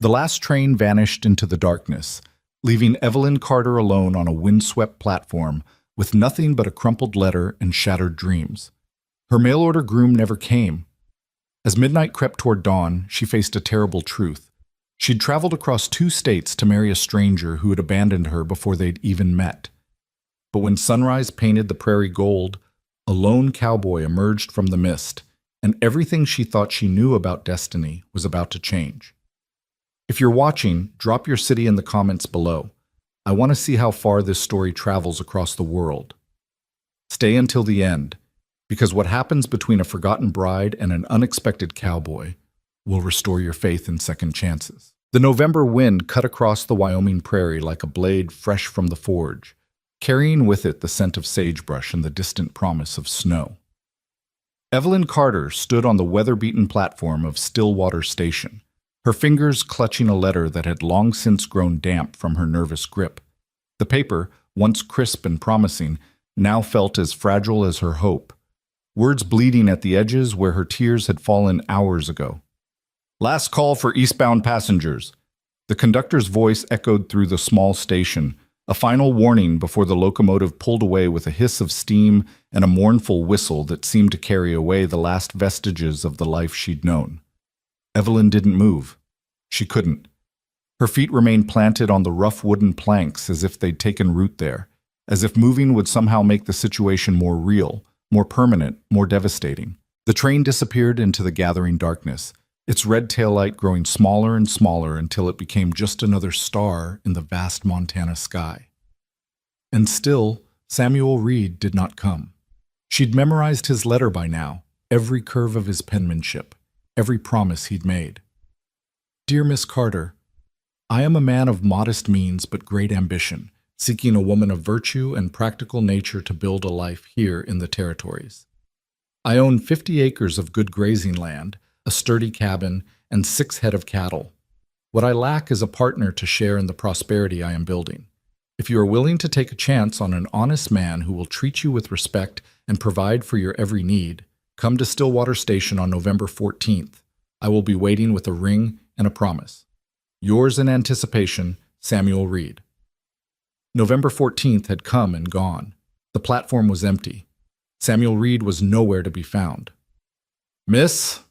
The last train vanished into the darkness, leaving Evelyn Carter alone on a windswept platform with nothing but a crumpled letter and shattered dreams. Her mail-order groom never came. As midnight crept toward dawn, she faced a terrible truth. She'd traveled across 2 states to marry a stranger who had abandoned her before they'd even met. But when sunrise painted the prairie gold, a lone cowboy emerged from the mist, and everything she thought she knew about destiny was about to change. If you're watching, drop your city in the comments below. I want to see how far this story travels across the world. Stay until the end, because what happens between a forgotten bride and an unexpected cowboy will restore your faith in second chances. The November wind cut across the Wyoming prairie like a blade fresh from the forge, carrying with it the scent of sagebrush and the distant promise of snow. Evelyn Carter stood on the weather-beaten platform of Stillwater Station, her fingers clutching a letter that had long since grown damp from her nervous grip. The paper, once crisp and promising, now felt as fragile as her hope, words bleeding at the edges where her tears had fallen hours ago. "Last call for eastbound passengers." The conductor's voice echoed through the small station, a final warning before the locomotive pulled away with a hiss of steam and a mournful whistle that seemed to carry away the last vestiges of the life she'd known. Evelyn didn't move. She couldn't. Her feet remained planted on the rough wooden planks as if they'd taken root there, as if moving would somehow make the situation more real, more permanent, more devastating. The train disappeared into the gathering darkness, its red taillight growing smaller and smaller until it became just another star in the vast Montana sky. And still, Samuel Reed did not come. She'd memorized his letter by now, every curve of his penmanship, every promise he'd made. "Dear Miss Carter, I am a man of modest means but great ambition, seeking a woman of virtue and practical nature to build a life here in the territories. I own 50 acres of good grazing land, a sturdy cabin, and 6 head of cattle. What I lack is a partner to share in the prosperity I am building. If you are willing to take a chance on an honest man who will treat you with respect and provide for your every need, come to Stillwater Station on November 14th. I will be waiting with a ring and a promise. Yours in anticipation, Samuel Reed." November 14th had come and gone. The platform was empty. Samuel Reed was nowhere to be found. "Miss?"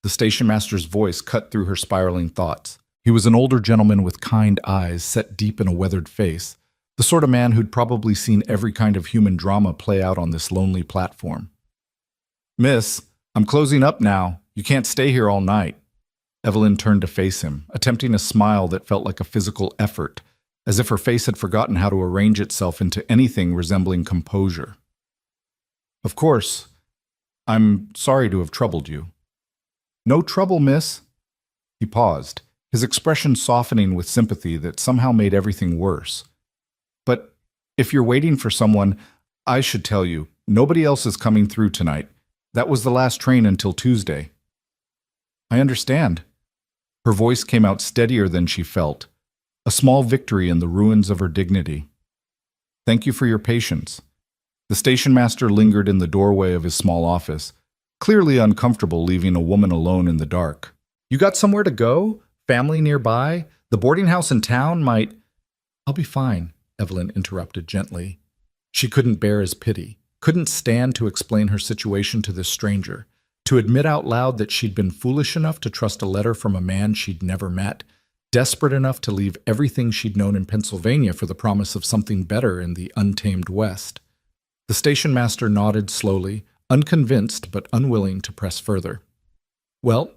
The station master's voice cut through her spiraling thoughts. He was an older gentleman with kind eyes set deep in a weathered face, the sort of man who'd probably seen every kind of human drama play out on this lonely platform. "Miss, I'm closing up now. You can't stay here all night." Evelyn turned to face him, attempting a smile that felt like a physical effort, as if her face had forgotten how to arrange itself into anything resembling composure. "Of course. I'm sorry to have troubled you." "No trouble, miss." He paused, his expression softening with sympathy that somehow made everything worse. "But if you're waiting for someone, I should tell you, nobody else is coming through tonight. That was the last train until Tuesday." "I understand." Her voice came out steadier than she felt, a small victory in the ruins of her dignity. "Thank you for your patience." The station master lingered in the doorway of his small office, clearly uncomfortable leaving a woman alone in the dark. "You got somewhere to go? Family nearby? The boarding house in town might—" "I'll be fine," Evelyn interrupted gently. She couldn't bear his pity, couldn't stand to explain her situation to this stranger, to admit out loud that she'd been foolish enough to trust a letter from a man she'd never met, desperate enough to leave everything she'd known in Pennsylvania for the promise of something better in the untamed West. The station master nodded slowly, unconvinced but unwilling to press further. "Well,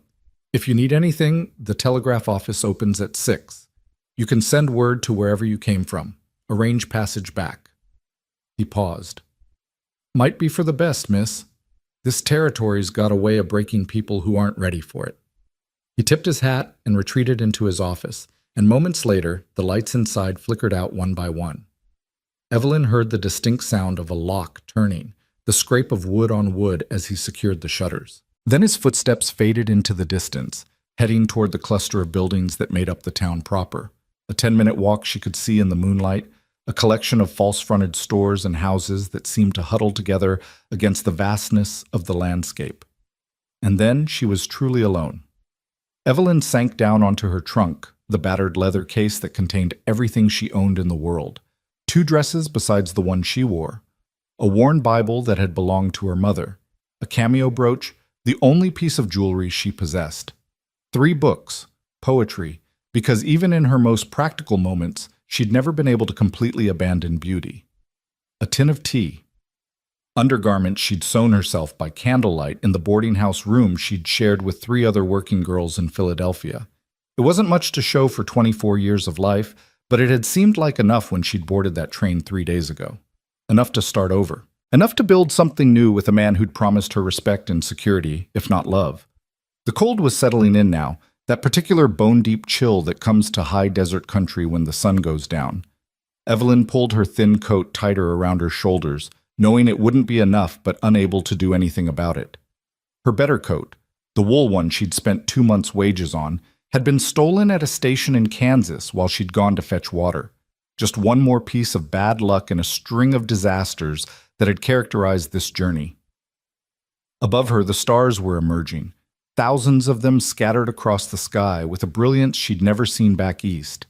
if you need anything, the telegraph office opens at 6. You can send word to wherever you came from. Arrange passage back." He paused. "Might be for the best, miss. This territory's got a way of breaking people who aren't ready for it." He tipped his hat and retreated into his office, and moments later, the lights inside flickered out one by one. Evelyn heard the distinct sound of a lock turning, the scrape of wood on wood as he secured the shutters. Then his footsteps faded into the distance, heading toward the cluster of buildings that made up the town proper. A 10-minute walk she could see in the moonlight, a collection of false-fronted stores and houses that seemed to huddle together against the vastness of the landscape. And then she was truly alone. Evelyn sank down onto her trunk, the battered leather case that contained everything she owned in the world. 2 dresses besides the one she wore. A worn Bible that had belonged to her mother. A cameo brooch, the only piece of jewelry she possessed. 3 books, poetry, because even in her most practical moments, she'd never been able to completely abandon beauty. A tin of tea. Undergarments she'd sewn herself by candlelight in the boarding house room she'd shared with 3 other working girls in Philadelphia. It wasn't much to show for 24 years of life, but it had seemed like enough when she'd boarded that train 3 days ago. Enough to start over. Enough to build something new with a man who'd promised her respect and security, if not love. The cold was settling in now, that particular bone-deep chill that comes to high desert country when the sun goes down. Evelyn pulled her thin coat tighter around her shoulders, knowing it wouldn't be enough but unable to do anything about it. Her better coat, the wool one she'd spent 2 months' wages on, had been stolen at a station in Kansas while she'd gone to fetch water. Just one more piece of bad luck in a string of disasters that had characterized this journey. Above her, the stars were emerging, thousands of them scattered across the sky with a brilliance she'd never seen back east.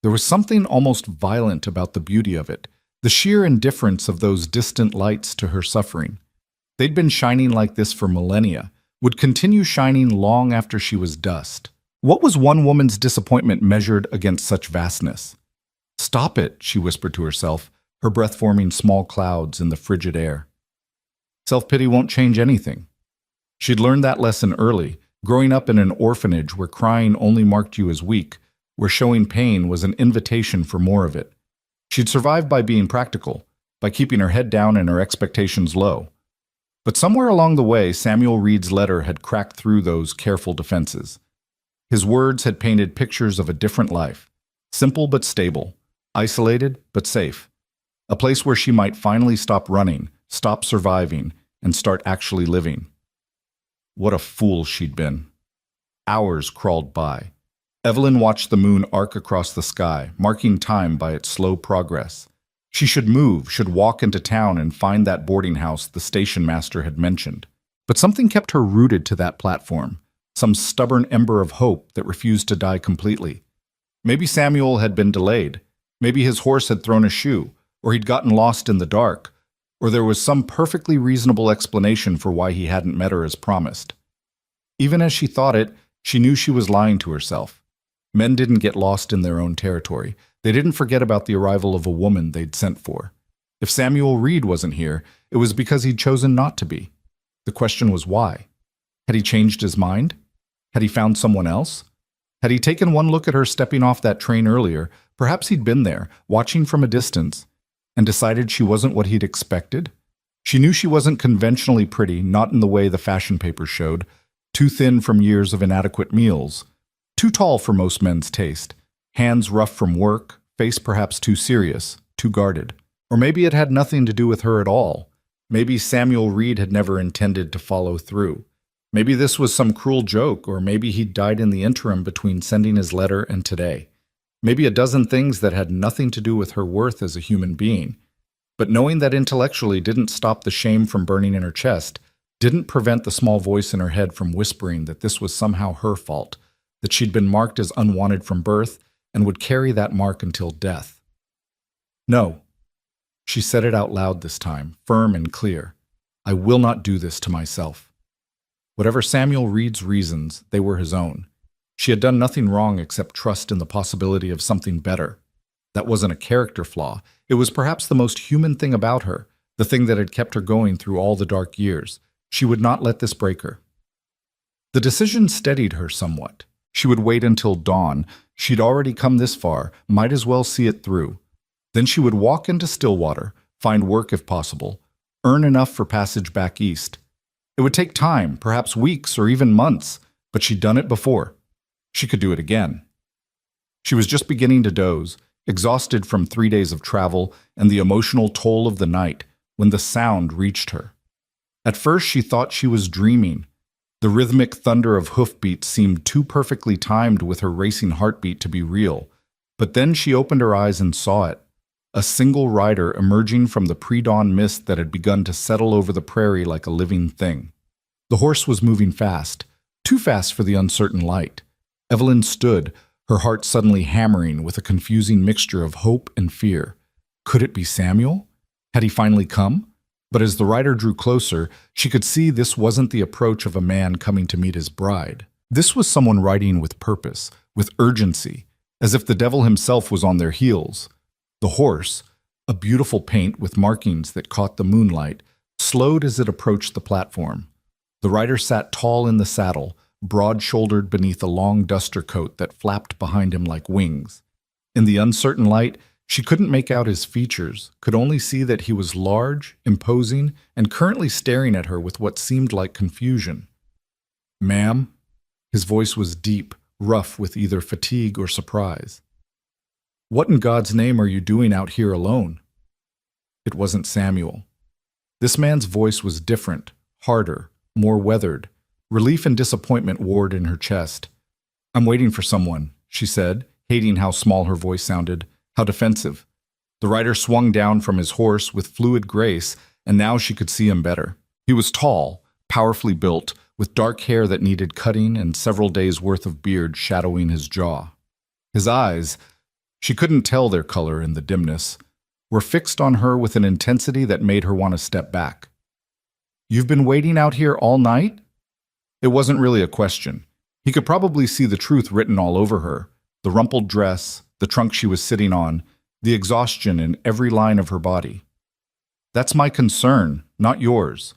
There was something almost violent about the beauty of it, the sheer indifference of those distant lights to her suffering. They'd been shining like this for millennia, would continue shining long after she was dust. What was one woman's disappointment measured against such vastness? "Stop it," she whispered to herself, her breath forming small clouds in the frigid air. Self-pity won't change anything. She'd learned that lesson early, growing up in an orphanage where crying only marked you as weak, where showing pain was an invitation for more of it. She'd survived by being practical, by keeping her head down and her expectations low. But somewhere along the way, Samuel Reed's letter had cracked through those careful defenses. His words had painted pictures of a different life, simple but stable, isolated but safe. A place where she might finally stop running, stop surviving, and start actually living. What a fool she'd been. Hours crawled by. Evelyn watched the moon arc across the sky, marking time by its slow progress. She should move, should walk into town and find that boarding house the station master had mentioned. But something kept her rooted to that platform, some stubborn ember of hope that refused to die completely. Maybe Samuel had been delayed. Maybe his horse had thrown a shoe, or he'd gotten lost in the dark, or there was some perfectly reasonable explanation for why he hadn't met her as promised. Even as she thought it, she knew she was lying to herself. Men didn't get lost in their own territory. They didn't forget about the arrival of a woman they'd sent for. If Samuel Reed wasn't here, it was because he'd chosen not to be. The question was why. Had he changed his mind? Had he found someone else? Had he taken one look at her stepping off that train earlier, perhaps he'd been there, watching from a distance, and decided she wasn't what he'd expected? She knew she wasn't conventionally pretty, not in the way the fashion papers showed, too thin from years of inadequate meals, too tall for most men's taste, hands rough from work, face perhaps too serious, too guarded. Or maybe it had nothing to do with her at all. Maybe Samuel Reed had never intended to follow through. Maybe this was some cruel joke, or maybe he'd died in the interim between sending his letter and today. Maybe a dozen things that had nothing to do with her worth as a human being. But knowing that intellectually didn't stop the shame from burning in her chest, didn't prevent the small voice in her head from whispering that this was somehow her fault, that she'd been marked as unwanted from birth and would carry that mark until death. No. She said it out loud this time, firm and clear. I will not do this to myself. Whatever Samuel Reed's reasons, they were his own. She had done nothing wrong except trust in the possibility of something better. That wasn't a character flaw. It was perhaps the most human thing about her, the thing that had kept her going through all the dark years. She would not let this break her. The decision steadied her somewhat. She would wait until dawn. She'd already come this far, might as well see it through. Then she would walk into Stillwater, find work if possible, earn enough for passage back east. It would take time, perhaps weeks or even months, but she'd done it before. She could do it again. She was just beginning to doze, exhausted from 3 days of travel and the emotional toll of the night, when the sound reached her. At first she thought she was dreaming. The rhythmic thunder of hoofbeats seemed too perfectly timed with her racing heartbeat to be real. But then she opened her eyes and saw it. A single rider emerging from the pre-dawn mist that had begun to settle over the prairie like a living thing. The horse was moving fast, too fast for the uncertain light. Evelyn stood, her heart suddenly hammering with a confusing mixture of hope and fear. Could it be Samuel? Had he finally come? But as the rider drew closer, she could see this wasn't the approach of a man coming to meet his bride. This was someone riding with purpose, with urgency, as if the devil himself was on their heels. The horse, a beautiful paint with markings that caught the moonlight, slowed as it approached the platform. The rider sat tall in the saddle, broad-shouldered beneath a long duster coat that flapped behind him like wings. In the uncertain light, she couldn't make out his features, could only see that he was large, imposing, and currently staring at her with what seemed like confusion. "Ma'am?" His voice was deep, rough with either fatigue or surprise. "What in God's name are you doing out here alone?" It wasn't Samuel. This man's voice was different, harder, more weathered. Relief and disappointment warred in her chest. "I'm waiting for someone," she said, hating how small her voice sounded, how defensive. The rider swung down from his horse with fluid grace, and now she could see him better. He was tall, powerfully built, with dark hair that needed cutting and several days' worth of beard shadowing his jaw. His eyes, she couldn't tell their color in the dimness, were fixed on her with an intensity that made her want to step back. "You've been waiting out here all night?" It wasn't really a question. He could probably see the truth written all over her, the rumpled dress, the trunk she was sitting on, the exhaustion in every line of her body. "That's my concern, not yours."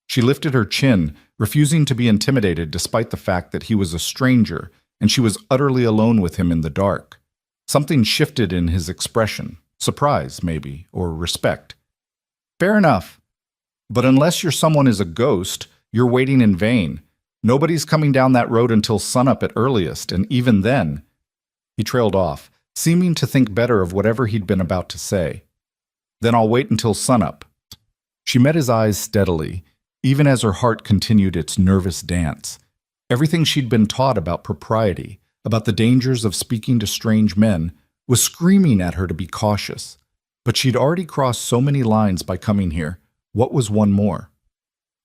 She lifted her chin, refusing to be intimidated despite the fact that he was a stranger and she was utterly alone with him in the dark. Something shifted in his expression, surprise maybe, or respect. "Fair enough. But unless your someone is a ghost, you're waiting in vain. Nobody's coming down that road until sunup at earliest, and even then—" He trailed off, seeming to think better of whatever he'd been about to say. "Then I'll wait until sunup." She met his eyes steadily, even as her heart continued its nervous dance. Everything she'd been taught about propriety, about the dangers of speaking to strange men, was screaming at her to be cautious. But she'd already crossed so many lines by coming here. What was one more?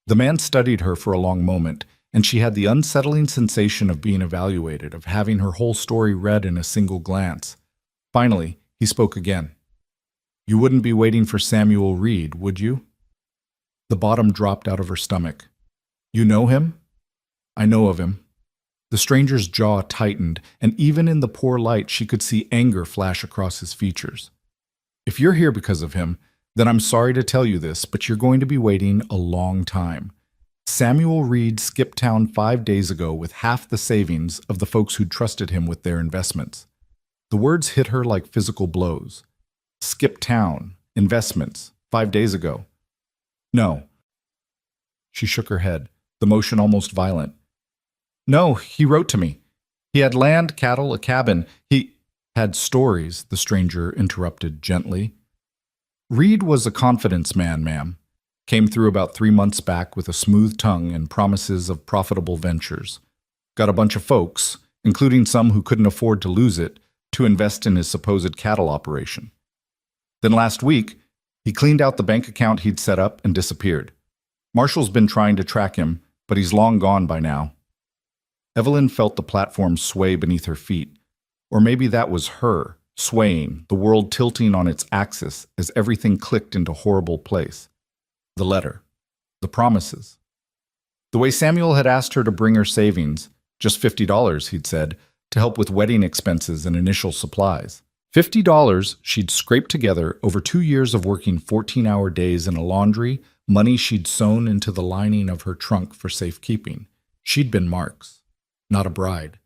The man studied her for a long moment, and she had the unsettling sensation of being evaluated, of having her whole story read in a single glance. Finally, he spoke again. "You wouldn't be waiting for Samuel Reed, would you?" The bottom dropped out of her stomach. "You know him?" "I know of him." The stranger's jaw tightened, and even in the poor light she could see anger flash across his features. "If you're here because of him, then I'm sorry to tell you this, but you're going to be waiting a long time. Samuel Reed skipped town 5 days ago with half the savings of the folks who'd trusted him with their investments." The words hit her like physical blows. Skip town, investments, 5 days ago. "No." She shook her head, the motion almost violent. "No, he wrote to me. He had land, cattle, a cabin. He had stories," the stranger interrupted gently. "Reed was a confidence man, ma'am. Came through about 3 months back with a smooth tongue and promises of profitable ventures. Got a bunch of folks, including some who couldn't afford to lose it, to invest in his supposed cattle operation. Then last week, he cleaned out the bank account he'd set up and disappeared. Marshall's been trying to track him, but he's long gone by now." Evelyn felt the platform sway beneath her feet. Or maybe that was her, swaying, the world tilting on its axis as everything clicked into horrible place. The letter. The promises. The way Samuel had asked her to bring her savings, just $50, he'd said, to help with wedding expenses and initial supplies. $50 she'd scraped together over 2 years of working 14-hour days in a laundry, money she'd sewn into the lining of her trunk for safekeeping. She'd been Mark's, not a bride.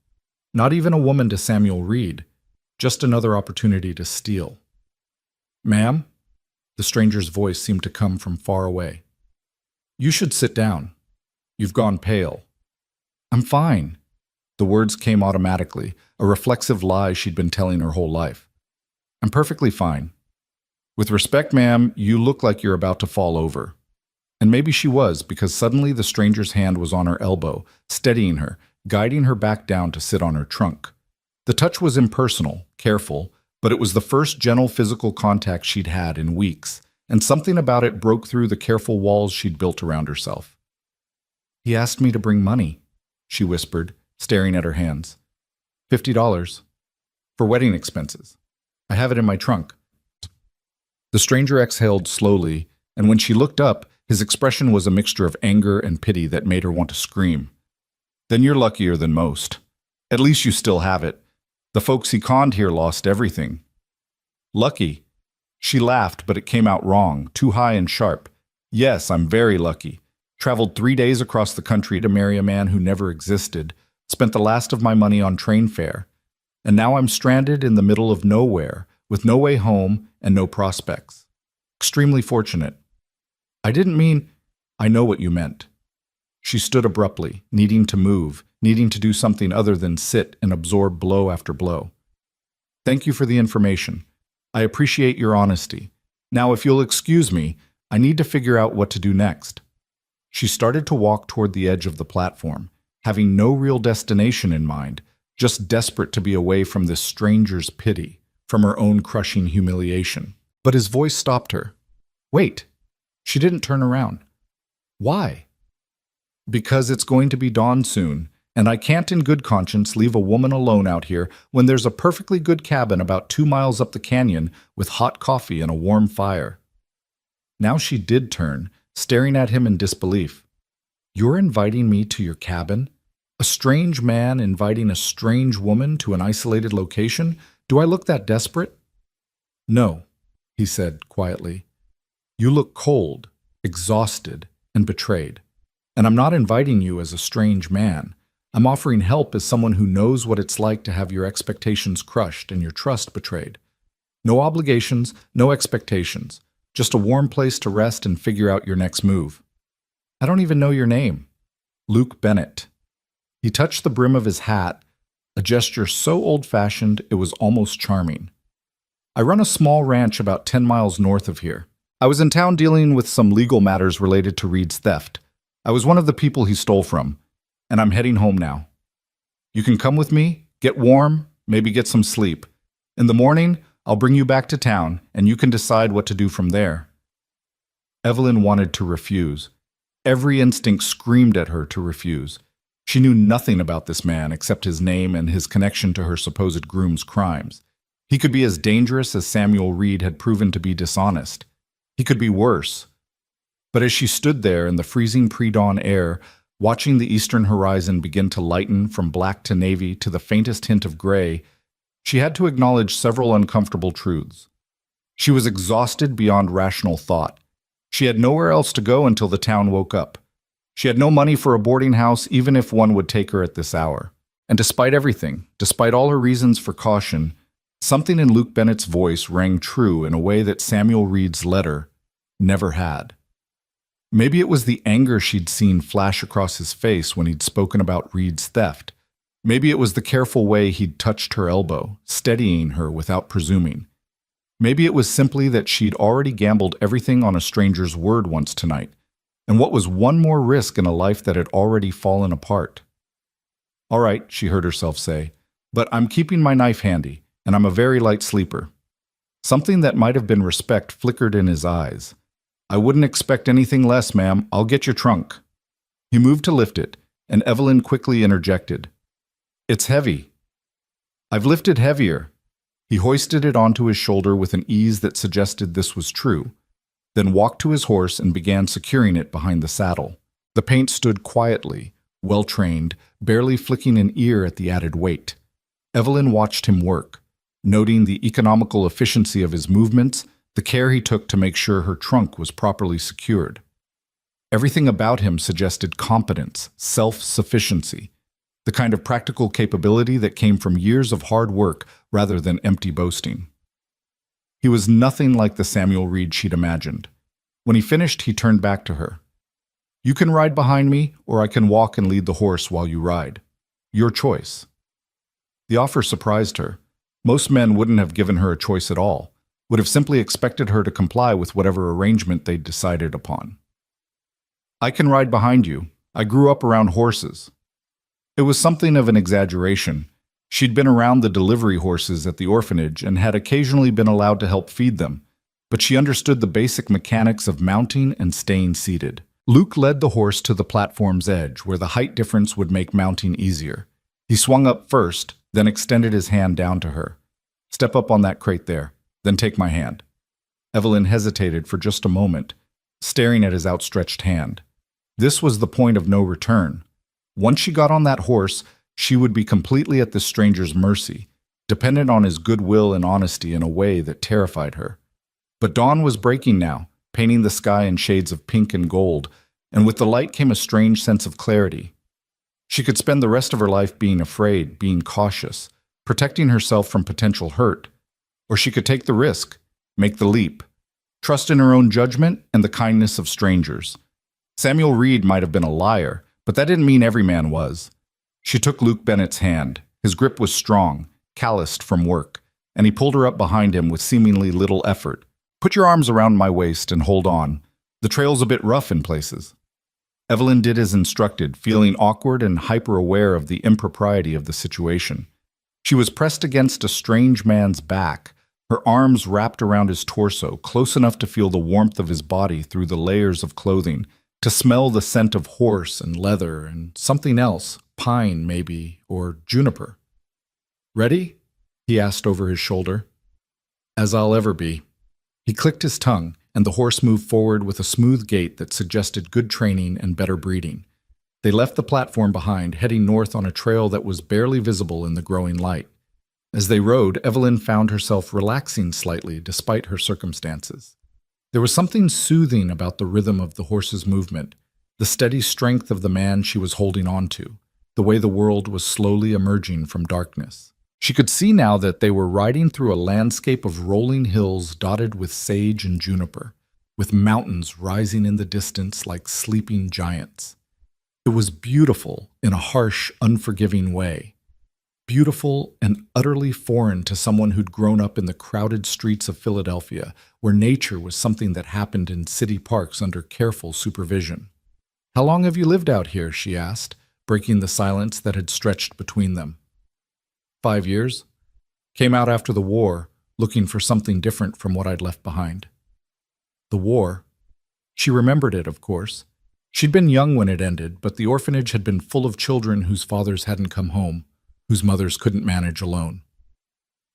Not even a woman to Samuel Reed, just another opportunity to steal. "Ma'am?" The stranger's voice seemed to come from far away. "You should sit down. You've gone pale." "I'm fine." The words came automatically, a reflexive lie she'd been telling her whole life. "I'm perfectly fine." "With respect, ma'am, you look like you're about to fall over." And maybe she was, because suddenly the stranger's hand was on her elbow, steadying her, guiding her back down to sit on her trunk. The touch was impersonal, careful, but it was the first gentle physical contact she'd had in weeks, and something about it broke through the careful walls she'd built around herself. "He asked me to bring money." she whispered, staring at her hands. $50. For wedding expenses. I have it in my trunk. The stranger exhaled slowly, and when she looked up, his expression was a mixture of anger and pity that made her want to scream. Then you're luckier than most. At least you still have it. The folks he conned here lost everything. Lucky. She laughed, but it came out wrong, too high and sharp. Yes, I'm very lucky. Traveled 3 days across the country to marry a man who never existed, spent the last of my money on train fare, and now I'm stranded in the middle of nowhere, with no way home and no prospects. Extremely fortunate. I didn't mean... I know what you meant. She stood abruptly, needing to move, needing to do something other than sit and absorb blow after blow. Thank you for the information. I appreciate your honesty. Now, if you'll excuse me, I need to figure out what to do next. She started to walk toward the edge of the platform, having no real destination in mind, just desperate to be away from this stranger's pity, from her own crushing humiliation. But his voice stopped her. Wait. She didn't turn around. Why? Because it's going to be dawn soon, and I can't in good conscience leave a woman alone out here when there's a perfectly good cabin about 2 miles up the canyon with hot coffee and a warm fire. Now she did turn, staring at him in disbelief. You're inviting me to your cabin? A strange man inviting a strange woman to an isolated location? Do I look that desperate? No, he said quietly. You look cold, exhausted, and betrayed. And I'm not inviting you as a strange man. I'm offering help as someone who knows what it's like to have your expectations crushed and your trust betrayed. No obligations, no expectations. Just a warm place to rest and figure out your next move. I don't even know your name. Luke Bennett. He touched the brim of his hat, a gesture so old-fashioned it was almost charming. I run a small ranch about 10 miles north of here. I was in town dealing with some legal matters related to Reed's theft. I was one of the people he stole from, and I'm heading home now. You can come with me, get warm, maybe get some sleep. In the morning, I'll bring you back to town, and you can decide what to do from there. Evelyn wanted to refuse. Every instinct screamed at her to refuse. She knew nothing about this man except his name and his connection to her supposed groom's crimes. He could be as dangerous as Samuel Reed had proven to be dishonest. He could be worse. But as she stood there in the freezing pre-dawn air, watching the eastern horizon begin to lighten from black to navy to the faintest hint of gray, she had to acknowledge several uncomfortable truths. She was exhausted beyond rational thought. She had nowhere else to go until the town woke up. She had no money for a boarding house, even if one would take her at this hour. And despite everything, despite all her reasons for caution, something in Luke Bennett's voice rang true in a way that Samuel Reed's letter never had. Maybe it was the anger she'd seen flash across his face when he'd spoken about Reed's theft. Maybe it was the careful way he'd touched her elbow, steadying her without presuming. Maybe it was simply that she'd already gambled everything on a stranger's word once tonight, and what was one more risk in a life that had already fallen apart? All right, she heard herself say, but I'm keeping my knife handy, and I'm a very light sleeper. Something that might have been respect flickered in his eyes. I wouldn't expect anything less, ma'am. I'll get your trunk. He moved to lift it, and Evelyn quickly interjected. It's heavy. I've lifted heavier. He hoisted it onto his shoulder with an ease that suggested this was true, then walked to his horse and began securing it behind the saddle. The paint stood quietly, well-trained, barely flicking an ear at the added weight. Evelyn watched him work, noting the economical efficiency of his movements, the care he took to make sure her trunk was properly secured. Everything about him suggested competence, self-sufficiency, the kind of practical capability that came from years of hard work rather than empty boasting. He was nothing like the Samuel Reed she'd imagined. When he finished, he turned back to her. You can ride behind me, or I can walk and lead the horse while you ride. Your choice. The offer surprised her. Most men wouldn't have given her a choice at all, would have simply expected her to comply with whatever arrangement they'd decided upon. I can ride behind you. I grew up around horses. It was something of an exaggeration. She'd been around the delivery horses at the orphanage and had occasionally been allowed to help feed them, but she understood the basic mechanics of mounting and staying seated. Luke led the horse to the platform's edge, where the height difference would make mounting easier. He swung up first, then extended his hand down to her. "Step up on that crate there, then take my hand." Evelyn hesitated for just a moment, staring at his outstretched hand. This was the point of no return. Once she got on that horse, she would be completely at this stranger's mercy, dependent on his goodwill and honesty in a way that terrified her. But dawn was breaking now, painting the sky in shades of pink and gold, and with the light came a strange sense of clarity. She could spend the rest of her life being afraid, being cautious, protecting herself from potential hurt. Or she could take the risk, make the leap, trust in her own judgment and the kindness of strangers. Samuel Reed might have been a liar, but that didn't mean every man was. She took Luke Bennett's hand. His grip was strong, calloused from work, and he pulled her up behind him with seemingly little effort. "Put your arms around my waist and hold on. The trail's a bit rough in places." Evelyn did as instructed, feeling awkward and hyper-aware of the impropriety of the situation. She was pressed against a strange man's back, her arms wrapped around his torso, close enough to feel the warmth of his body through the layers of clothing, to smell the scent of horse and leather and something else, pine maybe, or juniper. "Ready?" he asked over his shoulder. "As I'll ever be." He clicked his tongue, and the horse moved forward with a smooth gait that suggested good training and better breeding. They left the platform behind, heading north on a trail that was barely visible in the growing light. As they rode, Evelyn found herself relaxing slightly despite her circumstances. There was something soothing about the rhythm of the horse's movement, the steady strength of the man she was holding on to, the way the world was slowly emerging from darkness. She could see now that they were riding through a landscape of rolling hills dotted with sage and juniper, with mountains rising in the distance like sleeping giants. It was beautiful in a harsh, unforgiving way. Beautiful and utterly foreign to someone who'd grown up in the crowded streets of Philadelphia, where nature was something that happened in city parks under careful supervision. "How long have you lived out here?" she asked, breaking the silence that had stretched between them. 5 years. Came out after the war, looking for something different from what I'd left behind." The war. She remembered it, of course. She'd been young when it ended, but the orphanage had been full of children whose fathers hadn't come home, whose mothers couldn't manage alone.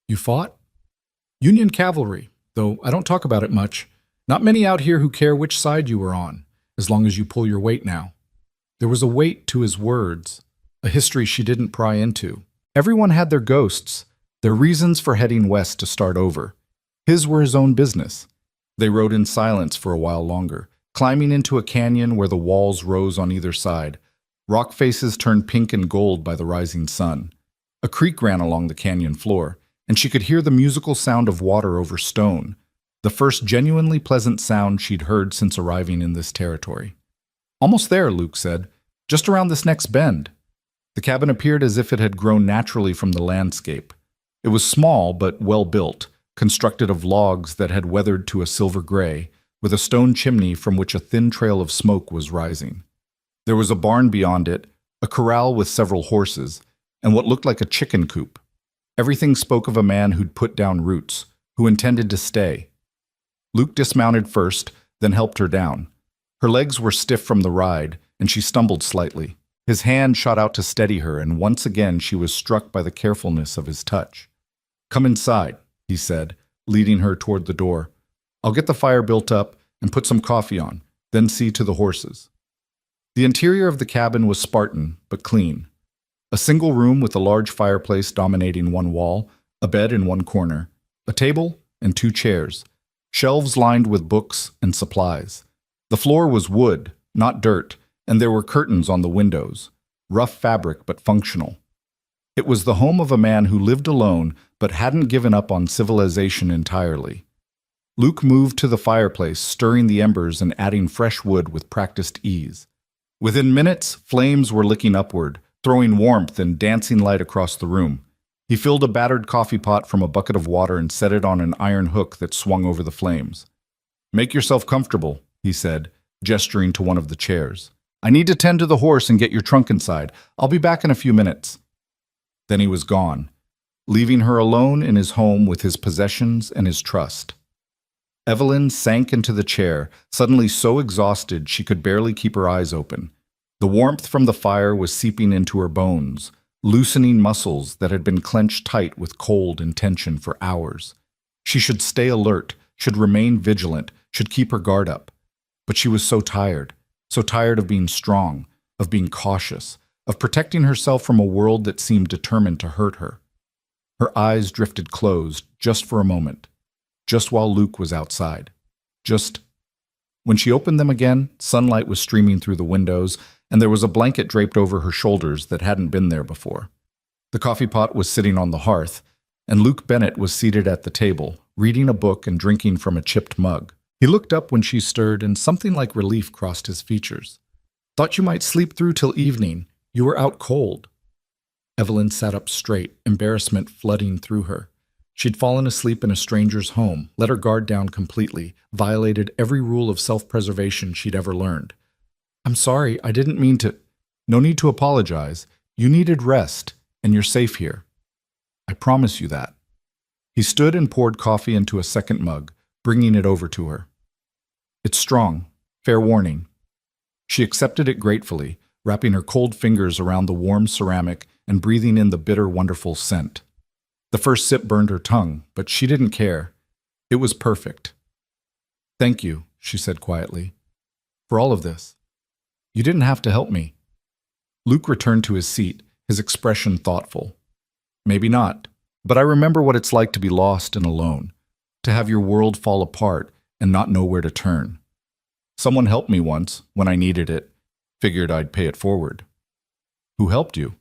"You fought?" "Union cavalry, though I don't talk about it much. Not many out here who care which side you were on, as long as you pull your weight now." There was a weight to his words, a history she didn't pry into. Everyone had their ghosts, their reasons for heading west to start over. His were his own business. They rode in silence for a while longer, climbing into a canyon where the walls rose on either side. Rock faces turned pink and gold by the rising sun. A creek ran along the canyon floor, and she could hear the musical sound of water over stone, the first genuinely pleasant sound she'd heard since arriving in this territory. "Almost there," Luke said. "Just around this next bend." The cabin appeared as if it had grown naturally from the landscape. It was small but well built, constructed of logs that had weathered to a silver gray, with a stone chimney from which a thin trail of smoke was rising. There was a barn beyond it, a corral with several horses, and what looked like a chicken coop. Everything spoke of a man who'd put down roots, who intended to stay. Luke dismounted first, then helped her down. Her legs were stiff from the ride, and she stumbled slightly. His hand shot out to steady her, and once again she was struck by the carefulness of his touch. "Come inside," he said, leading her toward the door. "I'll get the fire built up and put some coffee on, then see to the horses." The interior of the cabin was Spartan, but clean. A single room with a large fireplace dominating one wall, a bed in one corner, a table and 2 chairs, shelves lined with books and supplies. The floor was wood, not dirt, and there were curtains on the windows, rough fabric but functional. It was the home of a man who lived alone but hadn't given up on civilization entirely. Luke moved to the fireplace, stirring the embers and adding fresh wood with practiced ease. Within minutes, flames were licking upward, throwing warmth and dancing light across the room. He filled a battered coffee pot from a bucket of water and set it on an iron hook that swung over the flames. "Make yourself comfortable," he said, gesturing to one of the chairs. "I need to tend to the horse and get your trunk inside. I'll be back in a few minutes." Then he was gone, leaving her alone in his home with his possessions and his trust. Evelyn sank into the chair, suddenly so exhausted she could barely keep her eyes open. The warmth from the fire was seeping into her bones, loosening muscles that had been clenched tight with cold and tension for hours. She should stay alert, should remain vigilant, should keep her guard up. But she was so tired of being strong, of being cautious, of protecting herself from a world that seemed determined to hurt her. Her eyes drifted closed just for a moment, just while Luke was outside. When she opened them again, sunlight was streaming through the windows, and there was a blanket draped over her shoulders that hadn't been there before. The coffee pot was sitting on the hearth, and Luke Bennett was seated at the table, reading a book and drinking from a chipped mug. He looked up when she stirred, and something like relief crossed his features. "Thought you might sleep through till evening. You were out cold." Evelyn sat up straight, embarrassment flooding through her. She'd fallen asleep in a stranger's home, let her guard down completely, violated every rule of self-preservation she'd ever learned. "I'm sorry, I didn't mean to—" "No need to apologize. You needed rest, and you're safe here. I promise you that." He stood and poured coffee into a second mug, bringing it over to her. "It's strong. Fair warning." She accepted it gratefully, wrapping her cold fingers around the warm ceramic and breathing in the bitter, wonderful scent. The first sip burned her tongue, but she didn't care. It was perfect. "Thank you," she said quietly, "for all of this. You didn't have to help me." Luke returned to his seat, his expression thoughtful. "Maybe not, but I remember what it's like to be lost and alone, to have your world fall apart and not know where to turn. Someone helped me once, when I needed it. Figured I'd pay it forward." "Who helped you?"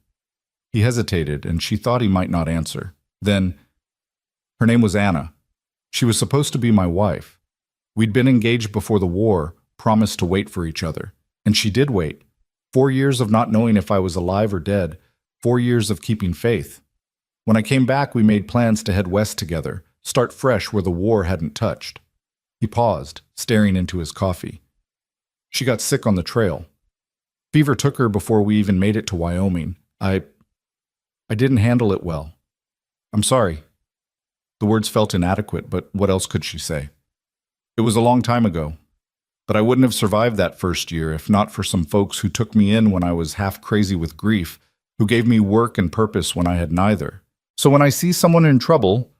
He hesitated, and she thought he might not answer. Then, "Her name was Anna. She was supposed to be my wife. We'd been engaged before the war, promised to wait for each other. And she did wait. 4 years of not knowing if I was alive or dead. 4 years of keeping faith. When I came back, we made plans to head west together, start fresh where the war hadn't touched." He paused, staring into his coffee. "She got sick on the trail. Fever took her before we even made it to Wyoming. I didn't handle it well. I'm sorry." The words felt inadequate, but what else could she say? "It was a long time ago, but I wouldn't have survived that first year if not for some folks who took me in when I was half crazy with grief, who gave me work and purpose when I had neither. So when I see someone in trouble—"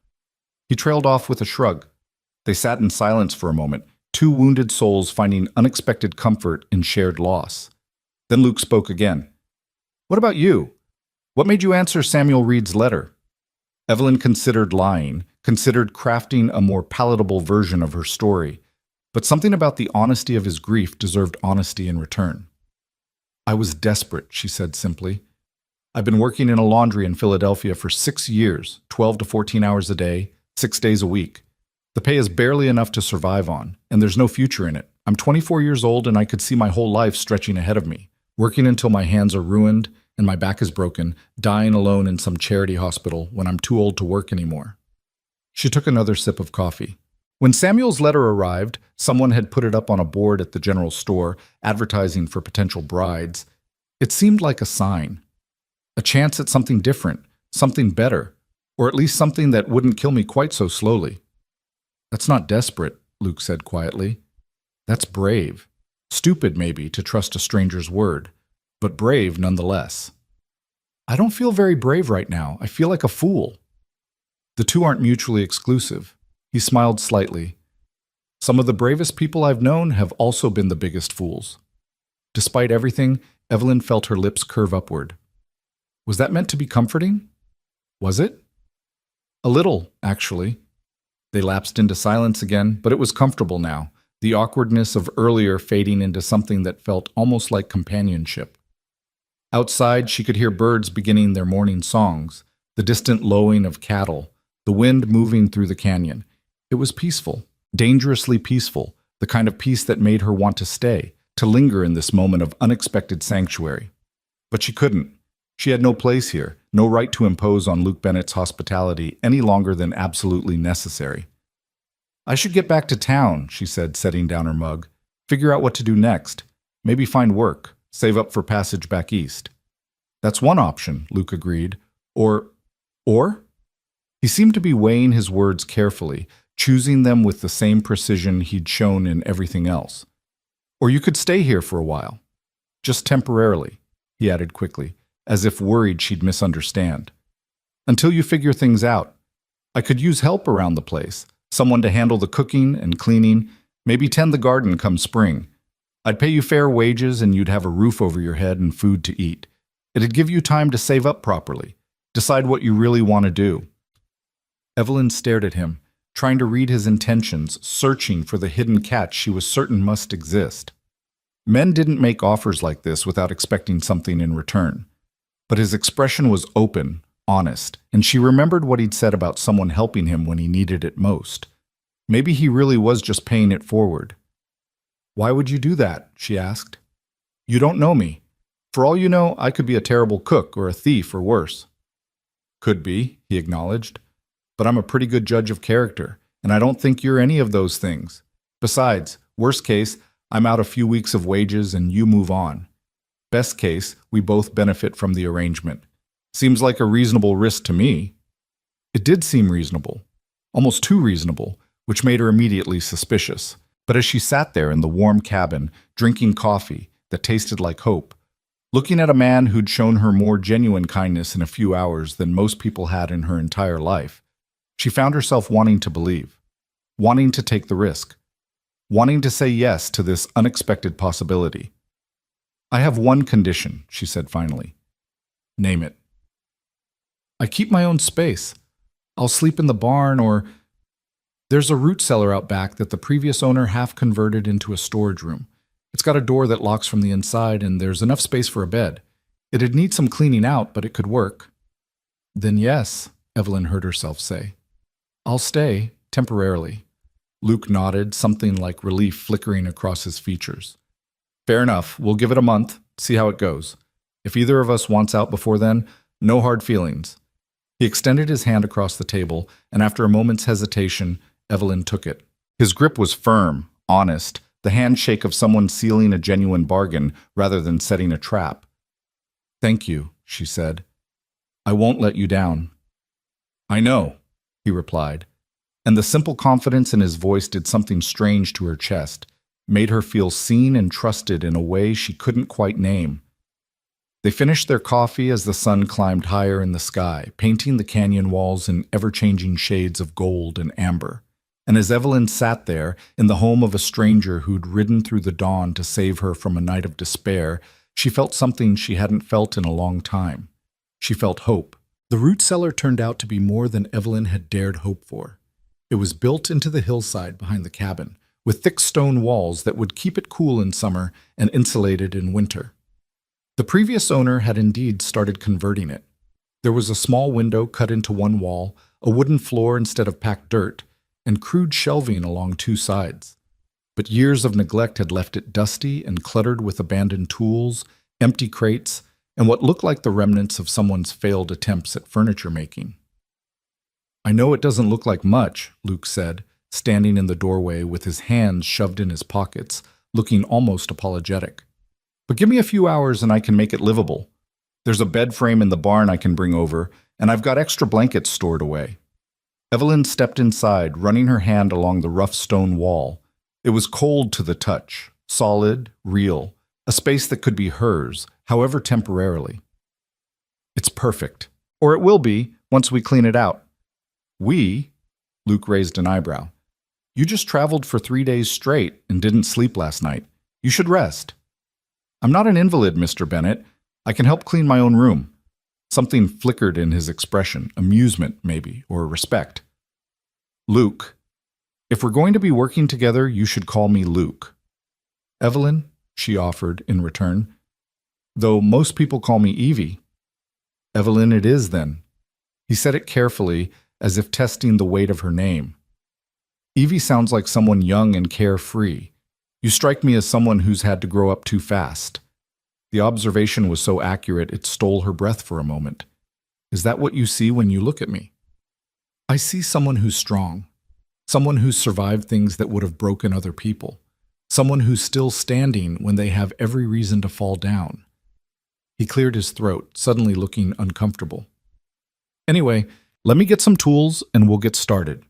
He trailed off with a shrug. They sat in silence for a moment, two wounded souls finding unexpected comfort in shared loss. Then Luke spoke again. "What about you? What made you answer Samuel Reed's letter?" Evelyn considered lying, considered crafting a more palatable version of her story, but something about the honesty of his grief deserved honesty in return. "I was desperate," she said simply. "I've been working in a laundry in Philadelphia for 6 years, 12 to 14 hours a day, 6 days a week. The pay is barely enough to survive on, and there's no future in it. I'm 24 years old and I could see my whole life stretching ahead of me, working until my hands are ruined and my back is broken, dying alone in some charity hospital when I'm too old to work anymore." She took another sip of coffee. When Samuel's letter arrived, someone had put it up on a board at the general store, advertising for potential brides. It seemed like a sign. A chance at something different, something better, or at least something that wouldn't kill me quite so slowly. "That's not desperate," Luke said quietly. "That's brave. Stupid, maybe, to trust a stranger's word, but brave nonetheless." "I don't feel very brave right now. I feel like a fool." "The two aren't mutually exclusive." He smiled slightly. "Some of the bravest people I've known have also been the biggest fools." Despite everything, Evelyn felt her lips curve upward. Was that meant to be comforting? Was it? "A little, actually." They lapsed into silence again, but it was comfortable now, the awkwardness of earlier fading into something that felt almost like companionship. Outside, she could hear birds beginning their morning songs, the distant lowing of cattle, the wind moving through the canyon. It was peaceful, dangerously peaceful, the kind of peace that made her want to stay, to linger in this moment of unexpected sanctuary. But she couldn't. She had no place here, no right to impose on Luke Bennett's hospitality any longer than absolutely necessary. "I should get back to town," she said, setting down her mug. "Figure out what to do next. Maybe find work, save up for passage back east." "That's one option," Luke agreed. Or? He seemed to be weighing his words carefully, choosing them with the same precision he'd shown in everything else. Or you could stay here for a while. Just temporarily, he added quickly, as if worried she'd misunderstand. Until you figure things out. I could use help around the place, someone to handle the cooking and cleaning, maybe tend the garden come spring. I'd pay you fair wages and you'd have a roof over your head and food to eat. It'd give you time to save up properly, decide what you really want to do. Evelyn stared at him, trying to read his intentions, searching for the hidden catch she was certain must exist. Men didn't make offers like this without expecting something in return. But his expression was open, honest, and she remembered what he'd said about someone helping him when he needed it most. Maybe he really was just paying it forward. "Why would you do that?" she asked. "You don't know me. For all you know, I could be a terrible cook or a thief or worse." "Could be," he acknowledged. "But I'm a pretty good judge of character, and I don't think you're any of those things. Besides, worst case, I'm out a few weeks of wages and you move on. Best case, we both benefit from the arrangement. Seems like a reasonable risk to me." It did seem reasonable, almost too reasonable, which made her immediately suspicious. But as she sat there in the warm cabin, drinking coffee that tasted like hope, looking at a man who'd shown her more genuine kindness in a few hours than most people had in her entire life, she found herself wanting to believe, wanting to take the risk, wanting to say yes to this unexpected possibility. "I have one condition," she said finally. "Name it." "I keep my own space. I'll sleep in the barn or... There's a root cellar out back that the previous owner half converted into a storage room. It's got a door that locks from the inside and there's enough space for a bed. It'd need some cleaning out, but it could work." "Then yes," Evelyn heard herself say. "I'll stay, temporarily." Luke nodded, something like relief flickering across his features. "Fair enough. We'll give it a month, see how it goes. If either of us wants out before then, no hard feelings." He extended his hand across the table, and after a moment's hesitation, Evelyn took it. His grip was firm, honest, the handshake of someone sealing a genuine bargain rather than setting a trap. "Thank you," she said. "I won't let you down." "I know," he replied, and the simple confidence in his voice did something strange to her chest, made her feel seen and trusted in a way she couldn't quite name. They finished their coffee as the sun climbed higher in the sky, painting the canyon walls in ever-changing shades of gold and amber. And as Evelyn sat there, in the home of a stranger who'd ridden through the dawn to save her from a night of despair, she felt something she hadn't felt in a long time. She felt hope. The root cellar turned out to be more than Evelyn had dared hope for. It was built into the hillside behind the cabin, with thick stone walls that would keep it cool in summer and insulated in winter. The previous owner had indeed started converting it. There was a small window cut into one wall, a wooden floor instead of packed dirt, and crude shelving along two sides. But years of neglect had left it dusty and cluttered with abandoned tools, empty crates, and what looked like the remnants of someone's failed attempts at furniture making. "I know it doesn't look like much," Luke said, standing in the doorway with his hands shoved in his pockets, looking almost apologetic. "But give me a few hours and I can make it livable. There's a bed frame in the barn I can bring over, and I've got extra blankets stored away." Evelyn stepped inside, running her hand along the rough stone wall. It was cold to the touch, solid, real, a space that could be hers, however temporarily. "It's perfect. Or it will be, once we clean it out." "We?" Luke raised an eyebrow. "You just traveled for 3 days straight and didn't sleep last night. You should rest." "I'm not an invalid, Mr. Bennett. I can help clean my own room." Something flickered in his expression, amusement maybe, or respect. "Luke, if we're going to be working together, you should call me Luke." "Evelyn," she offered in return, "though most people call me Evie." "Evelyn it is, then." He said it carefully, as if testing the weight of her name. "Evie sounds like someone young and carefree. You strike me as someone who's had to grow up too fast." The observation was so accurate it stole her breath for a moment. "Is that what you see when you look at me?" "I see someone who's strong, someone who's survived things that would have broken other people, someone who's still standing when they have every reason to fall down." He cleared his throat, suddenly looking uncomfortable. "Anyway, let me get some tools and we'll get started."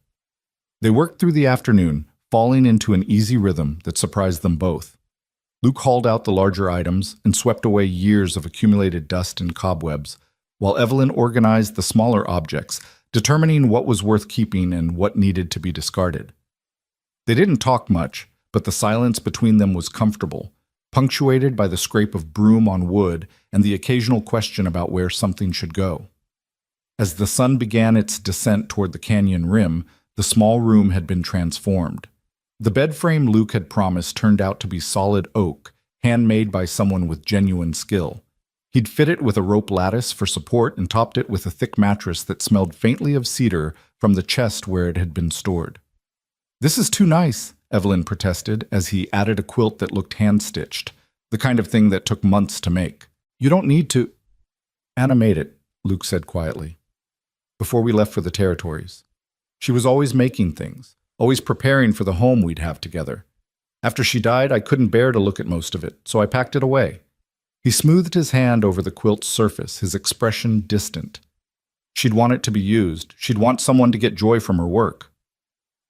They worked through the afternoon, falling into an easy rhythm that surprised them both. Luke hauled out the larger items and swept away years of accumulated dust and cobwebs, while Evelyn organized the smaller objects, determining what was worth keeping and what needed to be discarded. They didn't talk much, but the silence between them was comfortable, punctuated by the scrape of broom on wood and the occasional question about where something should go. As the sun began its descent toward the canyon rim, the small room had been transformed. The bed frame Luke had promised turned out to be solid oak, handmade by someone with genuine skill. He'd fit it with a rope lattice for support and topped it with a thick mattress that smelled faintly of cedar from the chest where it had been stored. "This is too nice," Evelyn protested as he added a quilt that looked hand-stitched, the kind of thing that took months to make. "You don't need to—" "Anna made it," Luke said quietly, "before we left for the territories. She was always making things, always preparing for the home we'd have together. After she died, I couldn't bear to look at most of it, so I packed it away." He smoothed his hand over the quilt's surface, his expression distant. She'd want it to be used. She'd want someone to get joy from her work.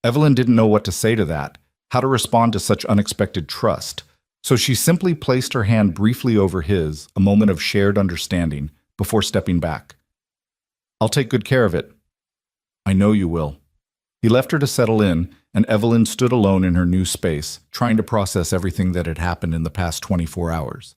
Evelyn didn't know what to say to that, how to respond to such unexpected trust, so she simply placed her hand briefly over his, a moment of shared understanding, before stepping back. "I'll take good care of it." "I know you will." He left her to settle in, and Evelyn stood alone in her new space, trying to process everything that had happened in the past 24 hours.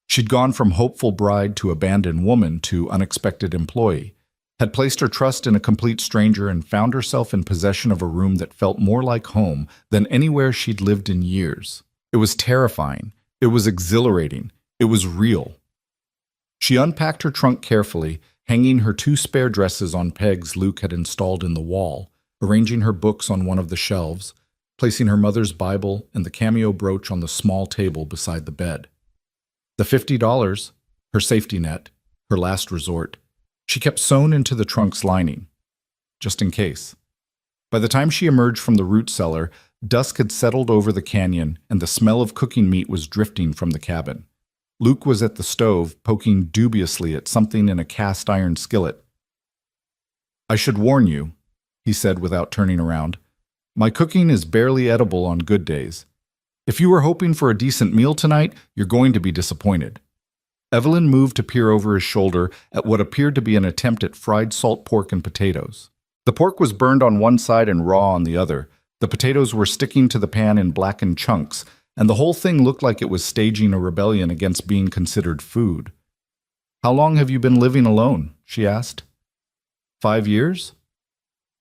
She'd gone from hopeful bride to abandoned woman to unexpected employee, had placed her trust in a complete stranger and found herself in possession of a room that felt more like home than anywhere she'd lived in years. It was terrifying. It was exhilarating. It was real. She unpacked her trunk carefully, hanging her 2 spare dresses on pegs Luke had installed in the wall, arranging her books on one of the shelves, placing her mother's Bible and the cameo brooch on the small table beside the bed. The $50, her safety net, her last resort, she kept sewn into the trunk's lining, just in case. By the time she emerged from the root cellar, dusk had settled over the canyon and the smell of cooking meat was drifting from the cabin. Luke was at the stove, poking dubiously at something in a cast-iron skillet. "I should warn you," he said without turning around. "My cooking is barely edible on good days. If you were hoping for a decent meal tonight, you're going to be disappointed." Evelyn moved to peer over his shoulder at what appeared to be an attempt at fried salt pork and potatoes. The pork was burned on one side and raw on the other. The potatoes were sticking to the pan in blackened chunks, and the whole thing looked like it was staging a rebellion against being considered food. "How long have you been living alone?" she asked. 5 years?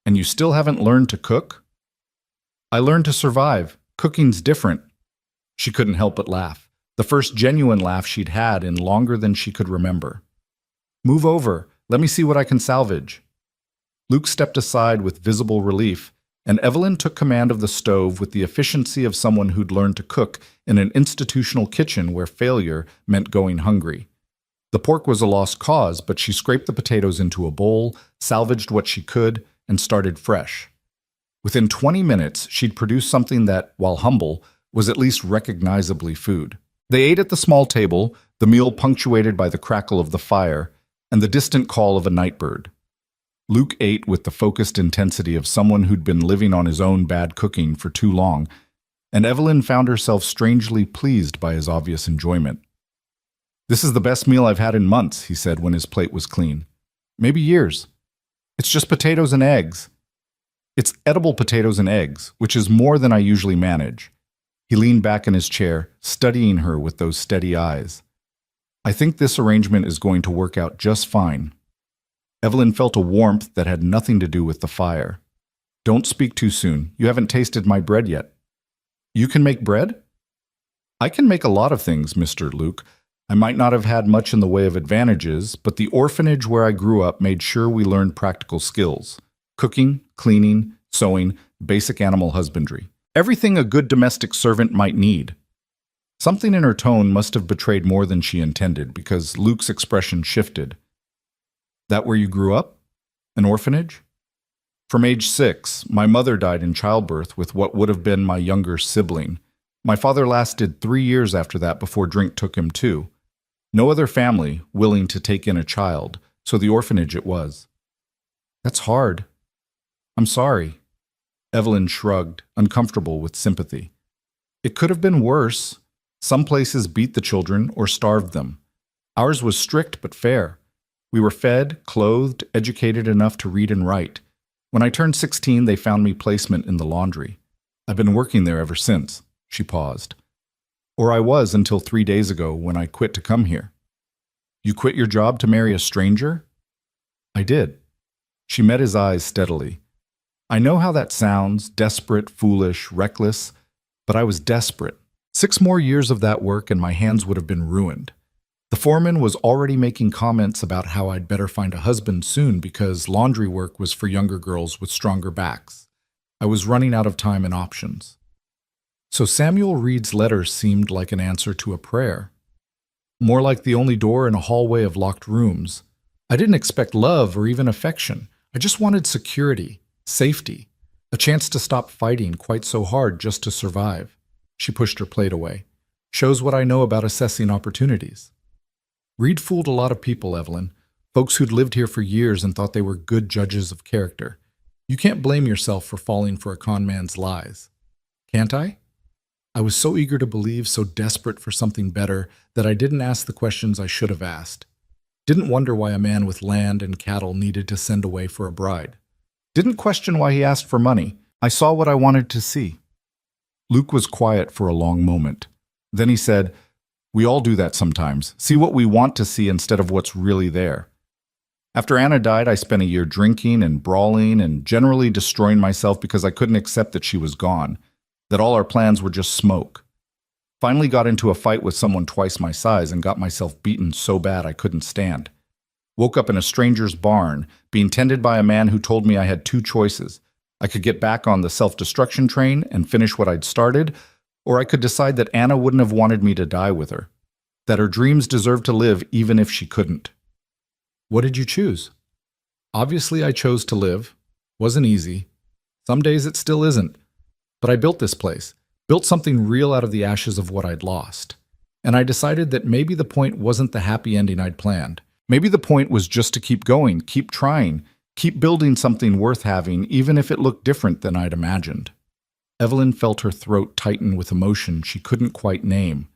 And you still haven't learned to cook?" "I learned to survive. Cooking's different." She couldn't help but laugh, the first genuine laugh she'd had in longer than she could remember. "Move over. Let me see what I can salvage." Luke stepped aside with visible relief, and Evelyn took command of the stove with the efficiency of someone who'd learned to cook in an institutional kitchen where failure meant going hungry. The pork was a lost cause, but she scraped the potatoes into a bowl, salvaged what she could, and started fresh. Within 20 minutes, she'd produced something that, while humble, was at least recognizably food. They ate at the small table, the meal punctuated by the crackle of the fire and the distant call of a nightbird. Luke ate with the focused intensity of someone who'd been living on his own bad cooking for too long, and Evelyn found herself strangely pleased by his obvious enjoyment. "This is the best meal I've had in months," he said when his plate was clean. "Maybe years. It's just potatoes and eggs. It's edible potatoes and eggs, which is more than I usually manage." He leaned back in his chair, studying her with those steady eyes. "I think this arrangement is going to work out just fine." Evelyn felt a warmth that had nothing to do with the fire. "Don't speak too soon. You haven't tasted my bread yet." "You can make bread?" "I can make a lot of things, Mr. Luke. I might not have had much in the way of advantages, but the orphanage where I grew up made sure we learned practical skills. Cooking, cleaning, sewing, basic animal husbandry. Everything a good domestic servant might need." Something in her tone must have betrayed more than she intended, because Luke's expression shifted. "That where you grew up? An orphanage?" "From age 6, my mother died in childbirth with what would have been my younger sibling. My father lasted 3 years after that before drink took him too. No other family willing to take in a child, so the orphanage it was." "That's hard. I'm sorry." Evelyn shrugged, uncomfortable with sympathy. It could have been worse. Some places beat the children or starved them. Ours was strict but fair. We were fed, clothed, educated enough to read and write. When I turned 16, they found me placement in the laundry. I've been working there ever since. She paused. Or I was until 3 days ago when I quit to come here. You quit your job to marry a stranger? I did. She met his eyes steadily. I know how that sounds, desperate, foolish, reckless, but I was desperate. 6 more years of that work and my hands would have been ruined. The foreman was already making comments about how I'd better find a husband soon because laundry work was for younger girls with stronger backs. I was running out of time and options. So Samuel Reed's letter seemed like an answer to a prayer. More like the only door in a hallway of locked rooms. I didn't expect love or even affection. I just wanted security, safety, a chance to stop fighting quite so hard just to survive. She pushed her plate away. Shows what I know about assessing opportunities. Reed fooled a lot of people, Evelyn. Folks who'd lived here for years and thought they were good judges of character. You can't blame yourself for falling for a con man's lies. Can't I? I was so eager to believe, so desperate for something better, that I didn't ask the questions I should have asked. Didn't wonder why a man with land and cattle needed to send away for a bride. Didn't question why he asked for money. I saw what I wanted to see. Luke was quiet for a long moment. Then he said, "We all do that sometimes. See what we want to see instead of what's really there." After Anna died, I spent a year drinking and brawling and generally destroying myself because I couldn't accept that she was gone, that all our plans were just smoke. Finally got into a fight with someone twice my size and got myself beaten so bad I couldn't stand. Woke up in a stranger's barn, being tended by a man who told me I had 2 choices. I could get back on the self-destruction train and finish what I'd started, or I could decide that Anna wouldn't have wanted me to die with her, that her dreams deserved to live even if she couldn't. What did you choose? Obviously, I chose to live. Wasn't easy. Some days it still isn't. But I built this place, built something real out of the ashes of what I'd lost. And I decided that maybe the point wasn't the happy ending I'd planned. Maybe the point was just to keep going, keep trying, keep building something worth having, even if it looked different than I'd imagined. Evelyn felt her throat tighten with emotion she couldn't quite name.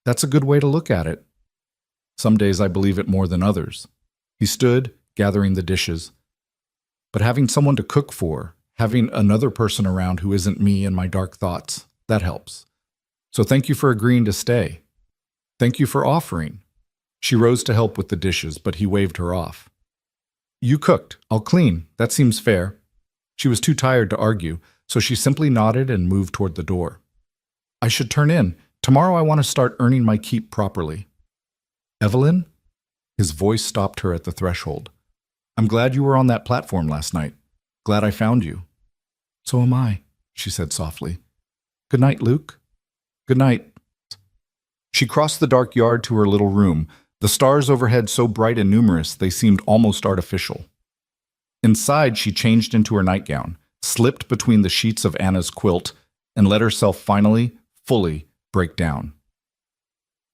That's a good way to look at it. Some days I believe it more than others. He stood, gathering the dishes. But having someone to cook for, having another person around who isn't me and my dark thoughts, that helps. So thank you for agreeing to stay. Thank you for offering. She rose to help with the dishes, but he waved her off. You cooked. I'll clean. That seems fair. She was too tired to argue, so she simply nodded and moved toward the door. I should turn in. Tomorrow I want to start earning my keep properly. Evelyn? His voice stopped her at the threshold. I'm glad you were on that platform last night. Glad I found you. So am I, she said softly. Good night, Luke. Good night. She crossed the dark yard to her little room, the stars overhead so bright and numerous they seemed almost artificial. Inside, she changed into her nightgown, slipped between the sheets of Anna's quilt, and let herself finally, fully, break down.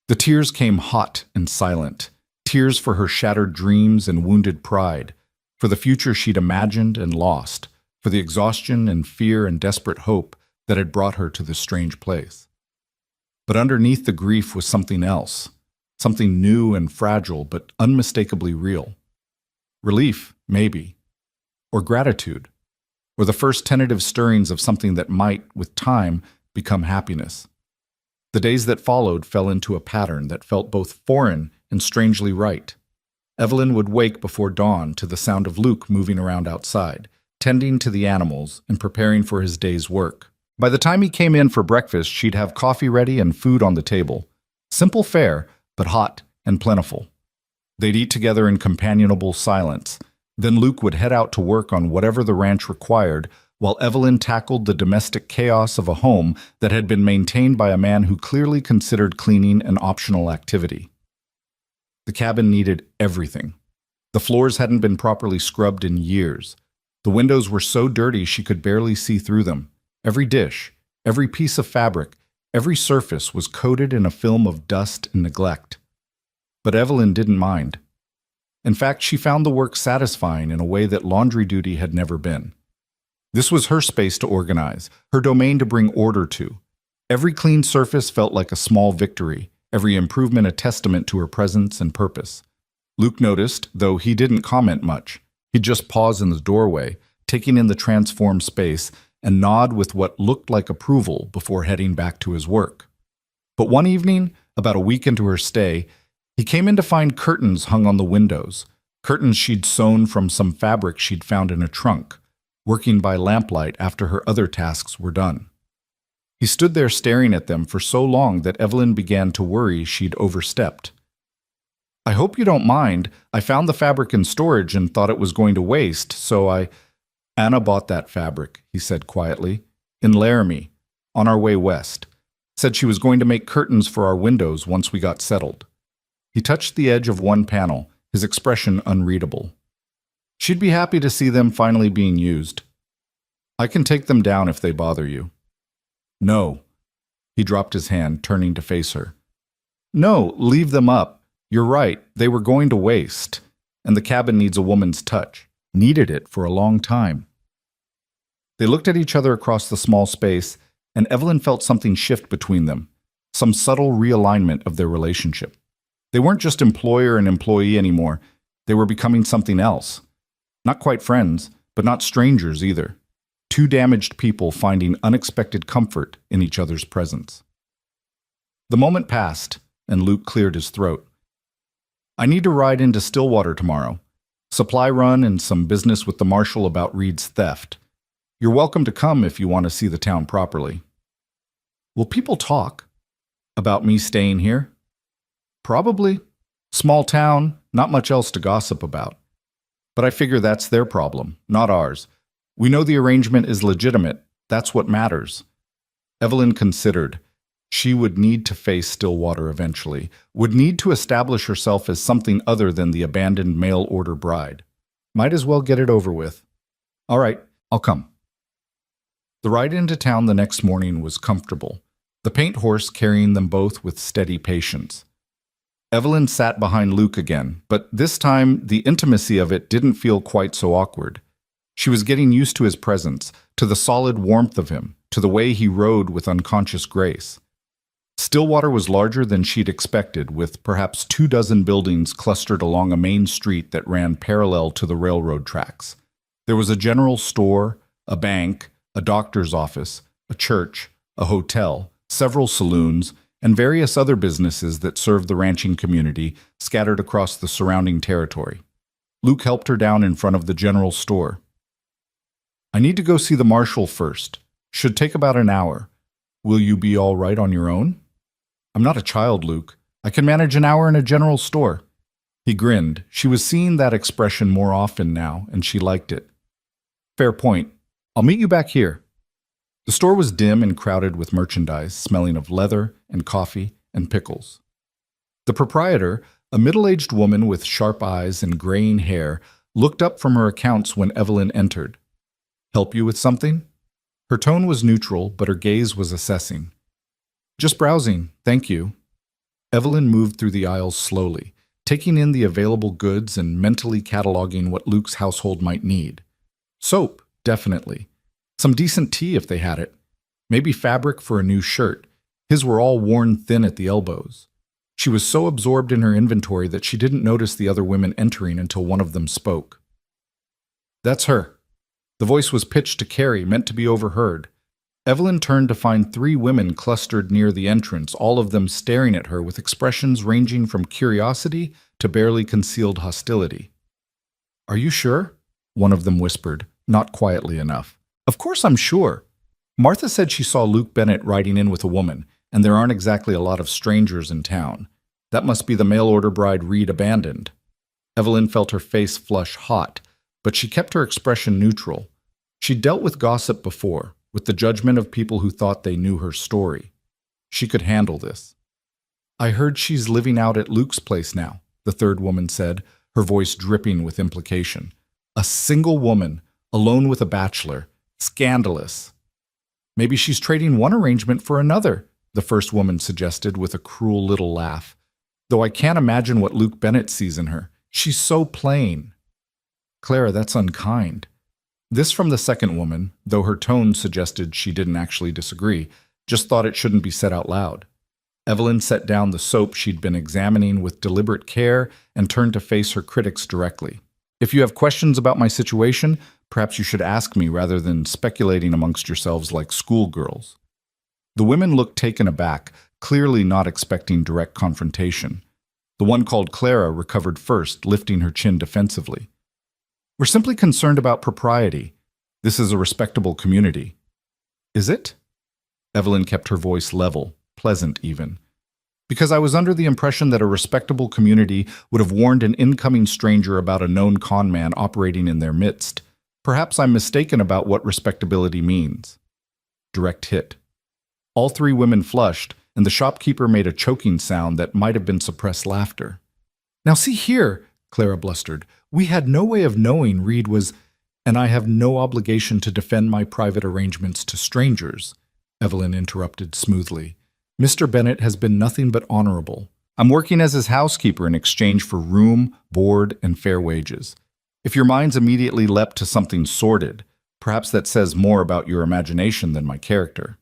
The tears came hot and silent, tears for her shattered dreams and wounded pride, for the future she'd imagined and lost, for the exhaustion and fear and desperate hope that had brought her to this strange place. But underneath the grief was something else, something new and fragile but unmistakably real. Relief, maybe, or gratitude, or the first tentative stirrings of something that might, with time, become happiness. The days that followed fell into a pattern that felt both foreign and strangely right. Evelyn would wake before dawn to the sound of Luke moving around outside, tending to the animals and preparing for his day's work. By the time he came in for breakfast, she'd have coffee ready and food on the table. Simple fare, but hot and plentiful. They'd eat together in companionable silence. Then Luke would head out to work on whatever the ranch required, while Evelyn tackled the domestic chaos of a home that had been maintained by a man who clearly considered cleaning an optional activity. The cabin needed everything. The floors hadn't been properly scrubbed in years. The windows were so dirty she could barely see through them. Every dish, every piece of fabric, every surface was coated in a film of dust and neglect. But Evelyn didn't mind. In fact, she found the work satisfying in a way that laundry duty had never been. This was her space to organize, her domain to bring order to. Every clean surface felt like a small victory, every improvement a testament to her presence and purpose. Luke noticed, though he didn't comment much. He'd just pause in the doorway, taking in the transformed space, and nod with what looked like approval before heading back to his work. But one evening, about a week into her stay, he came in to find curtains hung on the windows, curtains she'd sewn from some fabric she'd found in a trunk, working by lamplight after her other tasks were done. He stood there staring at them for so long that Evelyn began to worry she'd overstepped. "I hope you don't mind. I found the fabric in storage and thought it was going to waste, so I—" "Anna bought that fabric," he said quietly, "in Laramie, on our way west. Said she was going to make curtains for our windows once we got settled." He touched the edge of one panel, his expression unreadable. "She'd be happy to see them finally being used. I can take them down if they bother you." "No." He dropped his hand, turning to face her. "No, leave them up. You're right, they were going to waste, and the cabin needs a woman's touch. Needed it for a long time." They looked at each other across the small space, and Evelyn felt something shift between them, some subtle realignment of their relationship. They weren't just employer and employee anymore, they were becoming something else. Not quite friends, but not strangers either. Two damaged people finding unexpected comfort in each other's presence. The moment passed, and Luke cleared his throat. "I need to ride into Stillwater tomorrow. Supply run and some business with the marshal about Reed's theft. You're welcome to come if you want to see the town properly." "Will people talk about me staying here?" "Probably. Small town, not much else to gossip about. But I figure that's their problem, not ours. We know the arrangement is legitimate. That's what matters." Evelyn considered. She would need to face Stillwater eventually, would need to establish herself as something other than the abandoned mail-order bride. Might as well get it over with. "All right, I'll come." The ride into town the next morning was comfortable, the paint horse carrying them both with steady patience. Evelyn sat behind Luke again, but this time the intimacy of it didn't feel quite so awkward. She was getting used to his presence, to the solid warmth of him, to the way he rode with unconscious grace. Stillwater was larger than she'd expected, with perhaps 24 buildings clustered along a main street that ran parallel to the railroad tracks. There was a general store, a bank, a doctor's office, a church, a hotel, several saloons, and various other businesses that served the ranching community scattered across the surrounding territory. Luke helped her down in front of the general store. "I need to go see the marshal first. Should take about an hour. Will you be all right on your own?" "I'm not a child, Luke. I can manage an hour in a general store." He grinned. She was seeing that expression more often now, and she liked it. "Fair point. I'll meet you back here." The store was dim and crowded with merchandise, smelling of leather and coffee and pickles. The proprietor, a middle-aged woman with sharp eyes and graying hair, looked up from her accounts when Evelyn entered. "Help you with something?" Her tone was neutral, but her gaze was assessing. "Just browsing, thank you." Evelyn moved through the aisles slowly, taking in the available goods and mentally cataloging what Luke's household might need. Soap, definitely. Some decent tea if they had it. Maybe fabric for a new shirt. His were all worn thin at the elbows. She was so absorbed in her inventory that she didn't notice the other women entering until one of them spoke. "That's her." The voice was pitched to Carrie, meant to be overheard. Evelyn turned to find 3 women clustered near the entrance, all of them staring at her with expressions ranging from curiosity to barely concealed hostility. "Are you sure?" one of them whispered, not quietly enough. "Of course I'm sure. Martha said she saw Luke Bennett riding in with a woman, and there aren't exactly a lot of strangers in town. That must be the mail-order bride Reed abandoned." Evelyn felt her face flush hot, but she kept her expression neutral. She'd dealt with gossip before, with the judgment of people who thought they knew her story. She could handle this. "I heard she's living out at Luke's place now," the third woman said, her voice dripping with implication. "A single woman, alone with a bachelor. Scandalous." "Maybe she's trading one arrangement for another," the first woman suggested with a cruel little laugh. "Though I can't imagine what Luke Bennett sees in her. She's so plain." "Clara, that's unkind." This from the second woman, though her tone suggested she didn't actually disagree, just thought it shouldn't be said out loud. Evelyn set down the soap she'd been examining with deliberate care and turned to face her critics directly. If you have questions about my situation, perhaps you should ask me rather than speculating amongst yourselves like schoolgirls. The women looked taken aback, clearly not expecting direct confrontation. The one called Clara recovered first, lifting her chin defensively. We're simply concerned about propriety. This is a respectable community. Is it? Evelyn kept her voice level, pleasant even. Because I was under the impression that a respectable community would have warned an incoming stranger about a known con man operating in their midst. Perhaps I'm mistaken about what respectability means. Direct hit. All three women flushed, and the shopkeeper made a choking sound that might have been suppressed laughter. Now see here, Clara blustered. We had no way of knowing Reed was, and I have no obligation to defend my private arrangements to strangers, Evelyn interrupted smoothly. Mr. Bennett has been nothing but honorable. I'm working as his housekeeper in exchange for room, board, and fair wages. If your minds immediately leapt to something sordid, perhaps that says more about your imagination than my character.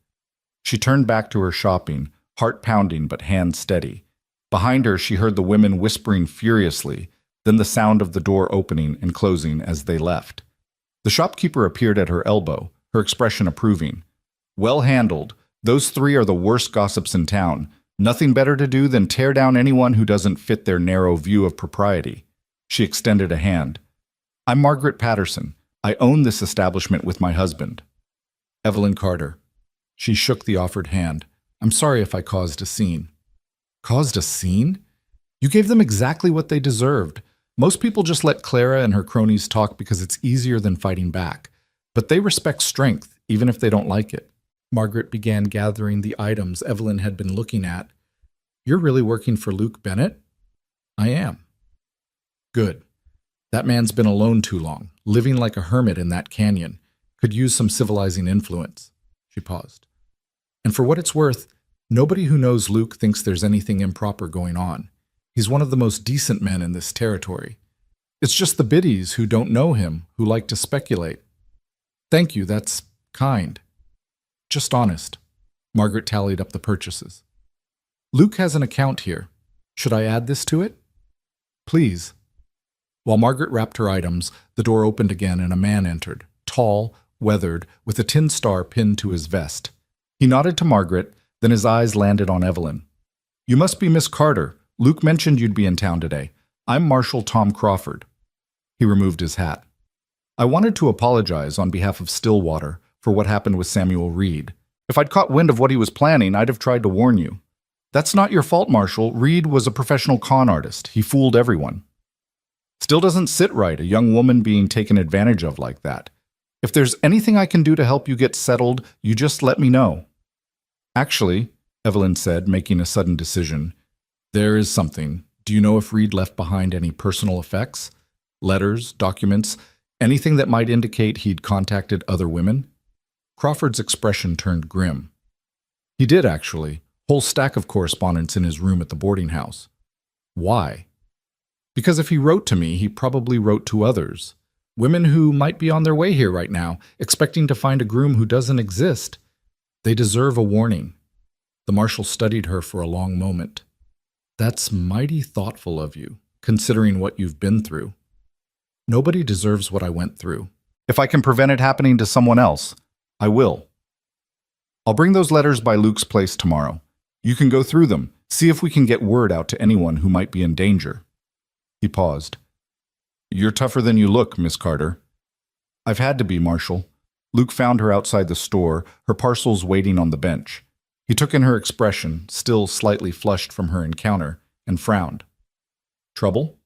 She turned back to her shopping, heart pounding but hand steady. Behind her, she heard the women whispering furiously, then the sound of the door opening and closing as they left. The shopkeeper appeared at her elbow, her expression approving. Well handled. Those three are the worst gossips in town. Nothing better to do than tear down anyone who doesn't fit their narrow view of propriety. She extended a hand. I'm Margaret Patterson. I own this establishment with my husband. Evelyn Carter. She shook the offered hand. I'm sorry if I caused a scene. Caused a scene? You gave them exactly what they deserved. Most people just let Clara and her cronies talk because it's easier than fighting back. But they respect strength, even if they don't like it. Margaret began gathering the items Evelyn had been looking at. You're really working for Luke Bennett? I am. Good. That man's been alone too long, living like a hermit in that canyon. Could use some civilizing influence. She paused. And for what it's worth, nobody who knows Luke thinks there's anything improper going on. He's one of the most decent men in this territory. It's just the biddies who don't know him, who like to speculate. Thank you, that's kind. Just honest. Margaret tallied up the purchases. Luke has an account here. Should I add this to it? Please. While Margaret wrapped her items, the door opened again and a man entered, tall, weathered, with a tin star pinned to his vest. He nodded to Margaret, then his eyes landed on Evelyn. You must be Miss Carter. Luke mentioned you'd be in town today. I'm Marshal Tom Crawford. He removed his hat. I wanted to apologize on behalf of Stillwater for what happened with Samuel Reed. If I'd caught wind of what he was planning, I'd have tried to warn you. That's not your fault, Marshal. Reed was a professional con artist. He fooled everyone. Still doesn't sit right, a young woman being taken advantage of like that. If there's anything I can do to help you get settled, you just let me know. Actually, Evelyn said, making a sudden decision, there is something. Do you know if Reed left behind any personal effects? Letters, documents, anything that might indicate he'd contacted other women? Crawford's expression turned grim. He did, actually. Whole stack of correspondence in his room at the boarding house. Why? Because if he wrote to me, he probably wrote to others. Women who might be on their way here right now, expecting to find a groom who doesn't exist. They deserve a warning. The marshal studied her for a long moment. That's mighty thoughtful of you, considering what you've been through. Nobody deserves what I went through. If I can prevent it happening to someone else, I will. I'll bring those letters by Luke's place tomorrow. You can go through them, see if we can get word out to anyone who might be in danger. He paused. You're tougher than you look, Miss Carter. I've had to be, Marshal. Luke found her outside the store, her parcels waiting on the bench. He took in her expression, still slightly flushed from her encounter, and frowned. Trouble?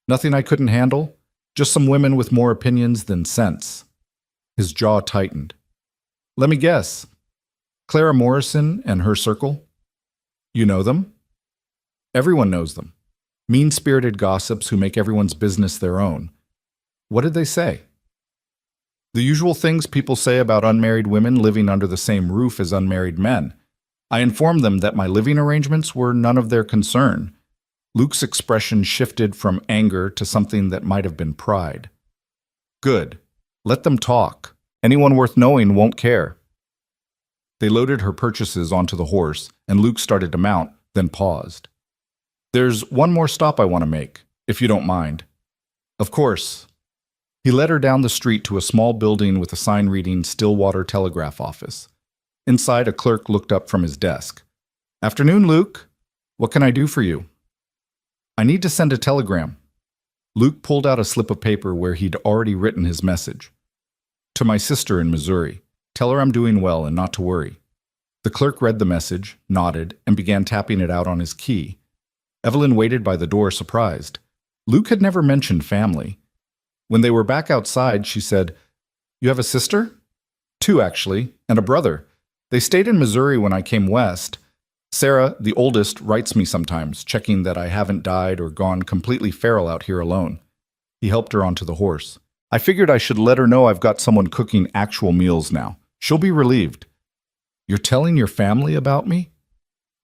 Nothing I couldn't handle? Just some women with more opinions than sense. His jaw tightened. Let me guess. Clara Morrison and her circle? You know them? Everyone knows them. Mean-spirited gossips who make everyone's business their own. What did they say? The usual things people say about unmarried women living under the same roof as unmarried men. I informed them that my living arrangements were none of their concern. Luke's expression shifted from anger to something that might have been pride. Good. Let them talk. Anyone worth knowing won't care. They loaded her purchases onto the horse, and Luke started to mount, then paused. There's one more stop I want to make, if you don't mind. Of course. He led her down the street to a small building with a sign reading Stillwater Telegraph Office. Inside, a clerk looked up from his desk. Afternoon, Luke. What can I do for you? I need to send a telegram. Luke pulled out a slip of paper where he'd already written his message. To my sister in Missouri. Tell her I'm doing well and not to worry. The clerk read the message, nodded, and began tapping it out on his key. Evelyn waited by the door, surprised. Luke had never mentioned family. When they were back outside, she said, You have a sister? 2, actually, and a brother. They stayed in Missouri when I came west. Sarah, the oldest, writes me sometimes, checking that I haven't died or gone completely feral out here alone. He helped her onto the horse. I figured I should let her know I've got someone cooking actual meals now. She'll be relieved. You're telling your family about me?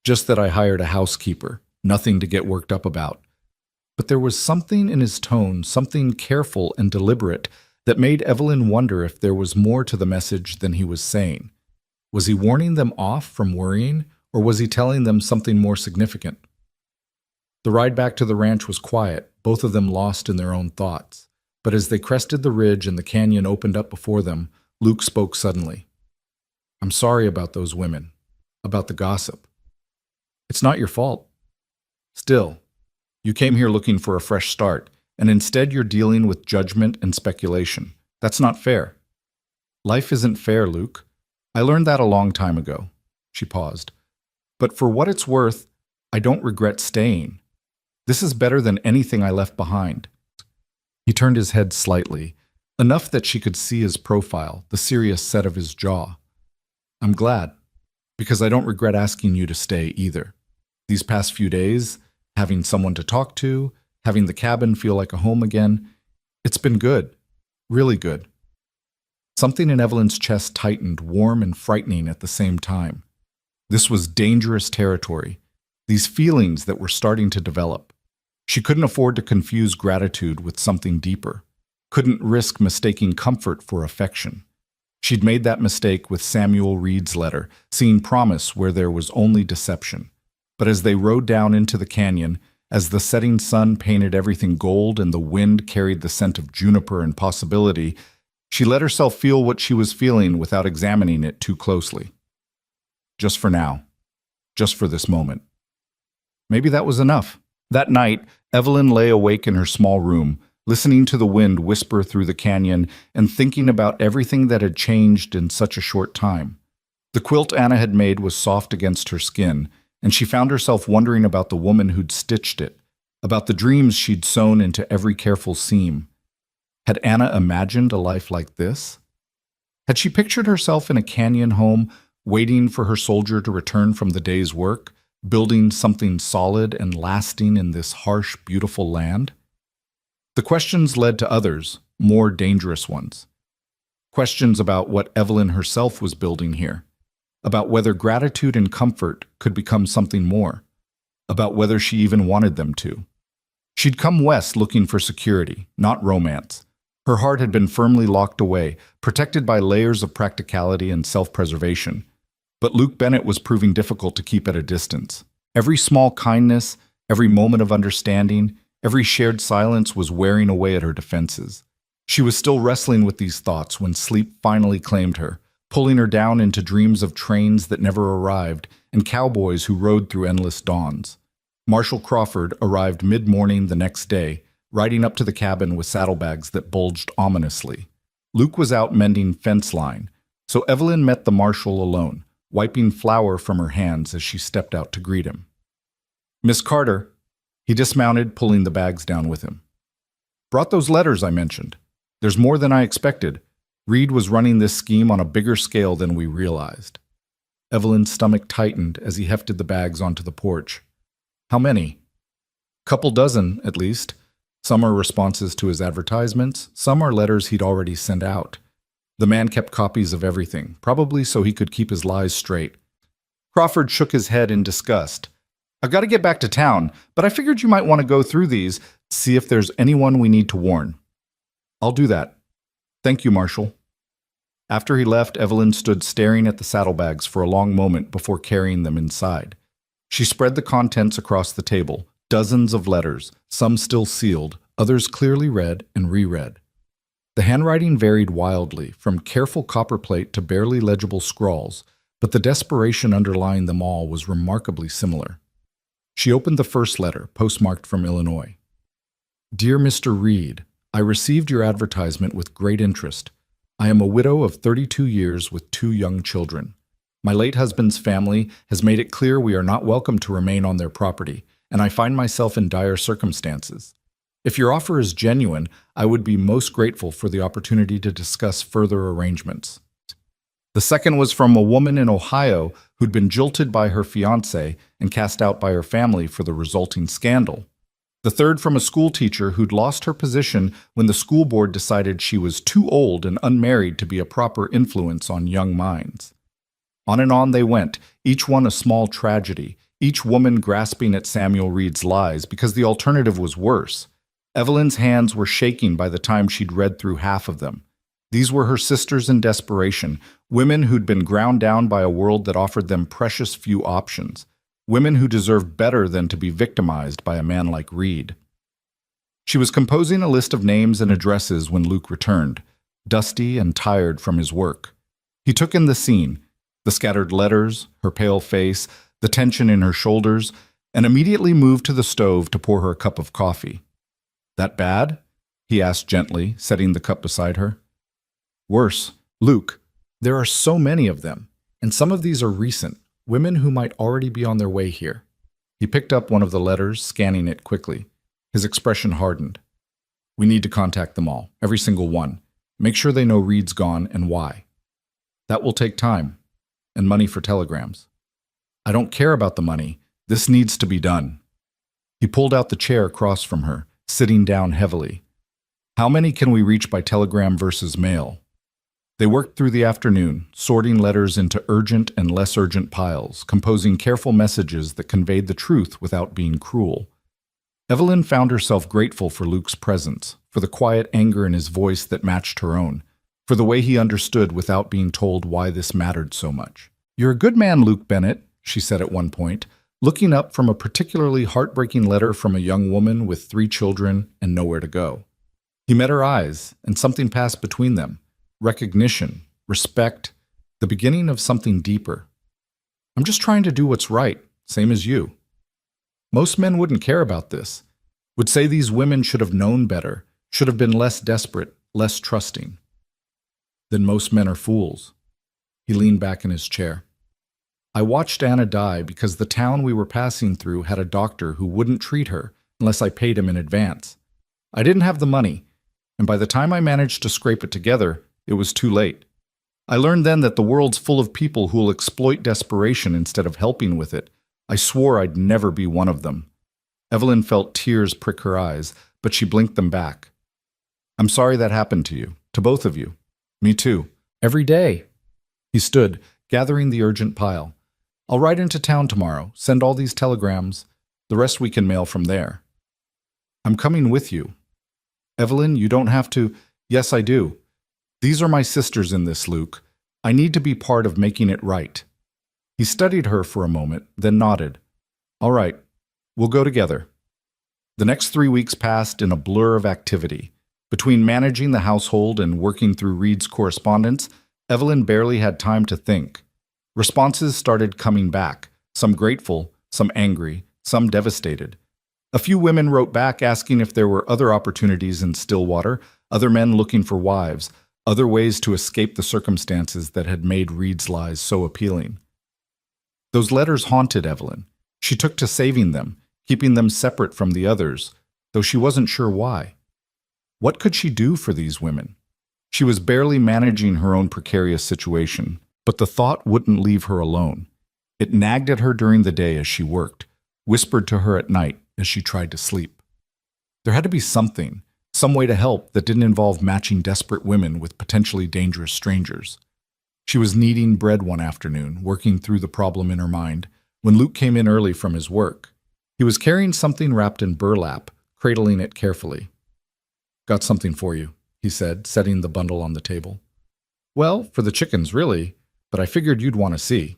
Just that I hired a housekeeper. Nothing to get worked up about. But there was something in his tone, something careful and deliberate, that made Evelyn wonder if there was more to the message than he was saying. Was he warning them off from worrying, or was he telling them something more significant? The ride back to the ranch was quiet, both of them lost in their own thoughts. But as they crested the ridge and the canyon opened up before them, Luke spoke suddenly. I'm sorry about those women, about the gossip. It's not your fault. Still, you came here looking for a fresh start, and instead you're dealing with judgment and speculation. That's not fair. Life isn't fair, Luke. I learned that a long time ago. She paused. But for what it's worth, I don't regret staying. This is better than anything I left behind. He turned his head slightly, enough that she could see his profile, the serious set of his jaw. I'm glad, because I don't regret asking you to stay either. These past few days, having someone to talk to, having the cabin feel like a home again, it's been good, really good. Something in Evelyn's chest tightened, warm and frightening at the same time. This was dangerous territory, these feelings that were starting to develop. She couldn't afford to confuse gratitude with something deeper, couldn't risk mistaking comfort for affection. She'd made that mistake with Samuel Reed's letter, seeing promise where there was only deception. But as they rode down into the canyon, as the setting sun painted everything gold and the wind carried the scent of juniper and possibility, she let herself feel what she was feeling without examining it too closely. Just for now. Just for this moment. Maybe that was enough. That night, Evelyn lay awake in her small room, listening to the wind whisper through the canyon and thinking about everything that had changed in such a short time. The quilt Anna had made was soft against her skin, and she found herself wondering about the woman who'd stitched it, about the dreams she'd sewn into every careful seam. Had Anna imagined a life like this? Had she pictured herself in a canyon home, waiting for her soldier to return from the day's work, building something solid and lasting in this harsh, beautiful land? The questions led to others, more dangerous ones. Questions about what Evelyn herself was building here, about whether gratitude and comfort could become something more, about whether she even wanted them to. She'd come west looking for security, not romance. Her heart had been firmly locked away, protected by layers of practicality and self-preservation. But Luke Bennett was proving difficult to keep at a distance. Every small kindness, every moment of understanding, every shared silence was wearing away at her defenses. She was still wrestling with these thoughts when sleep finally claimed her, pulling her down into dreams of trains that never arrived and cowboys who rode through endless dawns. Marshal Crawford arrived mid-morning the next day, riding up to the cabin with saddlebags that bulged ominously. Luke was out mending fence line, so Evelyn met the marshal alone, wiping flour from her hands as she stepped out to greet him. Miss Carter. He dismounted, pulling the bags down with him. Brought those letters I mentioned. There's more than I expected. Reed was running this scheme on a bigger scale than we realized. Evelyn's stomach tightened as he hefted the bags onto the porch. How many? Couple dozen, at least. Some are responses to his advertisements, some are letters he'd already sent out. The man kept copies of everything, probably so he could keep his lies straight. Crawford shook his head in disgust. I've got to get back to town, but I figured you might want to go through these, see if there's anyone we need to warn. I'll do that. Thank you, Marshal. After he left, Evelyn stood staring at the saddlebags for a long moment before carrying them inside. She spread the contents across the table, dozens of letters, some still sealed, others clearly read and reread. The handwriting varied wildly, from careful copperplate to barely legible scrawls, but the desperation underlying them all was remarkably similar. She opened the first letter, postmarked from Illinois. Dear Mr. Reed, I received your advertisement with great interest. I am a widow of 32 years with 2 young children. My late husband's family has made it clear we are not welcome to remain on their property, and I find myself in dire circumstances. If your offer is genuine, I would be most grateful for the opportunity to discuss further arrangements. The second was from a woman in Ohio who'd been jilted by her fiancé and cast out by her family for the resulting scandal. The third from a school teacher who'd lost her position when the school board decided she was too old and unmarried to be a proper influence on young minds. On and on they went, each one a small tragedy, each woman grasping at Samuel Reed's lies because the alternative was worse. Evelyn's hands were shaking by the time she'd read through half of them. These were her sisters in desperation, women who'd been ground down by a world that offered them precious few options, women who deserved better than to be victimized by a man like Reed. She was composing a list of names and addresses when Luke returned, dusty and tired from his work. He took in the scene, the scattered letters, her pale face, the tension in her shoulders, and immediately moved to the stove to pour her a cup of coffee. That bad? He asked gently, setting the cup beside her. Worse, Luke, there are so many of them, and some of these are recent, women who might already be on their way here. He picked up one of the letters, scanning it quickly. His expression hardened. We need to contact them all, every single one. Make sure they know Reed's gone and why. That will take time, and money for telegrams. I don't care about the money. This needs to be done. He pulled out the chair across from her, sitting down heavily. How many can we reach by telegram versus mail? They worked through the afternoon, sorting letters into urgent and less urgent piles, composing careful messages that conveyed the truth without being cruel. Evelyn found herself grateful for Luke's presence, for the quiet anger in his voice that matched her own, for the way he understood without being told why this mattered so much. You're a good man, Luke Bennett, she said at one point, looking up from a particularly heartbreaking letter from a young woman with 3 children and nowhere to go. He met her eyes, and something passed between them. Recognition, respect, the beginning of something deeper. I'm just trying to do what's right, same as you. Most men wouldn't care about this, would say these women should have known better, should have been less desperate, less trusting. Then most men are fools. He leaned back in his chair. I watched Anna die because the town we were passing through had a doctor who wouldn't treat her unless I paid him in advance. I didn't have the money, and by the time I managed to scrape it together, it was too late. I learned then that the world's full of people who will exploit desperation instead of helping with it. I swore I'd never be one of them. Evelyn felt tears prick her eyes, but she blinked them back. I'm sorry that happened to you, to both of you. Me too. Every day. He stood, gathering the urgent pile. I'll ride into town tomorrow, send all these telegrams. The rest we can mail from there. I'm coming with you. Evelyn, you don't have to. Yes, I do. These are my sisters in this, Luke. I need to be part of making it right. He studied her for a moment, then nodded. All right, we'll go together. The next 3 weeks passed in a blur of activity. Between managing the household and working through Reed's correspondence, Evelyn barely had time to think. Responses started coming back, some grateful, some angry, some devastated. A few women wrote back asking if there were other opportunities in Stillwater, other men looking for wives, other ways to escape the circumstances that had made Reed's lies so appealing. Those letters haunted Evelyn. She took to saving them, keeping them separate from the others, though she wasn't sure why. What could she do for these women? She was barely managing her own precarious situation, but the thought wouldn't leave her alone. It nagged at her during the day as she worked, whispered to her at night as she tried to sleep. There had to be something, some way to help that didn't involve matching desperate women with potentially dangerous strangers. She was kneading bread one afternoon, working through the problem in her mind, when Luke came in early from his work. He was carrying something wrapped in burlap, cradling it carefully. Got something for you, he said, setting the bundle on the table. Well, for the chickens, really, but I figured you'd want to see.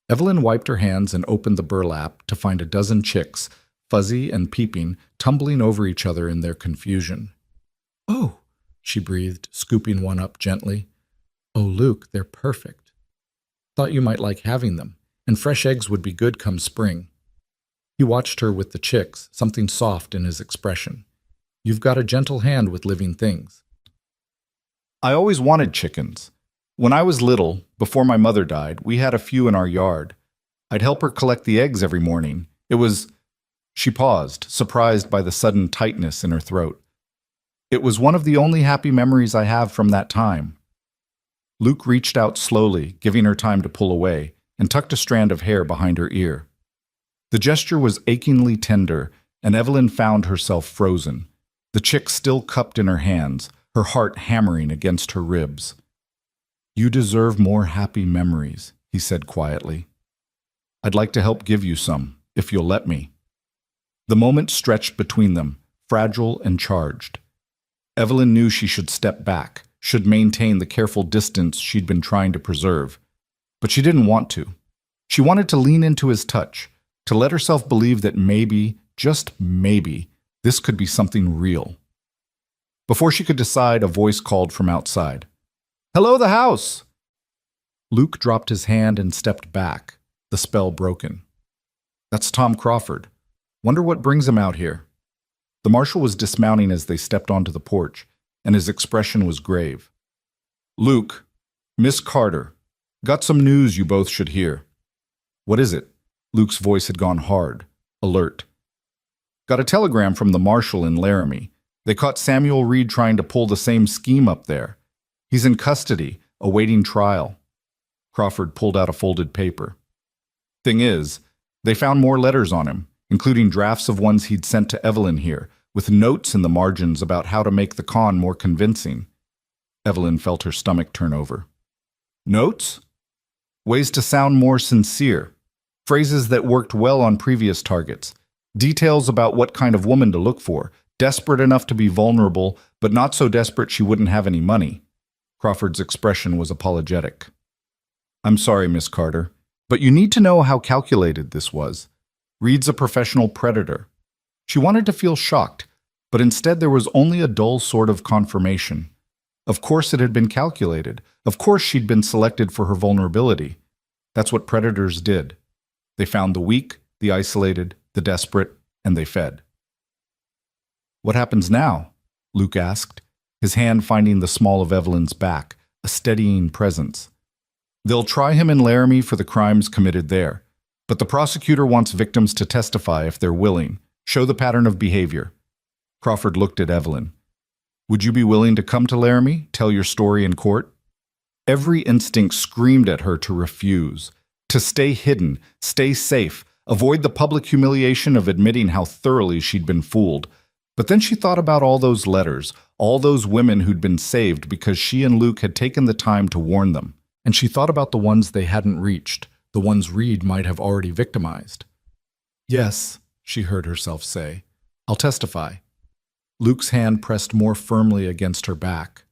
Evelyn wiped her hands and opened the burlap to find a dozen chicks, fuzzy and peeping, tumbling over each other in their confusion. Oh, she breathed, scooping one up gently. Oh, Luke, they're perfect. Thought you might like having them, and fresh eggs would be good come spring. He watched her with the chicks, something soft in his expression. You've got a gentle hand with living things. I always wanted chickens. When I was little, before my mother died, we had a few in our yard. I'd help her collect the eggs every morning. It was... She paused, surprised by the sudden tightness in her throat. It was one of the only happy memories I have from that time. Luke reached out slowly, giving her time to pull away, and tucked a strand of hair behind her ear. The gesture was achingly tender, and Evelyn found herself frozen, the chick still cupped in her hands, her heart hammering against her ribs. You deserve more happy memories, he said quietly. I'd like to help give you some, if you'll let me. The moment stretched between them, fragile and charged. Evelyn knew she should step back, should maintain the careful distance she'd been trying to preserve. But she didn't want to. She wanted to lean into his touch, to let herself believe that maybe, just maybe, this could be something real. Before she could decide, a voice called from outside. Hello, the house! Luke dropped his hand and stepped back, the spell broken. That's Tom Crawford. Wonder what brings him out here. The marshal was dismounting as they stepped onto the porch, and his expression was grave. Luke, Miss Carter, got some news you both should hear. What is it? Luke's voice had gone hard, alert. Got a telegram from the marshal in Laramie. They caught Samuel Reed trying to pull the same scheme up there. He's in custody, awaiting trial. Crawford pulled out a folded paper. Thing is, they found more letters on him, including drafts of ones he'd sent to Evelyn here, with notes in the margins about how to make the con more convincing. Evelyn felt her stomach turn over. Notes? Ways to sound more sincere. Phrases that worked well on previous targets. Details about what kind of woman to look for. Desperate enough to be vulnerable, but not so desperate she wouldn't have any money. Crawford's expression was apologetic. I'm sorry, Miss Carter, but you need to know how calculated this was. Reed's a professional predator. She wanted to feel shocked, but instead there was only a dull sort of confirmation. Of course it had been calculated. Of course she'd been selected for her vulnerability. That's what predators did. They found the weak, the isolated, the desperate, and they fed. What happens now? Luke asked, his hand finding the small of Evelyn's back, a steadying presence. They'll try him in Laramie for the crimes committed there, but the prosecutor wants victims to testify if they're willing, show the pattern of behavior. Crawford looked at Evelyn. Would you be willing to come to Laramie, tell your story in court? Every instinct screamed at her to refuse, to stay hidden, stay safe, avoid the public humiliation of admitting how thoroughly she'd been fooled. But then she thought about all those letters, all those women who'd been saved because she and Luke had taken the time to warn them. And she thought about the ones they hadn't reached, the ones Reed might have already victimized. Yes, she heard herself say. I'll testify. Luke's hand pressed more firmly against her back.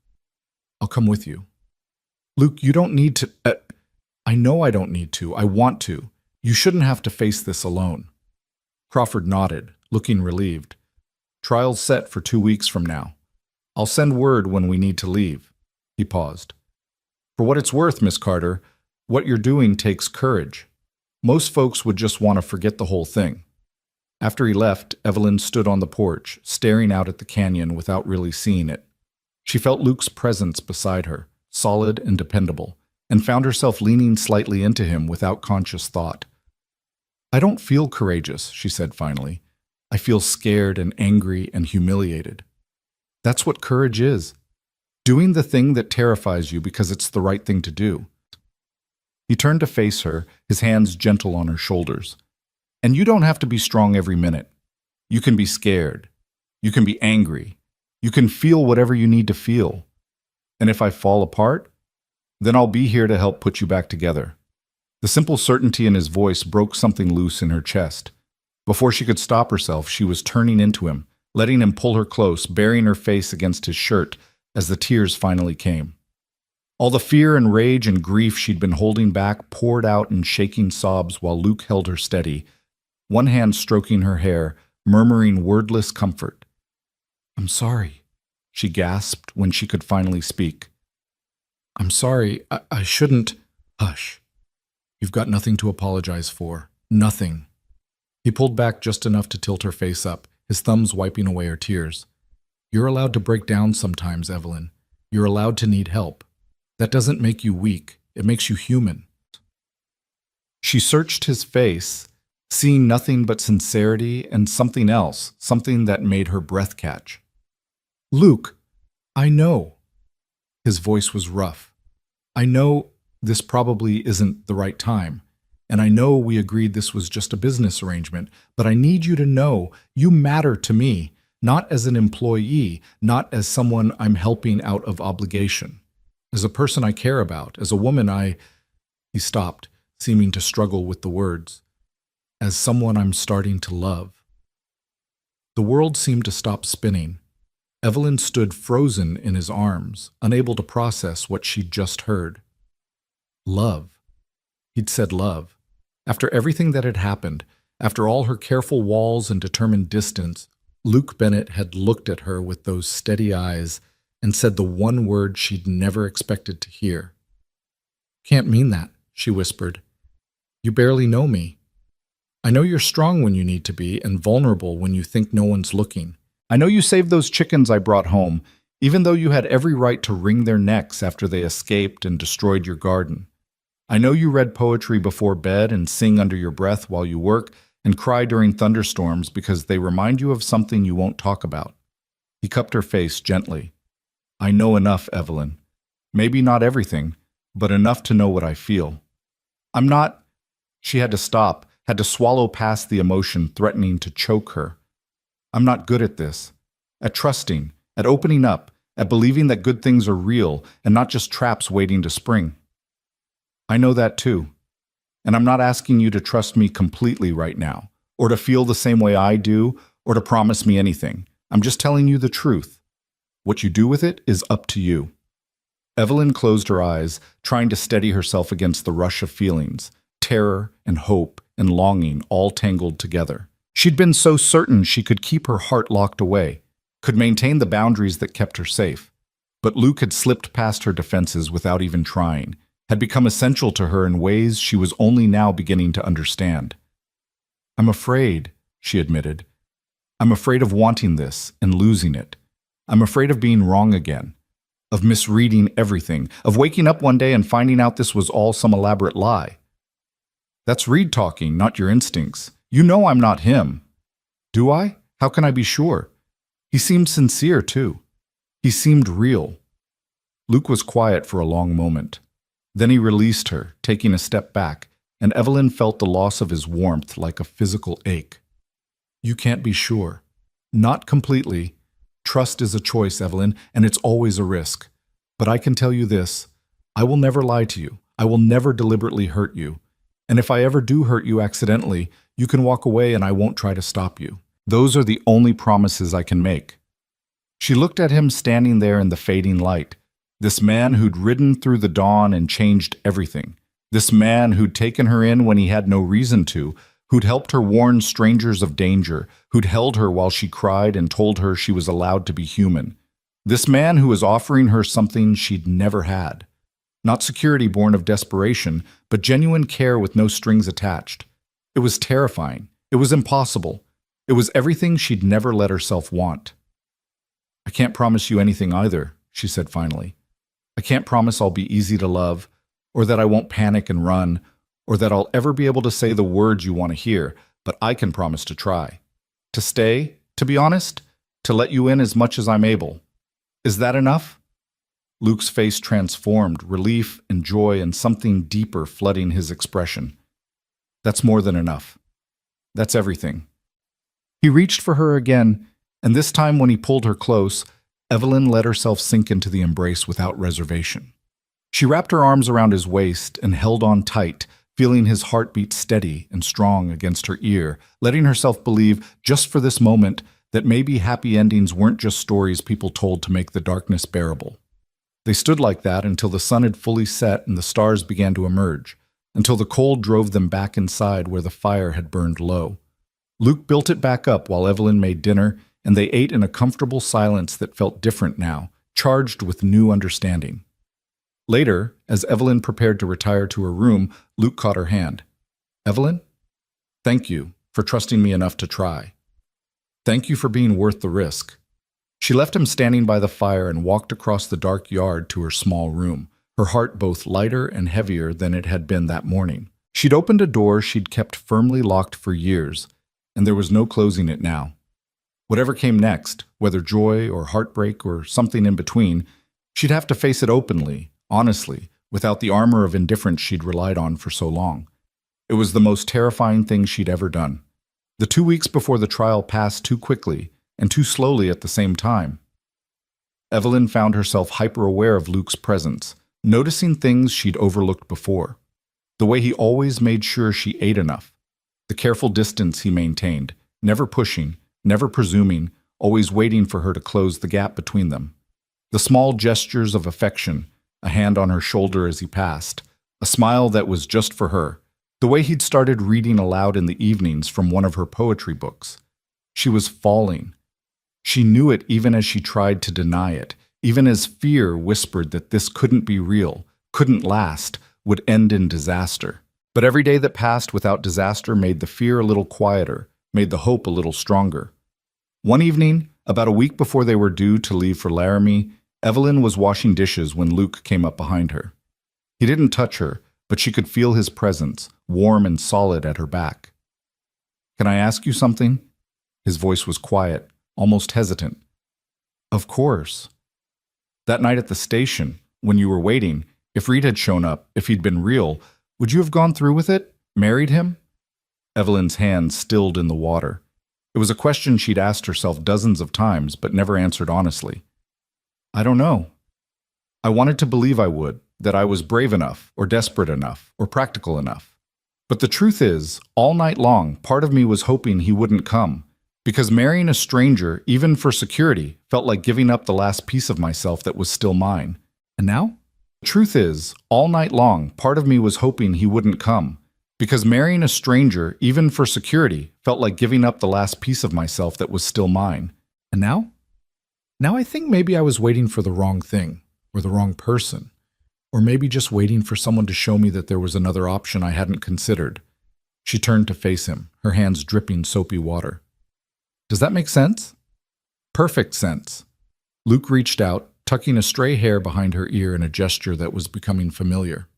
I'll come with you. Luke, you don't need to... I know I don't need to. I want to. You shouldn't have to face this alone. Crawford nodded, looking relieved. Trial's set for 2 weeks from now. I'll send word when we need to leave. He paused. For what it's worth, Miss Carter, what you're doing takes courage. Most folks would just want to forget the whole thing. After he left, Evelyn stood on the porch, staring out at the canyon without really seeing it. She felt Luke's presence beside her, solid and dependable, and found herself leaning slightly into him without conscious thought. I don't feel courageous, she said finally. I feel scared and angry and humiliated. That's what courage is. Doing the thing that terrifies you because it's the right thing to do. He turned to face her, his hands gentle on her shoulders. And you don't have to be strong every minute. You can be scared. You can be angry. You can feel whatever you need to feel. And if I fall apart, then I'll be here to help put you back together. The simple certainty in his voice broke something loose in her chest. Before she could stop herself, she was turning into him, letting him pull her close, burying her face against his shirt, as the tears finally came. All the fear and rage and grief she'd been holding back poured out in shaking sobs while Luke held her steady, one hand stroking her hair, murmuring wordless comfort. "I'm sorry," she gasped when she could finally speak. "I'm sorry. I shouldn't." "Hush. You've got nothing to apologize for. Nothing." He pulled back just enough to tilt her face up, his thumbs wiping away her tears. "You're allowed to break down sometimes, Evelyn. You're allowed to need help. That doesn't make you weak. It makes you human." She searched his face, seeing nothing but sincerity and something else, something that made her breath catch. "Luke, I know." His voice was rough. "I know this probably isn't the right time, and I know we agreed this was just a business arrangement, but I need you to know you matter to me, not as an employee, not as someone I'm helping out of obligation. As a person I care about, as a woman He stopped, seeming to struggle with the words. "As someone I'm starting to love." The world seemed to stop spinning. Evelyn stood frozen in his arms, unable to process what she'd just heard. Love. He'd said love. After everything that had happened, after all her careful walls and determined distance, Luke Bennett had looked at her with those steady eyes and said the one word she'd never expected to hear. "Can't mean that," she whispered. "You barely know me. I know you're strong when you need to be and vulnerable when you think no one's looking. I know you saved those chickens I brought home, even though you had every right to wring their necks after they escaped and destroyed your garden. I know you read poetry before bed and sing under your breath while you work and cry during thunderstorms because they remind you of something you won't talk about." He cupped her face gently. "I know enough, Evelyn. Maybe not everything, but enough to know what I feel. I'm not—" She had to stop, had to swallow past the emotion threatening to choke her. "I'm not good at this, at trusting, at opening up, at believing that good things are real and not just traps waiting to spring. I know that too. And I'm not asking you to trust me completely right now, or to feel the same way I do, or to promise me anything. I'm just telling you the truth. What you do with it is up to you." Evelyn closed her eyes, trying to steady herself against the rush of feelings, terror and hope and longing all tangled together. She'd been so certain she could keep her heart locked away, could maintain the boundaries that kept her safe. But Luke had slipped past her defenses without even trying, had become essential to her in ways she was only now beginning to understand. "I'm afraid," she admitted. "I'm afraid of wanting this and losing it. I'm afraid of being wrong again, of misreading everything, of waking up one day and finding out this was all some elaborate lie." "That's Reed talking, not your instincts. You know I'm not him." "Do I? How can I be sure? He seemed sincere, too. He seemed real." Luke was quiet for a long moment. Then he released her, taking a step back, and Evelyn felt the loss of his warmth like a physical ache. "You can't be sure. Not completely. Trust is a choice, Evelyn, and it's always a risk. But I can tell you this. I will never lie to you. I will never deliberately hurt you. And if I ever do hurt you accidentally, you can walk away and I won't try to stop you. Those are the only promises I can make." She looked at him standing there in the fading light. This man who'd ridden through the dawn and changed everything. This man who'd taken her in when he had no reason to, who'd helped her warn strangers of danger, who'd held her while she cried and told her she was allowed to be human. This man who was offering her something she'd never had. Not security born of desperation, but genuine care with no strings attached. It was terrifying. It was impossible. It was everything she'd never let herself want. "I can't promise you anything either," she said finally. "I can't promise I'll be easy to love, or that I won't panic and run, or that I'll ever be able to say the words you want to hear, but I can promise to try. To stay, to be honest, to let you in as much as I'm able. Is that enough?" Luke's face transformed, relief and joy and something deeper flooding his expression. "That's more than enough. That's everything." He reached for her again, and this time when he pulled her close, Evelyn let herself sink into the embrace without reservation. She wrapped her arms around his waist and held on tight, feeling his heartbeat steady and strong against her ear, letting herself believe, just for this moment, that maybe happy endings weren't just stories people told to make the darkness bearable. They stood like that until the sun had fully set and the stars began to emerge, until the cold drove them back inside where the fire had burned low. Luke built it back up while Evelyn made dinner, and they ate in a comfortable silence that felt different now, charged with new understanding. Later, as Evelyn prepared to retire to her room, Luke caught her hand. "Evelyn, thank you for trusting me enough to try. Thank you for being worth the risk." She left him standing by the fire and walked across the dark yard to her small room, her heart both lighter and heavier than it had been that morning. She'd opened a door she'd kept firmly locked for years, and there was no closing it now. Whatever came next, whether joy or heartbreak or something in between, she'd have to face it openly, honestly, without the armor of indifference she'd relied on for so long. It was the most terrifying thing she'd ever done. The 2 weeks before the trial passed too quickly and too slowly at the same time. Evelyn found herself hyper-aware of Luke's presence, noticing things she'd overlooked before. The way he always made sure she ate enough, the careful distance he maintained, never pushing, never presuming, always waiting for her to close the gap between them. The small gestures of affection, a hand on her shoulder as he passed, a smile that was just for her, the way he'd started reading aloud in the evenings from one of her poetry books. She was falling. She knew it even as she tried to deny it, even as fear whispered that this couldn't be real, couldn't last, would end in disaster. But every day that passed without disaster made the fear a little quieter, made the hope a little stronger. One evening, about a week before they were due to leave for Laramie, Evelyn was washing dishes when Luke came up behind her. He didn't touch her, but she could feel his presence, warm and solid at her back. "Can I ask you something?" His voice was quiet, almost hesitant. "Of course." "That night at the station, when you were waiting, if Reed had shown up, if he'd been real, would you have gone through with it? Married him?" Evelyn's hand stilled in the water. It was a question she'd asked herself dozens of times, but never answered honestly. "I don't know. I wanted to believe I would, that I was brave enough, or desperate enough, or practical enough. But the truth is, all night long, part of me was hoping he wouldn't come, because marrying a stranger, even for security, felt like giving up the last piece of myself that was still mine. And now? The truth is, all night long, part of me was hoping he wouldn't come, because marrying a stranger, even for security, felt like giving up the last piece of myself that was still mine. And now? Now I think maybe I was waiting for the wrong thing, or the wrong person, or maybe just waiting for someone to show me that there was another option I hadn't considered." She turned to face him, her hands dripping soapy water. "Does that make sense?" "Perfect sense." Luke reached out, tucking a stray hair behind her ear in a gesture that was becoming familiar.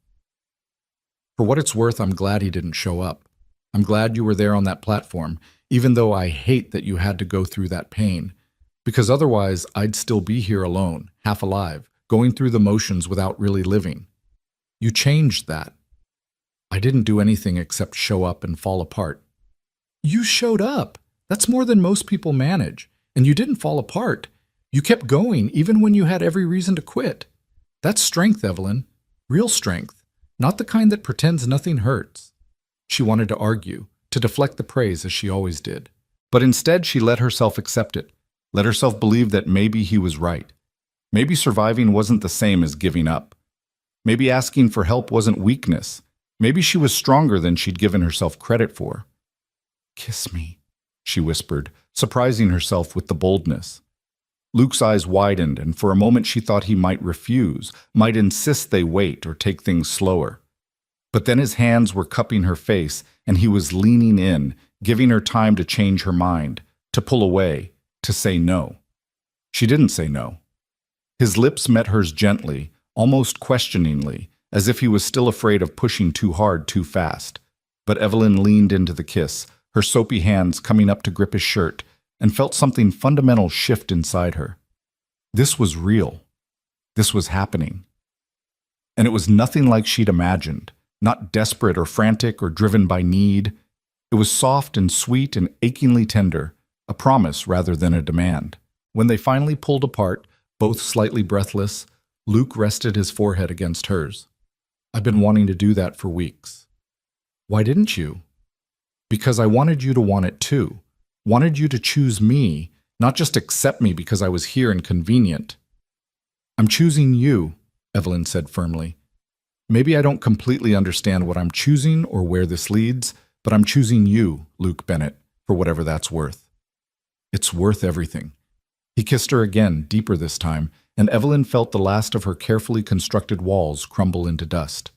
"For what it's worth, I'm glad he didn't show up. I'm glad you were there on that platform, even though I hate that you had to go through that pain, because otherwise I'd still be here alone, half alive, going through the motions without really living. You changed that. I didn't do anything except show up and fall apart." "You showed up. That's more than most people manage. And you didn't fall apart. You kept going even when you had every reason to quit. That's strength, Evelyn. Real strength. Not the kind that pretends nothing hurts." She wanted to argue, to deflect the praise as she always did. But instead she let herself accept it, let herself believe that maybe he was right. Maybe surviving wasn't the same as giving up. Maybe asking for help wasn't weakness. Maybe she was stronger than she'd given herself credit for. "Kiss me," she whispered, surprising herself with the boldness. Luke's eyes widened, and for a moment she thought he might refuse, might insist they wait or take things slower. But then his hands were cupping her face, and he was leaning in, giving her time to change her mind, to pull away, to say no. She didn't say no. His lips met hers gently, almost questioningly, as if he was still afraid of pushing too hard too fast. But Evelyn leaned into the kiss, her soapy hands coming up to grip his shirt, and felt something fundamental shift inside her. This was real. This was happening. And it was nothing like she'd imagined, not desperate or frantic or driven by need. It was soft and sweet and achingly tender, a promise rather than a demand. When they finally pulled apart, both slightly breathless, Luke rested his forehead against hers. "I've been wanting to do that for weeks." "Why didn't you?" "Because I wanted you to want it too. Wanted you to choose me, Not just accept me because I was here and convenient. I'm choosing you, Evelyn said firmly. Maybe I don't completely understand what I'm choosing or where this leads, but I'm choosing you, Luke Bennett, for whatever that's worth. It's worth everything. He kissed her again, deeper this time, and Evelyn felt the last of her carefully constructed walls crumble into dust.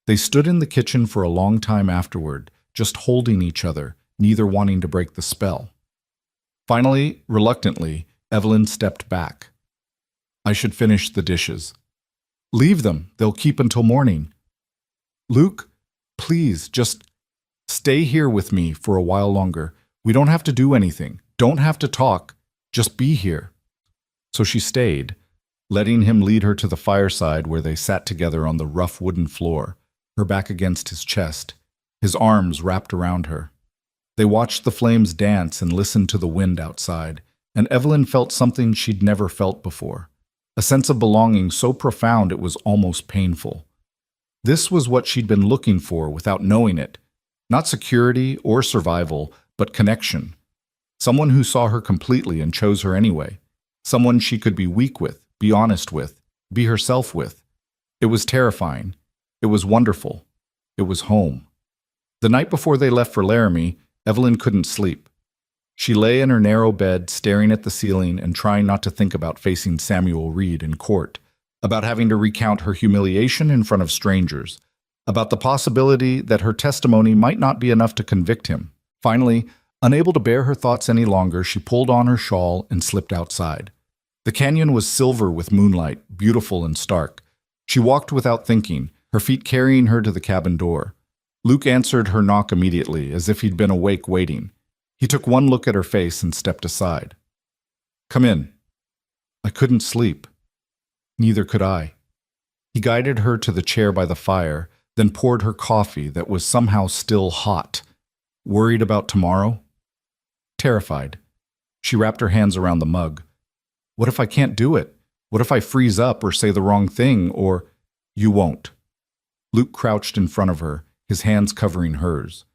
They stood in the kitchen for a long time afterward, just holding each other, neither wanting to break the spell. Finally, reluctantly, Evelyn stepped back. I should finish the dishes. Leave them. They'll keep until morning. Luke, please, just stay here with me for a while longer. We don't have to do anything. Don't have to talk. Just be here. So she stayed, letting him lead her to the fireside where they sat together on the rough wooden floor, her back against his chest, his arms wrapped around her. They watched the flames dance and listened to the wind outside, and Evelyn felt something she'd never felt before, a sense of belonging so profound it was almost painful. This was what she'd been looking for without knowing it, not security or survival, but connection. Someone who saw her completely and chose her anyway. Someone she could be weak with, be honest with, be herself with. It was terrifying. It was wonderful. It was home. The night before they left for Laramie, Evelyn couldn't sleep. She lay in her narrow bed, staring at the ceiling and trying not to think about facing Samuel Reed in court, about having to recount her humiliation in front of strangers, about the possibility that her testimony might not be enough to convict him. Finally, unable to bear her thoughts any longer, she pulled on her shawl and slipped outside. The canyon was silver with moonlight, beautiful and stark. She walked without thinking, her feet carrying her to the cabin door. Luke answered her knock immediately, as if he'd been awake waiting. He took one look at her face and stepped aside. Come in. I couldn't sleep. Neither could I. He guided her to the chair by the fire, then poured her coffee that was somehow still hot. Worried about tomorrow? Terrified. She wrapped her hands around the mug. What if I can't do it? What if I freeze up or say the wrong thing or... You won't. Luke crouched in front of her, his hands covering hers.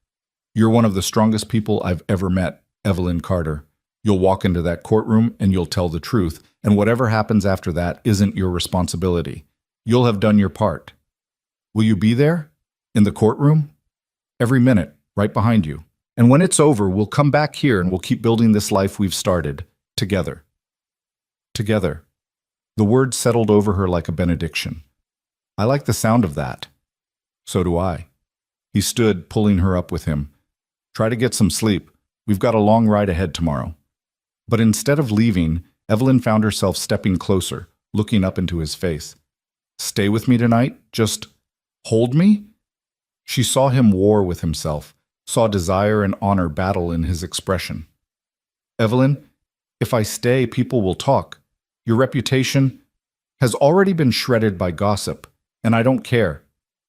You're one of the strongest people I've ever met, Evelyn Carter. You'll walk into that courtroom and you'll tell the truth, and whatever happens after that isn't your responsibility. You'll have done your part. Will you be there? In the courtroom? Every minute, right behind you. And when it's over, we'll come back here and we'll keep building this life we've started, together. Together. The words settled over her like a benediction. I like the sound of that. So do I. He stood, pulling her up with him. Try to get some sleep. We've got a long ride ahead tomorrow. But instead of leaving, Evelyn found herself stepping closer, looking up into his face. Stay with me tonight? Just hold me? She saw him war with himself, saw desire and honor battle in his expression. Evelyn, if I stay, people will talk. Your reputation has already been shredded by gossip, and I don't care.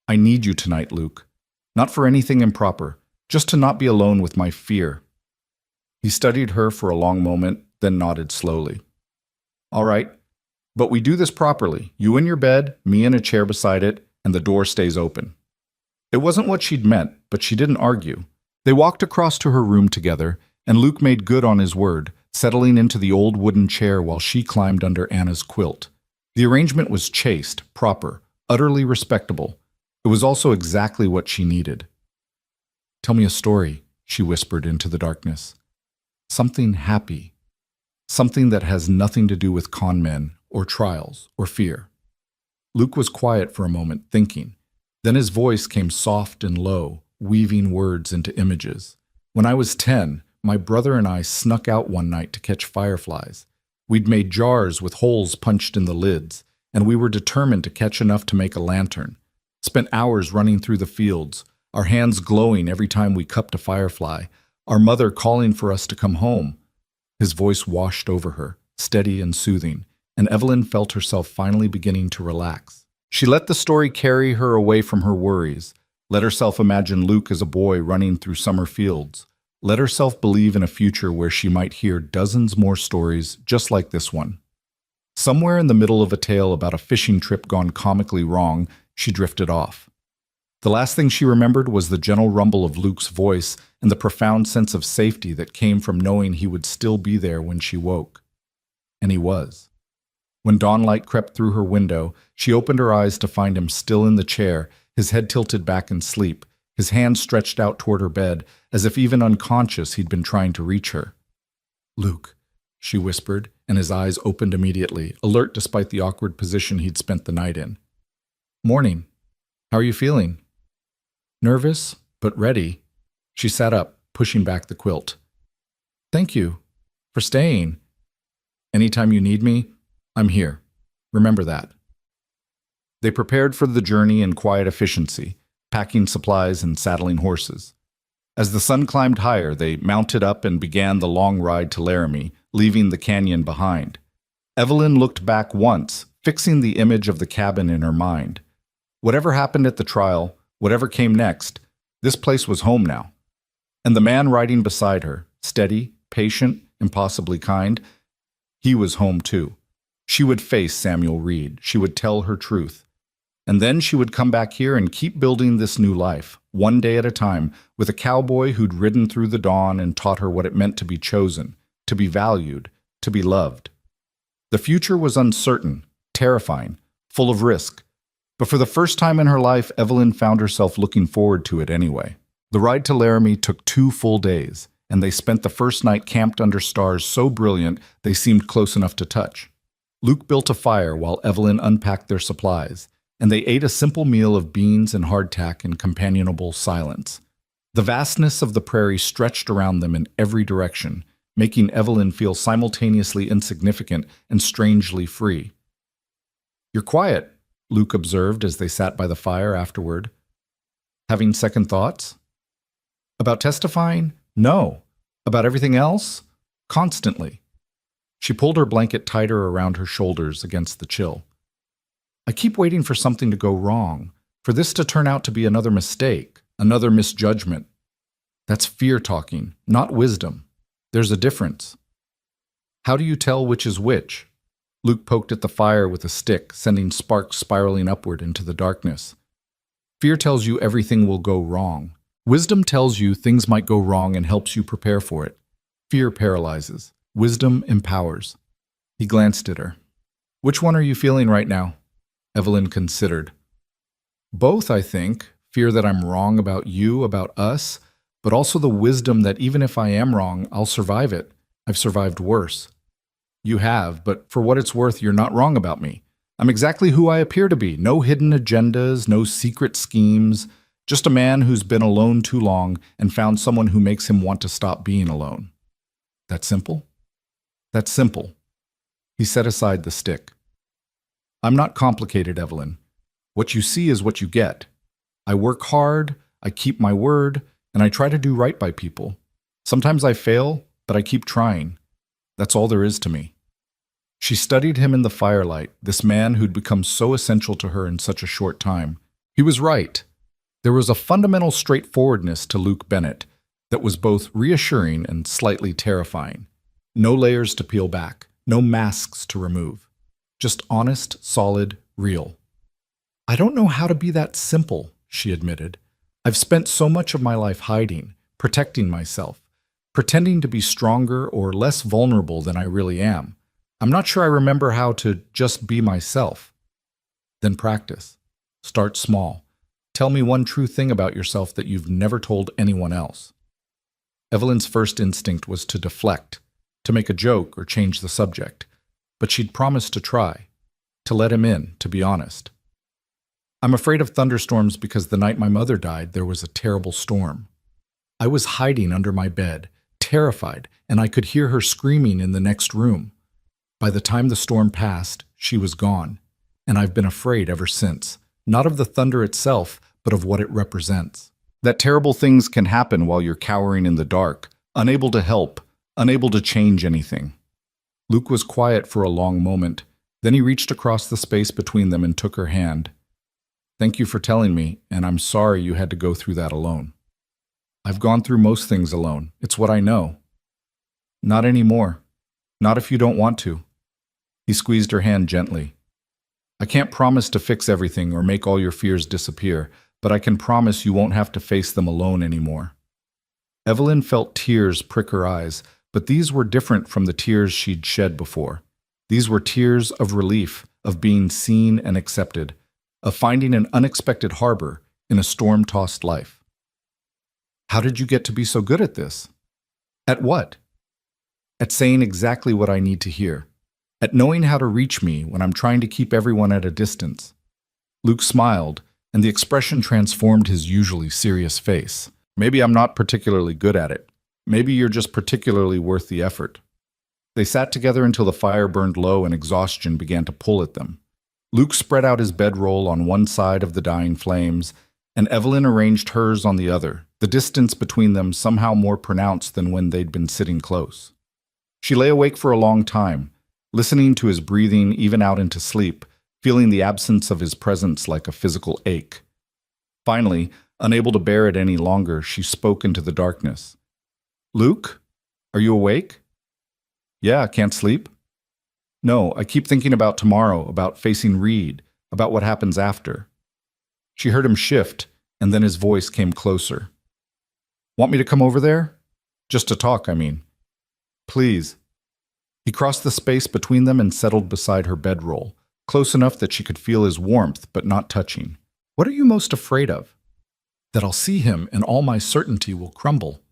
I need you tonight, Luke. Not for anything improper, just to not be alone with my fear. He studied her for a long moment, then nodded slowly. All right, but we do this properly. You in your bed, me in a chair beside it, and the door stays open. It wasn't what she'd meant, but she didn't argue. They walked across to her room together, and Luke made good on his word, settling into the old wooden chair while she climbed under Anna's quilt. The arrangement was chaste, proper, utterly respectable. It was also exactly what she needed. Tell me a story, she whispered into the darkness. Something happy. Something that has nothing to do with con men, or trials, or fear. Luke was quiet for a moment, thinking. Then his voice came soft and low, weaving words into images. When I was 10, my brother and I snuck out one night to catch fireflies. We'd made jars with holes punched in the lids, and we were determined to catch enough to make a lantern. Spent hours running through the fields, our hands glowing every time we cupped a firefly, our mother calling for us to come home. His voice washed over her, steady and soothing, and Evelyn felt herself finally beginning to relax. She let the story carry her away from her worries, let herself imagine Luke as a boy running through summer fields, let herself believe in a future where she might hear dozens more stories just like this one. Somewhere in the middle of a tale about a fishing trip gone comically wrong, she drifted off. The last thing she remembered was the gentle rumble of Luke's voice and the profound sense of safety that came from knowing he would still be there when she woke. And he was. When dawnlight crept through her window, she opened her eyes to find him still in the chair, his head tilted back in sleep, his hands stretched out toward her bed, as if even unconscious he'd been trying to reach her. "Luke," she whispered, and his eyes opened immediately, alert despite the awkward position he'd spent the night in. "Morning. How are you feeling?" "Nervous, but ready." She sat up, pushing back the quilt. "Thank you for staying. Anytime you need me, I'm here. Remember that." They prepared for the journey in quiet efficiency, packing supplies and saddling horses. As the sun climbed higher, they mounted up and began the long ride to Laramie, leaving the canyon behind. Evelyn looked back once, fixing the image of the cabin in her mind. Whatever happened at the trial, whatever came next, this place was home now. And the man riding beside her, steady, patient, impossibly kind, he was home too. She would face Samuel Reed. She would tell her truth. And then she would come back here and keep building this new life, one day at a time, with a cowboy who'd ridden through the dawn and taught her what it meant to be chosen, to be valued, to be loved. The future was uncertain, terrifying, full of risk. But for the first time in her life, Evelyn found herself looking forward to it anyway. The ride to Laramie took 2 full days, and they spent the first night camped under stars so brilliant they seemed close enough to touch. Luke built a fire while Evelyn unpacked their supplies, and they ate a simple meal of beans and hardtack in companionable silence. The vastness of the prairie stretched around them in every direction, making Evelyn feel simultaneously insignificant and strangely free. "You're quiet," Luke observed as they sat by the fire afterward. "Having second thoughts?" "About testifying? No. About everything else? Constantly." She pulled her blanket tighter around her shoulders against the chill. "I keep waiting for something to go wrong, for this to turn out to be another mistake, another misjudgment. That's fear talking, not wisdom. There's a difference." "How do you tell which is which?" Luke poked at the fire with a stick, sending sparks spiraling upward into the darkness. "Fear tells you everything will go wrong. Wisdom tells you things might go wrong and helps you prepare for it. Fear paralyzes. Wisdom empowers." He glanced at her. "Which one are you feeling right now?" Evelyn considered. "Both, I think. Fear that I'm wrong about you, about us, but also the wisdom that even if I am wrong, I'll survive it. I've survived worse." "You have, but for what it's worth, you're not wrong about me. I'm exactly who I appear to be. No hidden agendas, no secret schemes. Just a man who's been alone too long and found someone who makes him want to stop being alone." "That simple?" "That's simple." He set aside the stick. "I'm not complicated, Evelyn. What you see is what you get. I work hard, I keep my word, and I try to do right by people. Sometimes I fail, but I keep trying. That's all there is to me." She studied him in the firelight, this man who'd become so essential to her in such a short time. He was right. There was a fundamental straightforwardness to Luke Bennett that was both reassuring and slightly terrifying. No layers to peel back, no masks to remove. Just honest, solid, real. "I don't know how to be that simple," she admitted. "I've spent so much of my life hiding, protecting myself, pretending to be stronger or less vulnerable than I really am. I'm not sure I remember how to just be myself." "Then practice. Start small. Tell me one true thing about yourself that you've never told anyone else." Evelyn's first instinct was to deflect, to make a joke or change the subject, but she'd promised to try, to let him in, to be honest. "I'm afraid of thunderstorms because the night my mother died, there was a terrible storm. I was hiding under my bed, terrified, and I could hear her screaming in the next room. By the time the storm passed, she was gone, and I've been afraid ever since, not of the thunder itself, but of what it represents. That terrible things can happen while you're cowering in the dark, unable to help, unable to change anything." Luke was quiet for a long moment. Then he reached across the space between them and took her hand. "Thank you for telling me, and I'm sorry you had to go through that alone." "I've gone through most things alone. It's what I know." "Not anymore. Not if you don't want to." He squeezed her hand gently. "I can't promise to fix everything or make all your fears disappear, but I can promise you won't have to face them alone anymore." Evelyn felt tears prick her eyes, but these were different from the tears she'd shed before. These were tears of relief, of being seen and accepted, of finding an unexpected harbor in a storm-tossed life. How did you get to be so good at this? At what? At saying exactly what I need to hear. At knowing how to reach me when I'm trying to keep everyone at a distance. Luke smiled, and the expression transformed his usually serious face. Maybe I'm not particularly good at it. Maybe you're just particularly worth the effort. They sat together until the fire burned low and exhaustion began to pull at them. Luke spread out his bedroll on one side of the dying flames, and Evelyn arranged hers on the other, the distance between them somehow more pronounced than when they'd been sitting close. She lay awake for a long time, listening to his breathing even out into sleep, feeling the absence of his presence like a physical ache. Finally, unable to bear it any longer, she spoke into the darkness. "Luke, are you awake?" "Yeah, can't sleep?" "No, I keep thinking about tomorrow, about facing Reed, about what happens after." She heard him shift, and then his voice came closer. "Want me to come over there? Just to talk, I mean." "Please." He crossed the space between them and settled beside her bedroll, close enough that she could feel his warmth but not touching. "What are you most afraid of?" "That I'll see him and all my certainty will crumble.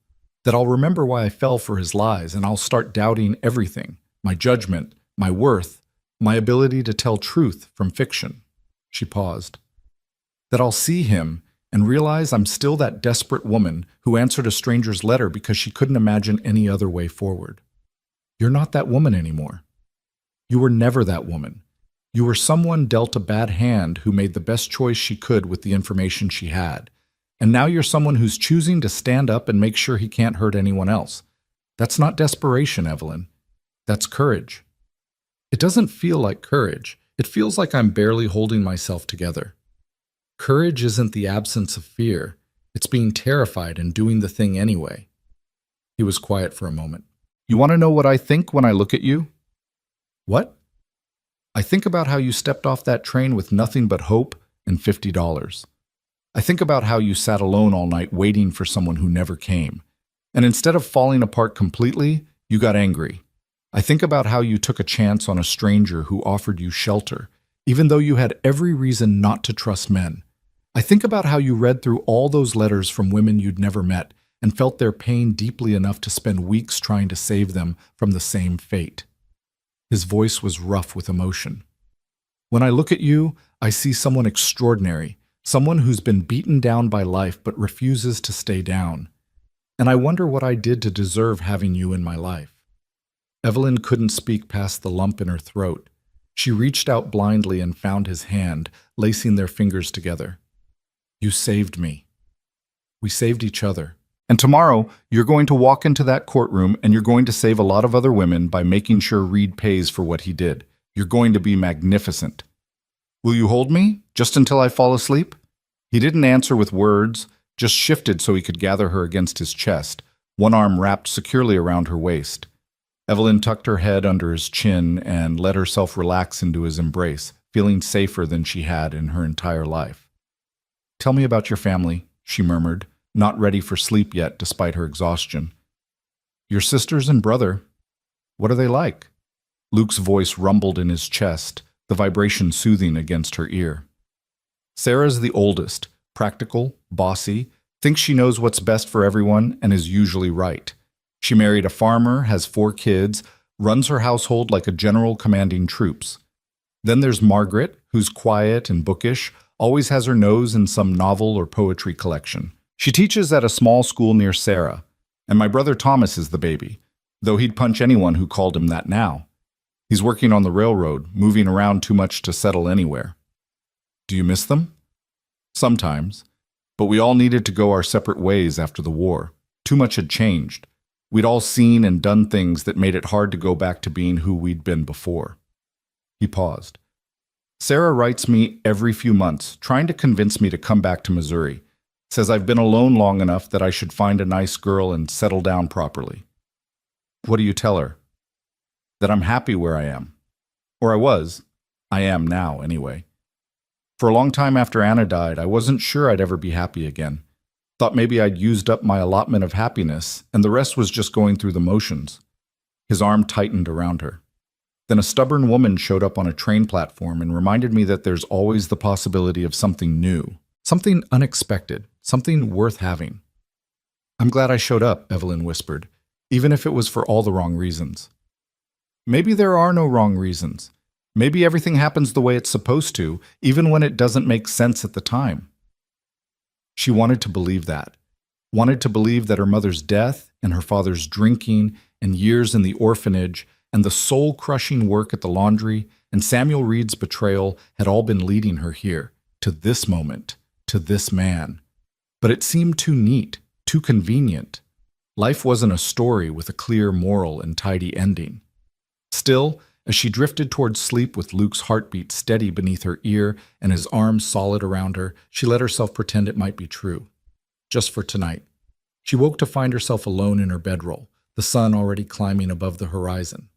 That I'll remember why I fell for his lies and I'll start doubting everything, my judgment, my worth, my ability to tell truth from fiction." She paused. "That I'll see him and realize I'm still that desperate woman who answered a stranger's letter because she couldn't imagine any other way forward. You're not that woman anymore. You were never that woman. You were someone dealt a bad hand who made the best choice she could with the information she had. And now you're someone who's choosing to stand up and make sure he can't hurt anyone else. That's not desperation, Evelyn. That's courage." "It doesn't feel like courage. It feels like I'm barely holding myself together." "Courage isn't the absence of fear. It's being terrified and doing the thing anyway." He was quiet for a moment. "You want to know what I think when I look at you?" "What?" "I think about how you stepped off that train with nothing but hope and $50. I think about how you sat alone all night waiting for someone who never came. And instead of falling apart completely, you got angry. I think about how you took a chance on a stranger who offered you shelter, even though you had every reason not to trust men. I think about how you read through all those letters from women you'd never met and felt their pain deeply enough to spend weeks trying to save them from the same fate." His voice was rough with emotion. "When I look at you, I see someone extraordinary, someone who's been beaten down by life but refuses to stay down. And I wonder what I did to deserve having you in my life." Evelyn couldn't speak past the lump in her throat. She reached out blindly and found his hand, lacing their fingers together. "You saved me. We saved each other. And tomorrow, you're going to walk into that courtroom and you're going to save a lot of other women by making sure Reed pays for what he did. You're going to be magnificent. Will you hold me, just until I fall asleep?" He didn't answer with words, just shifted so he could gather her against his chest, one arm wrapped securely around her waist. Evelyn tucked her head under his chin and let herself relax into his embrace, feeling safer than she had in her entire life. "Tell me about your family," she murmured, not ready for sleep yet despite her exhaustion. "Your sisters and brother. What are they like?" Luke's voice rumbled in his chest, the vibration soothing against her ear. "Sarah's the oldest, practical, bossy, thinks she knows what's best for everyone and is usually right. She married a farmer, has 4 kids, runs her household like a general commanding troops. Then there's Margaret, who's quiet and bookish, always has her nose in some novel or poetry collection. She teaches at a small school near Sarah, and my brother Thomas is the baby, though he'd punch anyone who called him that now. He's working on the railroad, moving around too much to settle anywhere." "Do you miss them?" "Sometimes, but we all needed to go our separate ways after the war. Too much had changed. We'd all seen and done things that made it hard to go back to being who we'd been before." He paused. "Sarah writes me every few months, trying to convince me to come back to Missouri. Says I've been alone long enough that I should find a nice girl and settle down properly." "What do you tell her?" "That I'm happy where I am. Or I was. I am now, anyway. For a long time after Anna died, I wasn't sure I'd ever be happy again. Thought maybe I'd used up my allotment of happiness, and the rest was just going through the motions. His arm tightened around her. Then a stubborn woman showed up on a train platform and reminded me that there's always the possibility of something new, something unexpected, something worth having. I'm glad I showed up, Evelyn whispered, even if it was for all the wrong reasons. Maybe there are no wrong reasons. Maybe everything happens the way it's supposed to, even when it doesn't make sense at the time. She wanted to believe that. Wanted to believe that her mother's death and her father's drinking and years in the orphanage and the soul-crushing work at the laundry and Samuel Reed's betrayal had all been leading her here, to this moment, to this man. But it seemed too neat, too convenient. Life wasn't a story with a clear moral and tidy ending. Still, as she drifted towards sleep with Luke's heartbeat steady beneath her ear and his arms solid around her, she let herself pretend it might be true. Just for tonight. She woke to find herself alone in her bedroll, the sun already climbing above the horizon.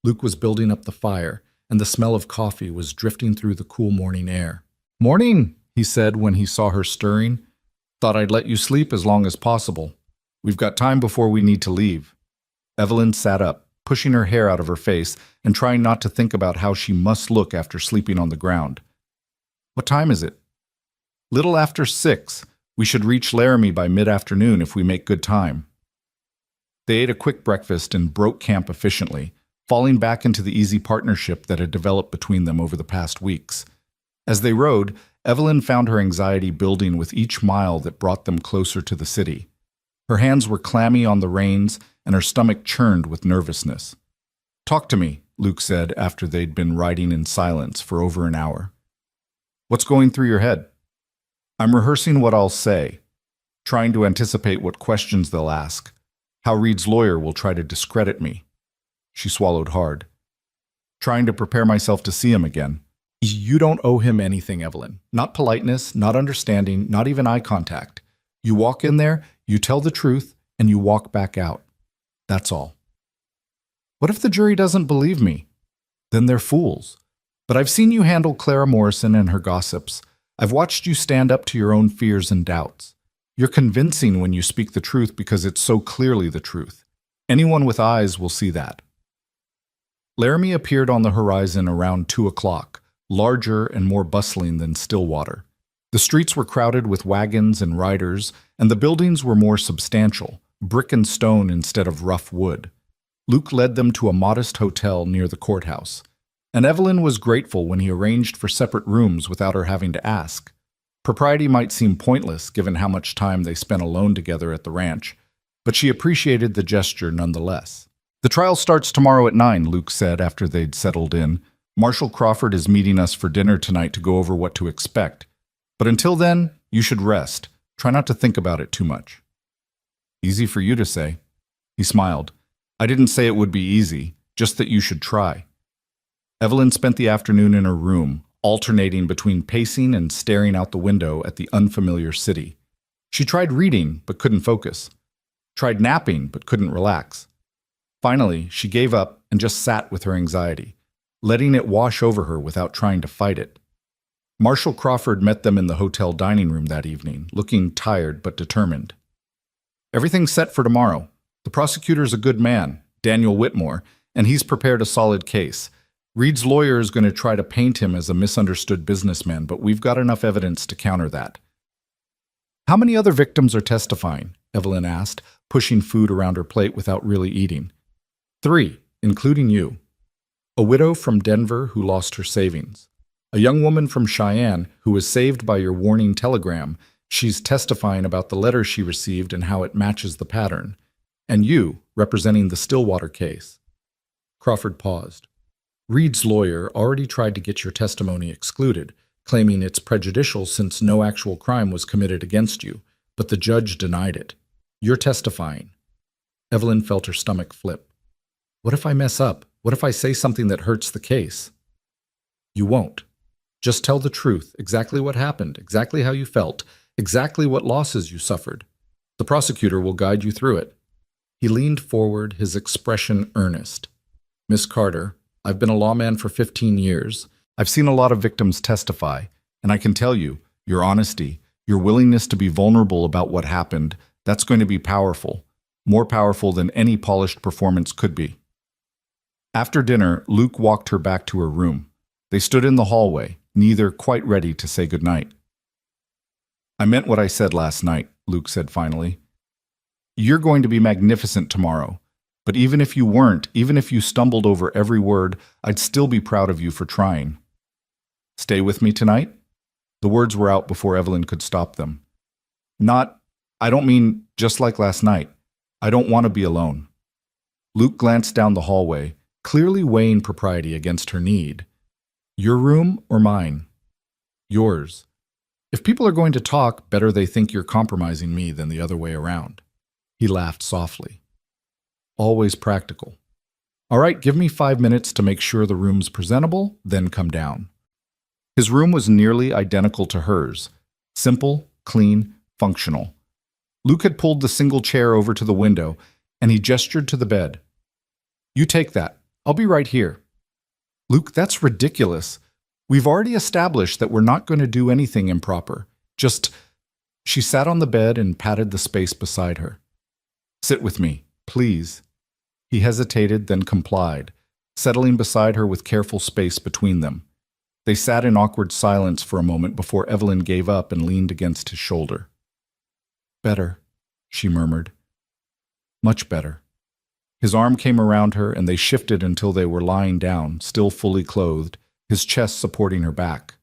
Luke was building up the fire, and the smell of coffee was drifting through the cool morning air. "Morning," he said when he saw her stirring. "Thought I'd let you sleep as long as possible. We've got time before we need to leave." Evelyn sat up, pushing her hair out of her face and trying not to think about how she must look after sleeping on the ground. "What time is it?" "Little after 6. We should reach Laramie by mid-afternoon if we make good time." They ate a quick breakfast and broke camp efficiently, falling back into the easy partnership that had developed between them over the past weeks. As they rode, Evelyn found her anxiety building with each mile that brought them closer to the city. Her hands were clammy on the reins, and her stomach churned with nervousness. "Talk to me," Luke said after they'd been riding in silence for over an hour. "What's going through your head?" "I'm rehearsing what I'll say, trying to anticipate what questions they'll ask, how Reed's lawyer will try to discredit me." She swallowed hard. "Trying to prepare myself to see him again." "You don't owe him anything, Evelyn. Not politeness, not understanding, not even eye contact. You walk in there, you tell the truth, and you walk back out. That's all." "What if the jury doesn't believe me?" "Then they're fools. But I've seen you handle Clara Morrison and her gossips. I've watched you stand up to your own fears and doubts. You're convincing when you speak the truth because it's so clearly the truth. Anyone with eyes will see that." Laramie appeared on the horizon around 2 o'clock, larger and more bustling than Stillwater. The streets were crowded with wagons and riders, and the buildings were more substantial, brick and stone instead of rough wood. Luke led them to a modest hotel near the courthouse, and Evelyn was grateful when he arranged for separate rooms without her having to ask. Propriety might seem pointless given how much time they spent alone together at the ranch, but she appreciated the gesture nonetheless. "The trial starts tomorrow at 9, Luke said after they'd settled in. "Marshal Crawford is meeting us for dinner tonight to go over what to expect. But until then, you should rest. Try not to think about it too much." "Easy for you to say." He smiled. "I didn't say it would be easy, just that you should try." Evelyn spent the afternoon in her room, alternating between pacing and staring out the window at the unfamiliar city. She tried reading, but couldn't focus. Tried napping, but couldn't relax. Finally, she gave up and just sat with her anxiety, letting it wash over her without trying to fight it. Marshal Crawford met them in the hotel dining room that evening, looking tired but determined. "Everything's set for tomorrow. The prosecutor's a good man, Daniel Whitmore, and he's prepared a solid case. Reed's lawyer is going to try to paint him as a misunderstood businessman, but we've got enough evidence to counter that." "How many other victims are testifying?" Evelyn asked, pushing food around her plate without really eating. 3, including you. A widow from Denver who lost her savings. A young woman from Cheyenne who was saved by your warning telegram. She's testifying about the letter she received and how it matches the pattern. And you, representing the Stillwater case." Crawford paused. "Reed's lawyer already tried to get your testimony excluded, claiming it's prejudicial since no actual crime was committed against you, but the judge denied it. You're testifying." Evelyn felt her stomach flip. "What if I mess up? What if I say something that hurts the case?" "You won't. Just tell the truth, exactly what happened, exactly how you felt, exactly what losses you suffered. The prosecutor will guide you through it." He leaned forward, his expression earnest. "Miss Carter, I've been a lawman for 15 years. I've seen a lot of victims testify, and I can tell you, your honesty, Your willingness to be vulnerable about what happened, that's going to be powerful, more powerful than any polished performance could be. After dinner, Luke walked her back to her room. They stood in the hallway, neither quite ready to say goodnight. "I meant what I said last night," Luke said finally. "You're going to be magnificent tomorrow. But even if you weren't, even if you stumbled over every word, I'd still be proud of you for trying. Stay with me tonight?" The words were out before Evelyn could stop them. I don't mean just like last night. I don't want to be alone." Luke glanced down the hallway, clearly weighing propriety against her need. "Your room or mine?" "Yours. If people are going to talk, better they think you're compromising me than the other way around." He laughed softly. Always practical. "All right, give me 5 minutes to make sure the room's presentable, then come down." His room was nearly identical to hers. Simple, clean, functional. Luke had pulled the single chair over to the window, and he gestured to the bed. "You take that. I'll be right here." "Luke, that's ridiculous. We've already established that we're not going to do anything improper. Just—" She sat on the bed and patted the space beside her. "Sit with me, please." He hesitated, then complied, settling beside her with careful space between them. They sat in awkward silence for a moment before Evelyn gave up and leaned against his shoulder. "Better," she murmured. "Much better." His arm came around her, and they shifted until they were lying down, still fully clothed, his chest supporting her back.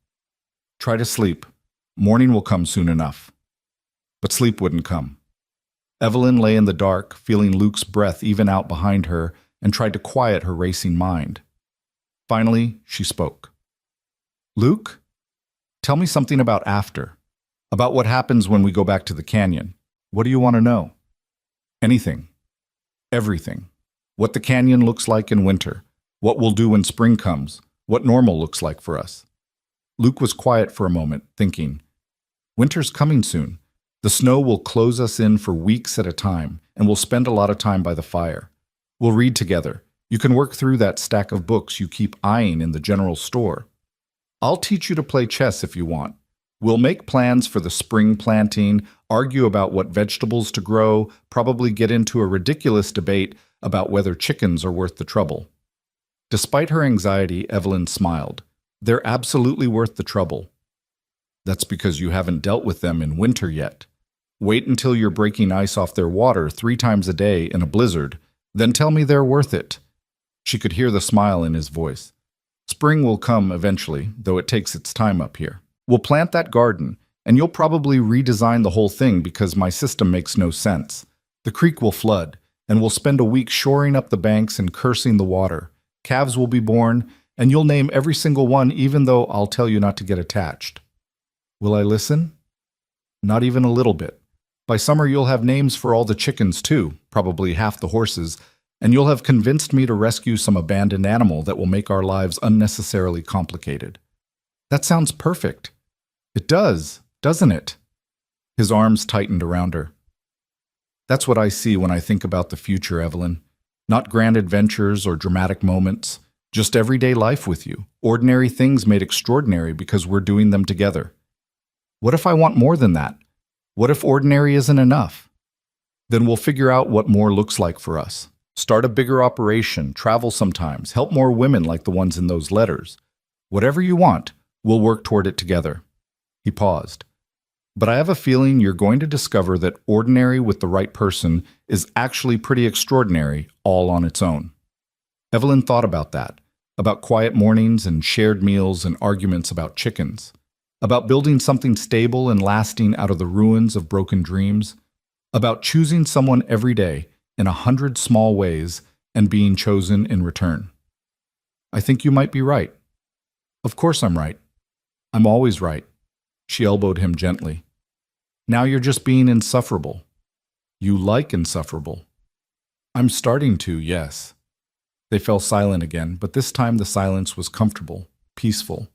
"Try to sleep. Morning will come soon enough." But sleep wouldn't come. Evelyn lay in the dark, feeling Luke's breath even out behind her, and tried to quiet her racing mind. Finally, she spoke. "Luke, tell me something about after. About what happens when we go back to the canyon. What do you want to know?" "Anything. Everything. What the canyon looks like in winter. What we'll do when spring comes. What normal looks like for us." Luke was quiet for a moment, thinking. Winter's coming soon. The snow will close us in for weeks at a time, and we'll spend a lot of time by the fire. We'll read together. You can work through that stack of books you keep eyeing in the general store. I'll teach you to play chess if you want. We'll make plans for the spring planting, argue about what vegetables to grow, probably get into a ridiculous debate about whether chickens are worth the trouble. Despite her anxiety, Evelyn smiled. "They're absolutely worth the trouble." "That's because you haven't dealt with them in winter yet. Wait until you're breaking ice off their water 3 times a day in a blizzard, then tell me they're worth it." She could hear the smile in his voice. "Spring will come eventually, though it takes its time up here. We'll plant that garden, and you'll probably redesign the whole thing because my system makes no sense. The creek will flood, and we'll spend a week shoring up the banks and cursing the water. Calves will be born, and you'll name every single one even though I'll tell you not to get attached." "Will I listen?" "Not even a little bit. By summer you'll have names for all the chickens too, probably half the horses, and you'll have convinced me to rescue some abandoned animal that will make our lives unnecessarily complicated." "That sounds perfect." "It does, doesn't it?" His arms tightened around her. "That's what I see when I think about the future, Evelyn. Not grand adventures or dramatic moments, just everyday life with you. Ordinary things made extraordinary because we're doing them together. What if I want more than that? What if ordinary isn't enough? Then we'll figure out what more looks like for us. Start a bigger operation, travel sometimes, help more women like the ones in those letters. Whatever you want, we'll work toward it together." He paused. "But I have a feeling you're going to discover that ordinary with the right person is actually pretty extraordinary all on its own." Evelyn thought about that, about quiet mornings and shared meals and arguments about chickens, about building something stable and lasting out of the ruins of broken dreams, about choosing someone every day in 100 small ways and being chosen in return. "I think you might be right." "Of course I'm right. I'm always right." She elbowed him gently. "Now you're just being insufferable." "You like insufferable." "I'm starting to, yes." They fell silent again, but this time the silence was comfortable, peaceful.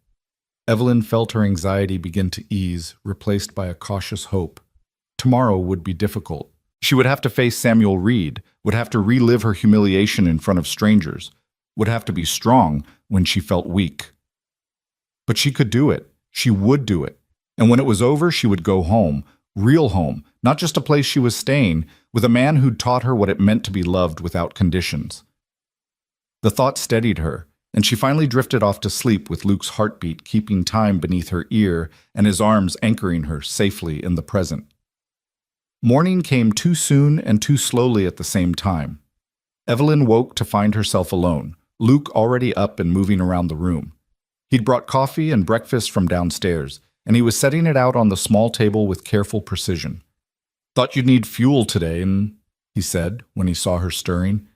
Evelyn felt her anxiety begin to ease, replaced by a cautious hope. Tomorrow would be difficult. She would have to face Samuel Reed, would have to relive her humiliation in front of strangers, would have to be strong when she felt weak. But she could do it. She would do it. And when it was over, she would go home, real home, not just a place she was staying, with a man who'd taught her what it meant to be loved without conditions. The thought steadied her, and she finally drifted off to sleep with Luke's heartbeat keeping time beneath her ear and his arms anchoring her safely in the present. Morning came too soon and too slowly at the same time. Evelyn woke to find herself alone, Luke already up and moving around the room. He'd brought coffee and breakfast from downstairs, and he was setting it out on the small table with careful precision. "Thought you'd need fuel today, he said when he saw her stirring.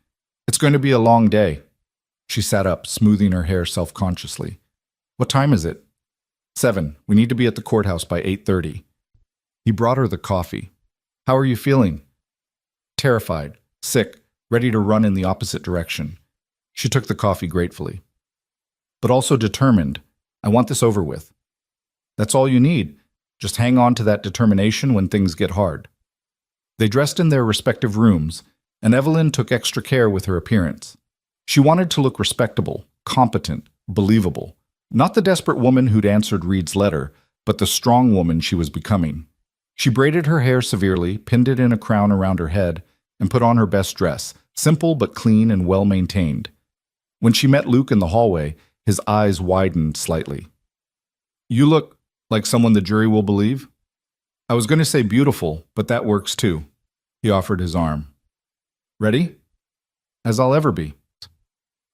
"It's going to be a long day." She sat up, smoothing her hair self-consciously. "What time is it?" "7. We need to be at the courthouse by 8:30. He brought her the coffee. "How are you feeling?" "Terrified, sick, ready to run in the opposite direction." She took the coffee gratefully. "But also determined. I want this over with." "That's all you need. Just hang on to that determination when things get hard." They dressed in their respective rooms, and Evelyn took extra care with her appearance. She wanted to look respectable, competent, believable. Not the desperate woman who'd answered Reed's letter, but the strong woman she was becoming. She braided her hair severely, pinned it in a crown around her head, and put on her best dress, simple but clean and well-maintained. When she met Luke in the hallway, his eyes widened slightly. "You look like someone the jury will believe." "I was going to say beautiful, but that works too." He offered his arm. "Ready?" "As I'll ever be."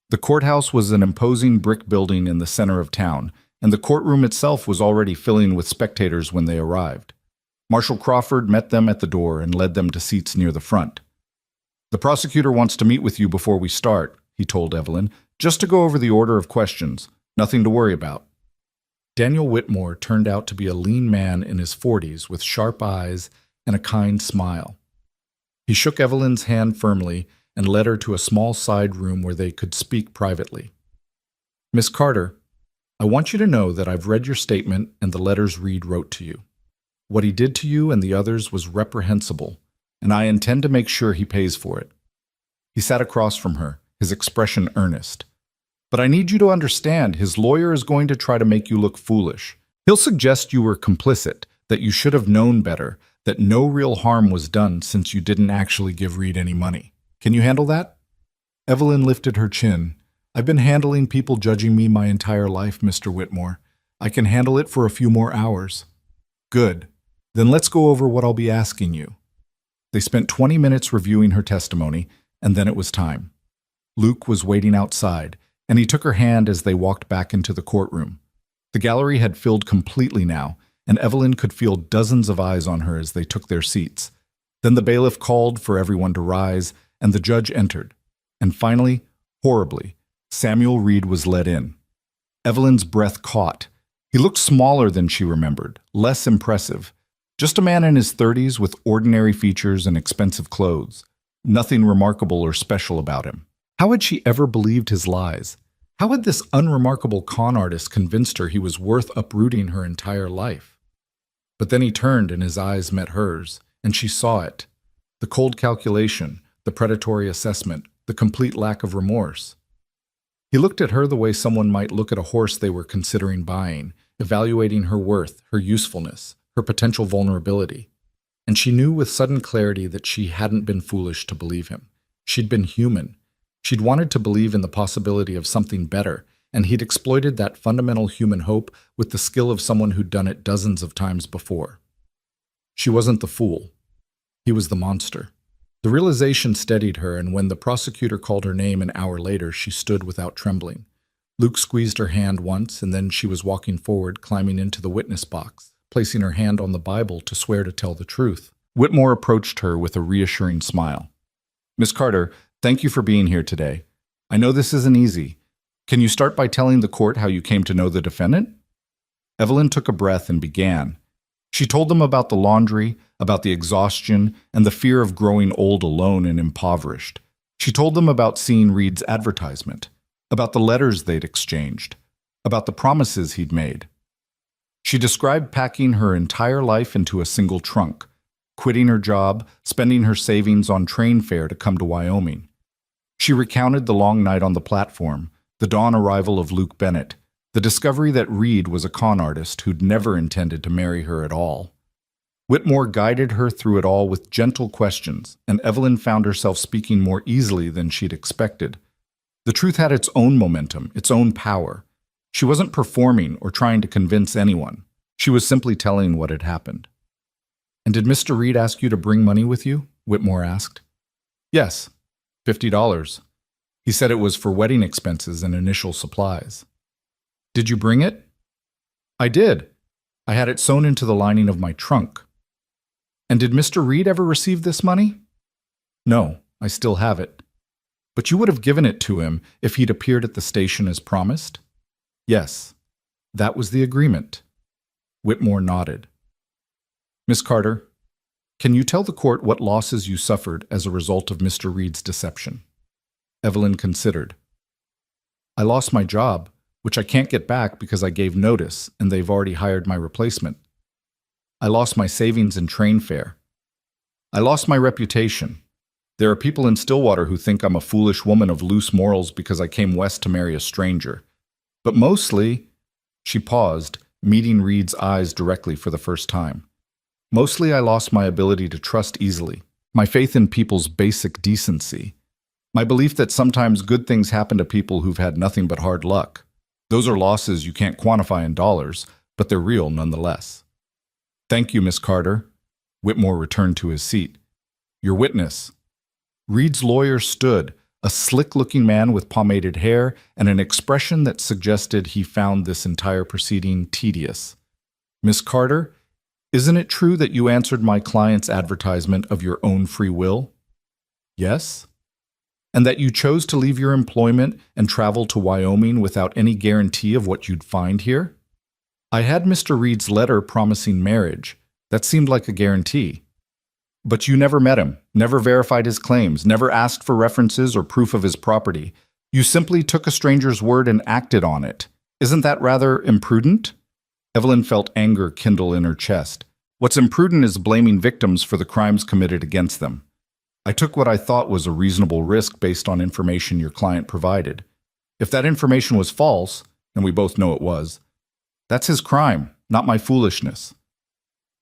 The courthouse was an imposing brick building in the center of town, and the courtroom itself was already filling with spectators when they arrived. Marshal Crawford met them at the door and led them to seats near the front. "The prosecutor wants to meet with you before we start," he told Evelyn, "just to go over the order of questions. Nothing to worry about." Daniel Whitmore turned out to be a lean man in his 40s with sharp eyes and a kind smile. He shook Evelyn's hand firmly and led her to a small side room where they could speak privately. "Miss Carter, I want you to know that I've read your statement and the letters Reed wrote to you. What he did to you and the others was reprehensible, and I intend to make sure he pays for it." He sat across from her, his expression earnest. "But I need you to understand, his lawyer is going to try to make you look foolish. He'll suggest you were complicit, that you should have known better, that no real harm was done since you didn't actually give Reed any money. Can you handle that?" Evelyn lifted her chin. "I've been handling people judging me my entire life, Mr. Whitmore. I can handle it for a few more hours." "Good. Then let's go over what I'll be asking you." They spent 20 minutes reviewing her testimony, and then it was time. Luke was waiting outside, and he took her hand as they walked back into the courtroom. The gallery had filled completely now, and Evelyn could feel dozens of eyes on her as they took their seats. Then the bailiff called for everyone to rise, and the judge entered. And finally, horribly, Samuel Reed was led in. Evelyn's breath caught. He looked smaller than she remembered, less impressive. Just a man in his 30s with ordinary features and expensive clothes. Nothing remarkable or special about him. How had she ever believed his lies? How had this unremarkable con artist convinced her he was worth uprooting her entire life? But then he turned and his eyes met hers, and she saw it. The cold calculation, the predatory assessment, the complete lack of remorse. He looked at her the way someone might look at a horse they were considering buying, evaluating her worth, her usefulness, her potential vulnerability. And she knew with sudden clarity that she hadn't been foolish to believe him. She'd been human. She'd wanted to believe in the possibility of something better, and he'd exploited that fundamental human hope with the skill of someone who'd done it dozens of times before. She wasn't the fool. He was the monster. The realization steadied her, and when the prosecutor called her name an hour later, she stood without trembling. Luke squeezed her hand once, and then she was walking forward, climbing into the witness box, placing her hand on the Bible to swear to tell the truth. Whitmore approached her with a reassuring smile. "Miss Carter, thank you for being here today. I know this isn't easy. Can you start by telling the court how you came to know the defendant?" Evelyn took a breath and began. She told them about the laundry, about the exhaustion, and the fear of growing old alone and impoverished. She told them about seeing Reed's advertisement, about the letters they'd exchanged, about the promises he'd made. She described packing her entire life into a single trunk, quitting her job, spending her savings on train fare to come to Wyoming. She recounted the long night on the platform, the dawn arrival of Luke Bennett, The discovery that Reed was a con artist who'd never intended to marry her at all. Whitmore guided her through it all with gentle questions, and Evelyn found herself speaking more easily than she'd expected. The truth had its own momentum, its own power. She wasn't performing or trying to convince anyone. She was simply telling what had happened. "And did Mr. Reed ask you to bring money with you?" Whitmore asked. "Yes, $50. He said it was for wedding expenses and initial supplies." "Did you bring it?" "I did. I had it sewn into the lining of my trunk." "And did Mr. Reed ever receive this money?" "No, I still have it." "But you would have given it to him if he'd appeared at the station as promised?" "Yes, that was the agreement." Whitmore nodded. "Miss Carter, can you tell the court what losses you suffered as a result of Mr. Reed's deception?" Evelyn considered. "I lost my job, which I can't get back because I gave notice and they've already hired my replacement. I lost my savings and train fare. I lost my reputation. There are people in Stillwater who think I'm a foolish woman of loose morals because I came west to marry a stranger. But mostly," she paused, meeting Reed's eyes directly for the first time. "Mostly I lost my ability to trust easily, my faith in people's basic decency, my belief that sometimes good things happen to people who've had nothing but hard luck. Those are losses you can't quantify in dollars, but they're real nonetheless." "Thank you, Miss Carter." Whitmore returned to his seat. "Your witness." Reed's lawyer stood, a slick-looking man with pomaded hair and an expression that suggested he found this entire proceeding tedious. "Miss Carter, isn't it true that you answered my client's advertisement of your own free will?" "Yes." "And that you chose to leave your employment and travel to Wyoming without any guarantee of what you'd find here?" "I had Mr. Reed's letter promising marriage. That seemed like a guarantee." "But you never met him, never verified his claims, never asked for references or proof of his property. You simply took a stranger's word and acted on it. Isn't that rather imprudent?" Evelyn felt anger kindle in her chest. What's imprudent is blaming victims for the crimes committed against them. "I took what I thought was a reasonable risk based on information your client provided. If that information was false, and we both know it was, that's his crime, not my foolishness."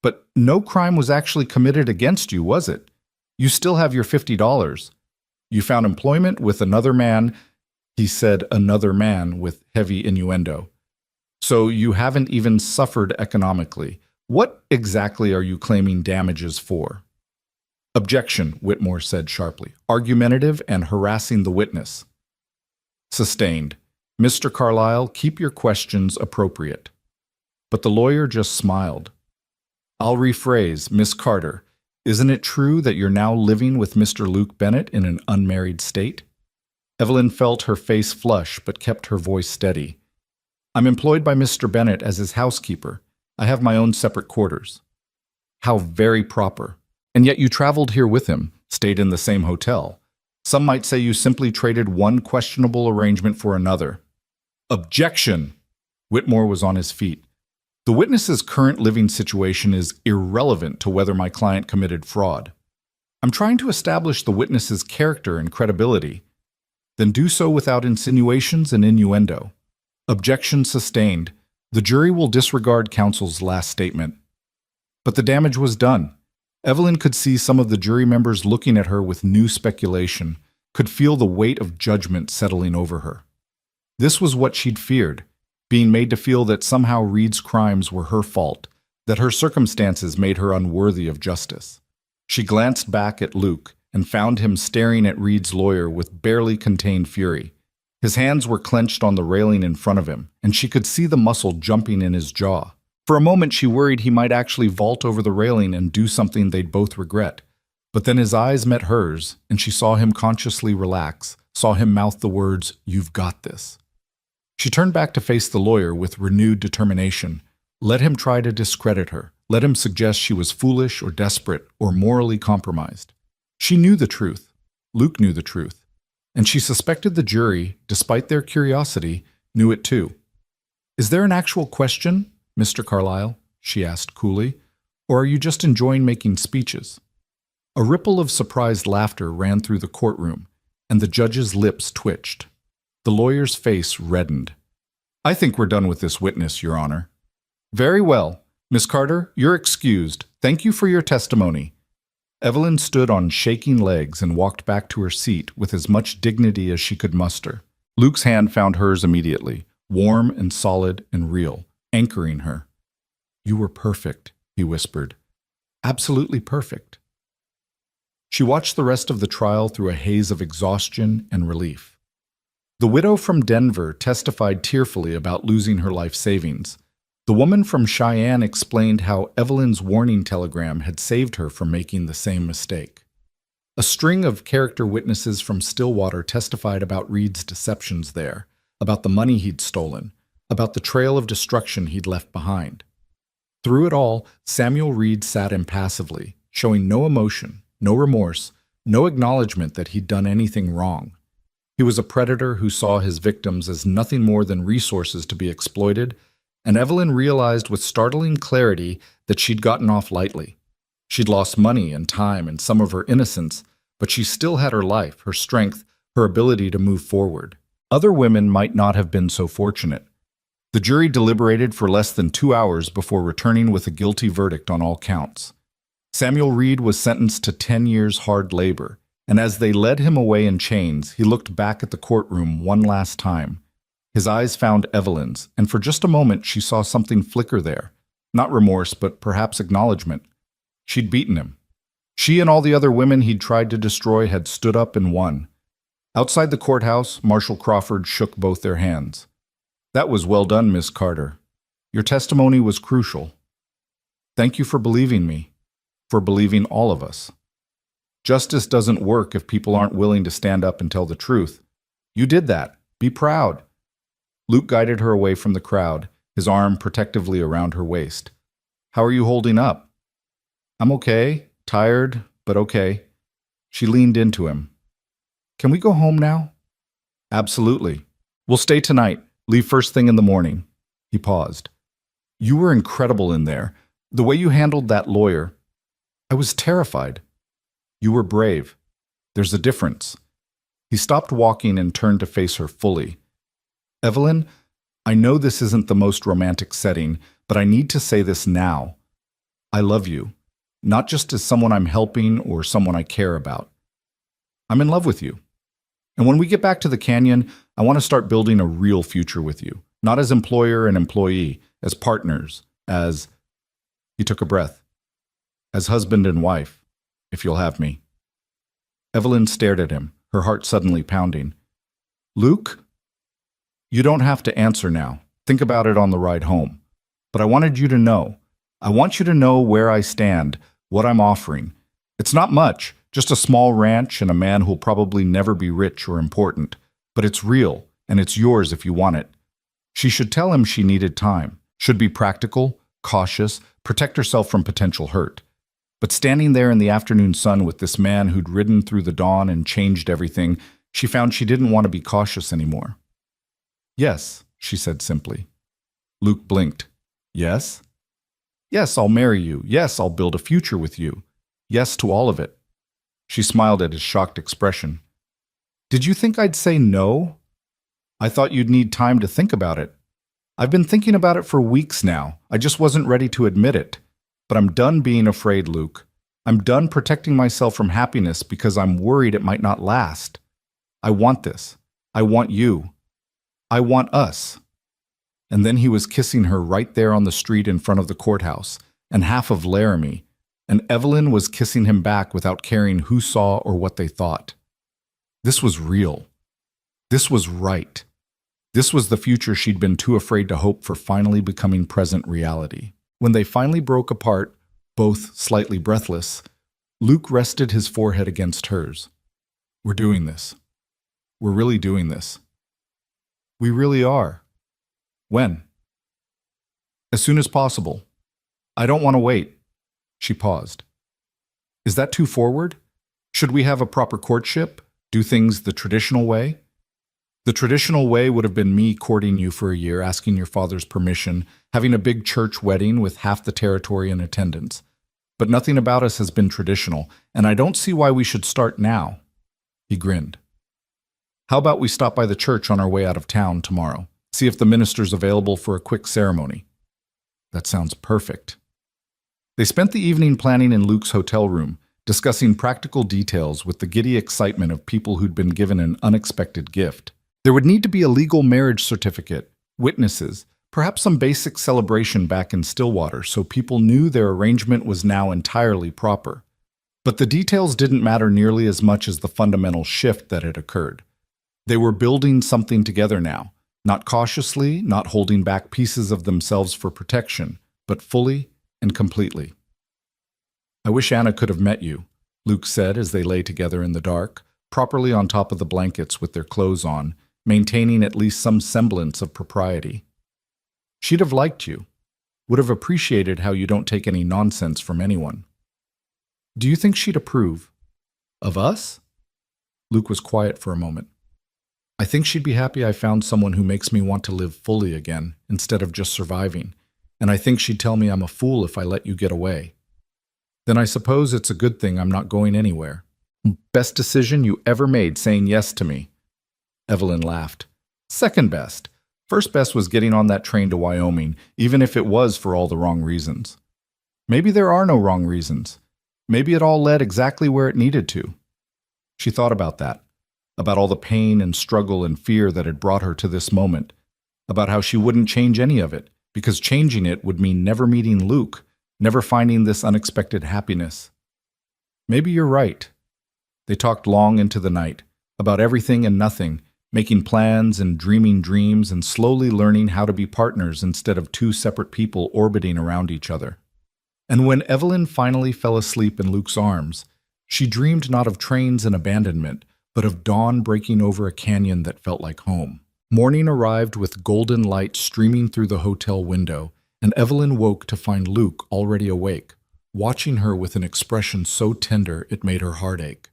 "But no crime was actually committed against you, was it? You still have your $50. You found employment with another man," he said another man with heavy innuendo. "So you haven't even suffered economically. What exactly are you claiming damages for?" "Objection," Whitmore said sharply, argumentative and harassing the witness. Sustained. "Mr. Carlyle, keep your questions appropriate." But the lawyer just smiled. "I'll rephrase, Miss Carter. Isn't it true that you're now living with Mr. Luke Bennett in an unmarried state?" Evelyn felt her face flush but kept her voice steady. "I'm employed by Mr. Bennett as his housekeeper. I have my own separate quarters." "How very proper. And yet you traveled here with him, stayed in the same hotel. Some might say you simply traded one questionable arrangement for another." "Objection!" Whitmore was on his feet. "The witness's current living situation is irrelevant to whether my client committed fraud. I'm trying to establish the witness's character and credibility. Then do so without insinuations and innuendo." Objection sustained. The jury will disregard counsel's last statement. But the damage was done. Evelyn could see some of the jury members looking at her with new speculation, could feel the weight of judgment settling over her. This was what she'd feared, being made to feel that somehow Reed's crimes were her fault, that her circumstances made her unworthy of justice. She glanced back at Luke and found him staring at Reed's lawyer with barely contained fury. His hands were clenched on the railing in front of him, and she could see the muscle jumping in his jaw. For a moment she worried he might actually vault over the railing and do something they'd both regret. But then his eyes met hers, and she saw him consciously relax, saw him mouth the words, "You've got this." She turned back to face the lawyer with renewed determination. Let him try to discredit her. Let him suggest she was foolish or desperate or morally compromised. She knew the truth. Luke knew the truth. And she suspected the jury, despite their curiosity, knew it too. "Is there an actual question, Mr. Carlyle?" she asked coolly. "Or are you just enjoying making speeches?" A ripple of surprised laughter ran through the courtroom, and the judge's lips twitched. The lawyer's face reddened. I think we're done with this witness, Your Honor. Very well. Miss Carter, you're excused. Thank you for your testimony. Evelyn stood on shaking legs and walked back to her seat with as much dignity as she could muster. Luke's hand found hers immediately, warm and solid and real, anchoring her. You were perfect, he whispered. Absolutely perfect. She watched the rest of the trial through a haze of exhaustion and relief. The widow from Denver testified tearfully about losing her life savings. The woman from Cheyenne explained how Evelyn's warning telegram had saved her from making the same mistake. A string of character witnesses from Stillwater testified about Reed's deceptions there, about the money he'd stolen, about the trail of destruction he'd left behind. Through it all, Samuel Reed sat impassively, showing no emotion, no remorse, no acknowledgement that he'd done anything wrong. He was a predator who saw his victims as nothing more than resources to be exploited, and Evelyn realized with startling clarity that she'd gotten off lightly. She'd lost money and time and some of her innocence, but she still had her life, her strength, her ability to move forward. Other women might not have been so fortunate. The jury deliberated for less than 2 hours before returning with a guilty verdict on all counts. Samuel Reed was sentenced to 10 years hard labor, and as they led him away in chains, he looked back at the courtroom one last time. His eyes found Evelyn's, and for just a moment she saw something flicker there. Not remorse, but perhaps acknowledgement. She'd beaten him. She and all the other women he'd tried to destroy had stood up and won. Outside the courthouse, Marshal Crawford shook both their hands. That was well done, Miss Carter. Your testimony was crucial. Thank you for believing me, for believing all of us. Justice doesn't work if people aren't willing to stand up and tell the truth. You did that. Be proud. Luke guided her away from the crowd, his arm protectively around her waist. How are you holding up? I'm okay. Tired, but okay. She leaned into him. Can we go home now? Absolutely. We'll stay tonight. Leave first thing in the morning. He paused. You were incredible in there. The way you handled that lawyer. I was terrified. You were brave. There's a difference. He stopped walking and turned to face her fully. Evelyn, I know this isn't the most romantic setting, but I need to say this now. I love you, not just as someone I'm helping or someone I care about. I'm in love with you. And when we get back to the canyon, I want to start building a real future with you, not as employer and employee, as partners, as... He took a breath. As husband and wife, if you'll have me. Evelyn stared at him, her heart suddenly pounding. Luke? You don't have to answer now. Think about it on the ride home. But I wanted you to know. I want you to know where I stand, what I'm offering. It's not much, just a small ranch and a man who'll probably never be rich or important. But it's real, and it's yours if you want it. She should tell him she needed time, should be practical, cautious, protect herself from potential hurt. But standing there in the afternoon sun with this man who'd ridden through the dawn and changed everything, she found she didn't want to be cautious anymore. Yes, she said simply. Luke blinked. Yes? Yes, I'll marry you. Yes, I'll build a future with you. Yes to all of it. She smiled at his shocked expression. Did you think I'd say no? I thought you'd need time to think about it. I've been thinking about it for weeks now. I just wasn't ready to admit it. But I'm done being afraid, Luke. I'm done protecting myself from happiness because I'm worried it might not last. I want this. I want you. I want us. And then he was kissing her right there on the street in front of the courthouse, and half of Laramie, and Evelyn was kissing him back without caring who saw or what they thought. This was real. This was right. This was the future she'd been too afraid to hope for finally becoming present reality. When they finally broke apart, both slightly breathless, Luke rested his forehead against hers. We're doing this. We're really doing this. We really are. When? As soon as possible. I don't want to wait. She paused. Is that too forward? Should we have a proper courtship? Do things the traditional way? The traditional way would have been me courting you for a year, asking your father's permission, having a big church wedding with half the territory in attendance. But nothing about us has been traditional, and I don't see why we should start now. He grinned. How about we stop by the church on our way out of town tomorrow? See if the minister's available for a quick ceremony." "That sounds perfect." They spent the evening planning in Luke's hotel room, discussing practical details with the giddy excitement of people who'd been given an unexpected gift. There would need to be a legal marriage certificate, witnesses, perhaps some basic celebration back in Stillwater so people knew their arrangement was now entirely proper. But the details didn't matter nearly as much as the fundamental shift that had occurred. They were building something together now, not cautiously, not holding back pieces of themselves for protection, but fully and completely. "I wish Anna could have met you," Luke said as they lay together in the dark, properly on top of the blankets with their clothes on, maintaining at least some semblance of propriety. "She'd have liked you, would have appreciated how you don't take any nonsense from anyone." "Do you think she'd approve?" "Of us?" Luke was quiet for a moment. "I think she'd be happy I found someone who makes me want to live fully again, instead of just surviving, and I think she'd tell me I'm a fool if I let you get away." "Then I suppose it's a good thing I'm not going anywhere." "Best decision you ever made, saying yes to me." Evelyn laughed. "Second best. First best was getting on that train to Wyoming, even if it was for all the wrong reasons." "Maybe there are no wrong reasons. Maybe it all led exactly where it needed to." She thought about that, about all the pain and struggle and fear that had brought her to this moment, about how she wouldn't change any of it, because changing it would mean never meeting Luke, never finding this unexpected happiness. "Maybe you're right." They talked long into the night, about everything and nothing, making plans and dreaming dreams and slowly learning how to be partners instead of two separate people orbiting around each other. And when Evelyn finally fell asleep in Luke's arms, she dreamed not of trains and abandonment, but of dawn breaking over a canyon that felt like home. Morning arrived with golden light streaming through the hotel window, and Evelyn woke to find Luke already awake, watching her with an expression so tender it made her heart ache.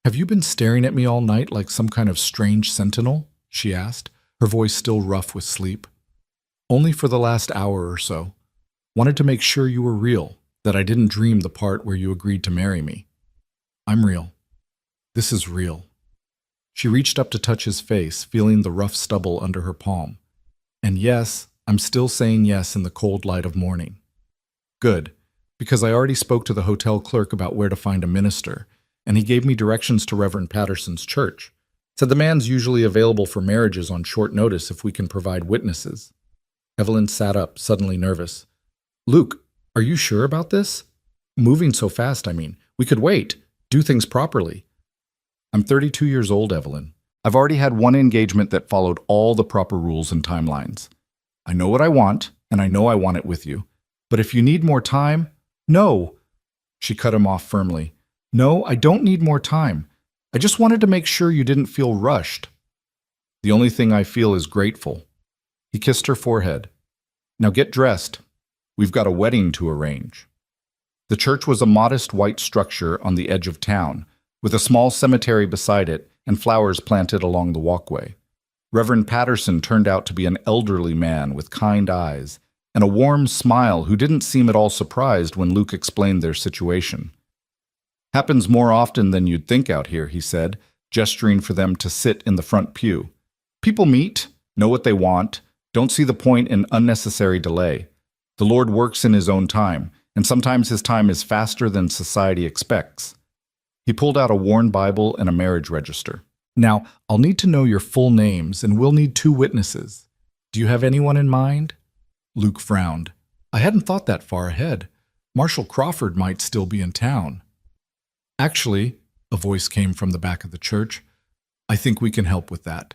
"Have you been staring at me all night like some kind of strange sentinel?" she asked, her voice still rough with sleep. "Only for the last hour or so. Wanted to make sure you were real, that I didn't dream the part where you agreed to marry me. I'm real. This is real." She reached up to touch his face, feeling the rough stubble under her palm. "And yes, I'm still saying yes in the cold light of morning." "Good, because I already spoke to the hotel clerk about where to find a minister, and he gave me directions to Reverend Patterson's church. Said the man's usually available for marriages on short notice if we can provide witnesses." Evelyn sat up, suddenly nervous. "Luke, are you sure about this? Moving so fast, I mean. We could wait, do things properly." "I'm 32 years old, Evelyn. I've already had one engagement that followed all the proper rules and timelines. I know what I want, and I know I want it with you. But if you need more time—" "No!" She cut him off firmly. "No, I don't need more time. I just wanted to make sure you didn't feel rushed." "The only thing I feel is grateful." He kissed her forehead. "Now get dressed. We've got a wedding to arrange." The church was a modest white structure on the edge of town, with a small cemetery beside it and flowers planted along the walkway. Reverend Patterson turned out to be an elderly man with kind eyes and a warm smile who didn't seem at all surprised when Luke explained their situation. "Happens more often than you'd think out here," he said, gesturing for them to sit in the front pew. "People meet, know what they want, don't see the point in unnecessary delay. The Lord works in His own time, and sometimes His time is faster than society expects." He pulled out a worn Bible and a marriage register. "Now, I'll need to know your full names, and we'll need 2 witnesses. Do you have anyone in mind?" Luke frowned. "I hadn't thought that far ahead. Marshal Crawford might still be in town." "Actually," a voice came from the back of the church, "I think we can help with that."